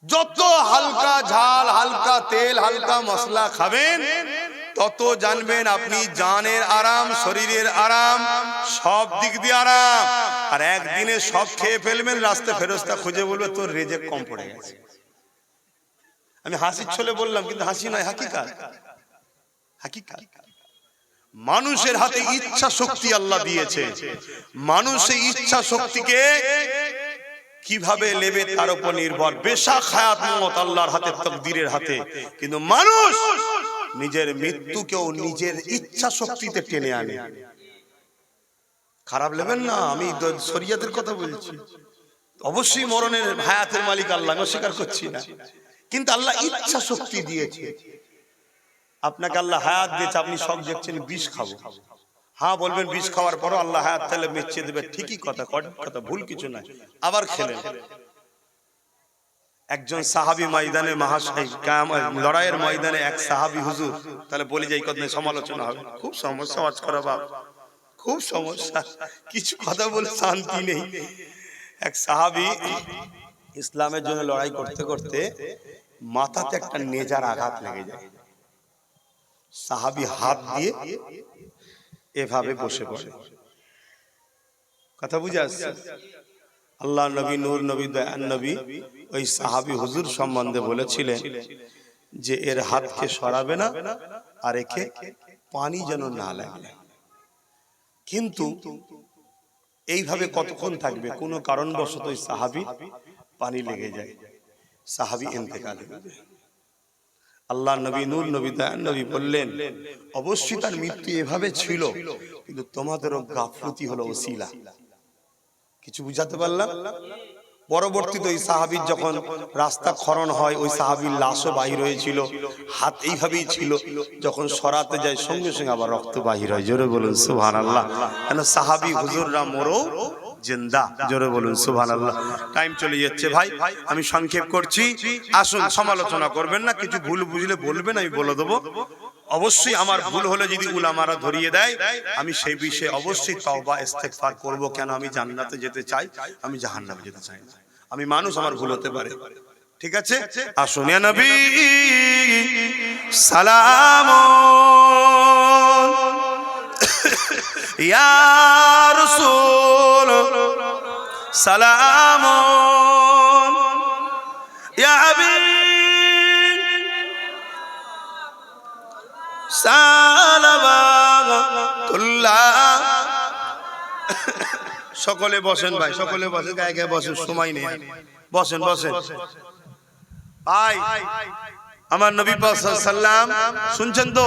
যত হালকা ঝাল, হালকা তেল, হালকা মশলা খাবেন, তত জানবেন আপনি জানের আরাম, শরীরের আরাম, সব দিক দিয়ে আরাম। আর একদিনে সব খেয়ে ফেলবেন, রাস্তা ফেরস্তা খুঁজে বলবে তোর রেজেক কম পড়ে গেছে। আমি হাসির ছলে বললাম, কিন্তু হাসি নয়, হাকিকাত। হাকিকাত। মানুষের হাতে ইচ্ছা শক্তি আল্লাহ দিয়েছে, মানুষ এই ইচ্ছা শক্তিকে কিভাবে নেবে তার উপর নির্ভর। বেশাক হায়াত মত আল্লাহর হাতে, তাকদীরের হাতে। কিন্তু মানুষ নিজের মৃত্যুকেও নিজের ইচ্ছা শক্তিতে টেনে আনে। খারাপ নেবেন না, আমি শরীয়তের কথা বলছি। অবশ্যই মরণের হায়াতের মালিক আল্লাহ, অস্বীকার করছি না, কিন্তু আল্লাহ ইচ্ছা শক্তি দিয়েছে। আপনাকে আল্লাহ হায়াত দিয়েছে, আপনি সব দেখছেন বিষ খাবো, হ্যাঁ বলবেন, বিষ খাওয়ার পরও আল্লাহ হায়াত তাহলে মিশিয়ে দেবে, ঠিকই কথা, কথা ভুল কিছু নাই। আবার খেলেন। একজন সাহাবী ময়দানে, লড়াইয়ের ময়দানে এক সাহাবী হুজুর, তাহলে বলি যে এই কথা সমালোচনা হবে, খুব সমস্যা আজ করা বাপ, খুব সমস্যা, কিছু কথা বলে শান্তি নেই। এক সাহাবী ইসলামের জন্য লড়াই করতে করতে মাথাতে একটা নেজার আঘাত লেগে যায়। সাহাবী হাত দিয়ে এভাবে বসে পড়ে। কথা বুঝে আসছে? আল্লাহ নবী, নূর নবী, দয়ান নবী ওই সাহাবী হুজুর সম্বন্ধে বলেছিলেন যে এর হাতকে সরাবে না, আর একে পানি যেন না লাগে। কিন্তু এইভাবে কতক্ষণ থাকবে? কোনো কারণবশত ওই সাহাবী পানি লেগে যায়, সাহাবী ইন্তেকাল হয়ে যায়। আল্লাহ নবী, নূর নবী, দয়ান নবী বললেন অবশ্যই তার মৃত্যু এভাবে ছিল, কিন্তু তোমাদেরও গাফলতি হলো ওসিলা। কিছু বুঝাতে পারলাম? পরবর্তীতে ওই সাহাবীর যখন রাস্তা খনন হয়, ওই সাহাবীর লাশও বাহির হয়েছিল, হাত এইভাবেই ছিল, যখন সরাতে যায় সঙ্গে সঙ্গে আবার রক্ত বাহির হয়। জোরে বলুন সুবহানাল্লাহ। কেন সাহাবী হুজুররা মরো জিন্দা, জোরে বলুন সুবহানাল্লাহ। টাইম চলে যাচ্ছে ভাই, আমি সংক্ষেপ করছি। আসুন, সমালোচনা করবেন না, কিছু ভুল বুঝলে বলবেন, আমি বলে দেবো। অবশ্যই আমার ভুল হলে যদি উলামারা ধরিয়ে দেয়, আমি সেই বিষয়ে অবশ্যই তওবা ইস্তেগফার করব। কেন আমি জান্নাতে যেতে চাই, আমি জাহান্নামে যেতে চাই না। আমি মানুষ, আমার ভুল হতে পারে, ঠিক আছে। আসুন ইয়া নবী সালাম, ইয়া রাসূল সালাম, ইয়া হাবিব সালাওয়াতুল্লাহ। সকলে বসেন ভাই, সকলে বসেন, গায়ে গায়ে বসেন, সময় নেই, বসেন বসেন ভাই। আমার নবী পাক সাল্লাল্লাহু আলাইহি সাল্লাম শুনছেন তো?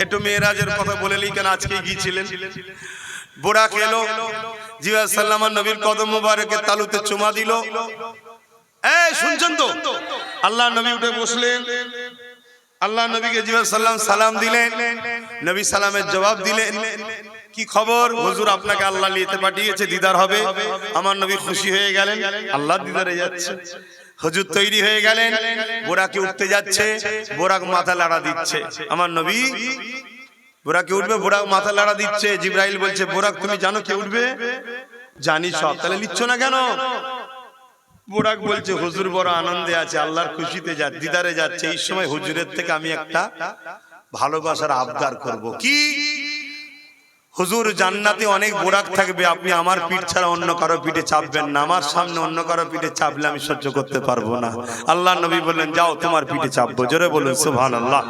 একটু মেরাজের কথা বলেলি, কেন আজকে গিয়েছিলেন। বুরাক এলো, জিবরাইল সাল্লাম নবীর কদম মোবারকে তালুতে চুমা দিল। এই শুনছেন তো? আল্লাহ নবী উঠে বসলেন, আল্লাহ নবীকে জিবরাইল সাল্লাম সালাম দিলেন, নবী সালামের জবাব দিলেন, কি খবর হুজুর, আপনাকে আল্লাহ নিতে পাঠিয়েছে, দিদার হবে। আমার নবী খুশি হয়ে গেলেন, আল্লাহ দিদারে যাচ্ছে। হুজুর তৈরি হয়ে গেলেন, বোরাকে উঠতে যাচ্ছে, বোরাক মাথা লাড়া দিচ্ছে। আমার নবী বোরাকে উঠবে, বোরাক মাথা লাড়া দিচ্ছে। জিবরাইল বলছে, বোরাক তুমি জানো কে উঠবে? জানি সব, তাহলে নিচ্ছ না কেন? বোরাক বলছে, হুজুর বড় আনন্দে আছে, আল্লাহর খুশিতে যাচ্ছে, দিদারে যাচ্ছে। এই সময় হুজুরের থেকে আমি একটা ভালোবাসার আবদার করব। কি? হুজুর জান্নাতে অনেক বোরাক থাকবে, আপনি আমার পিঠ ছাড়া অন্য কারো পিঠে চাপবেন না। আমার সামনে অন্য কারো পিঠে চাপলে আমি সহ্য করতে পারবো না। আল্লাহ নবী বললেন, যাও তোমার পিঠে চাপবো। জোরে বলুন সুবহানাল্লাহ।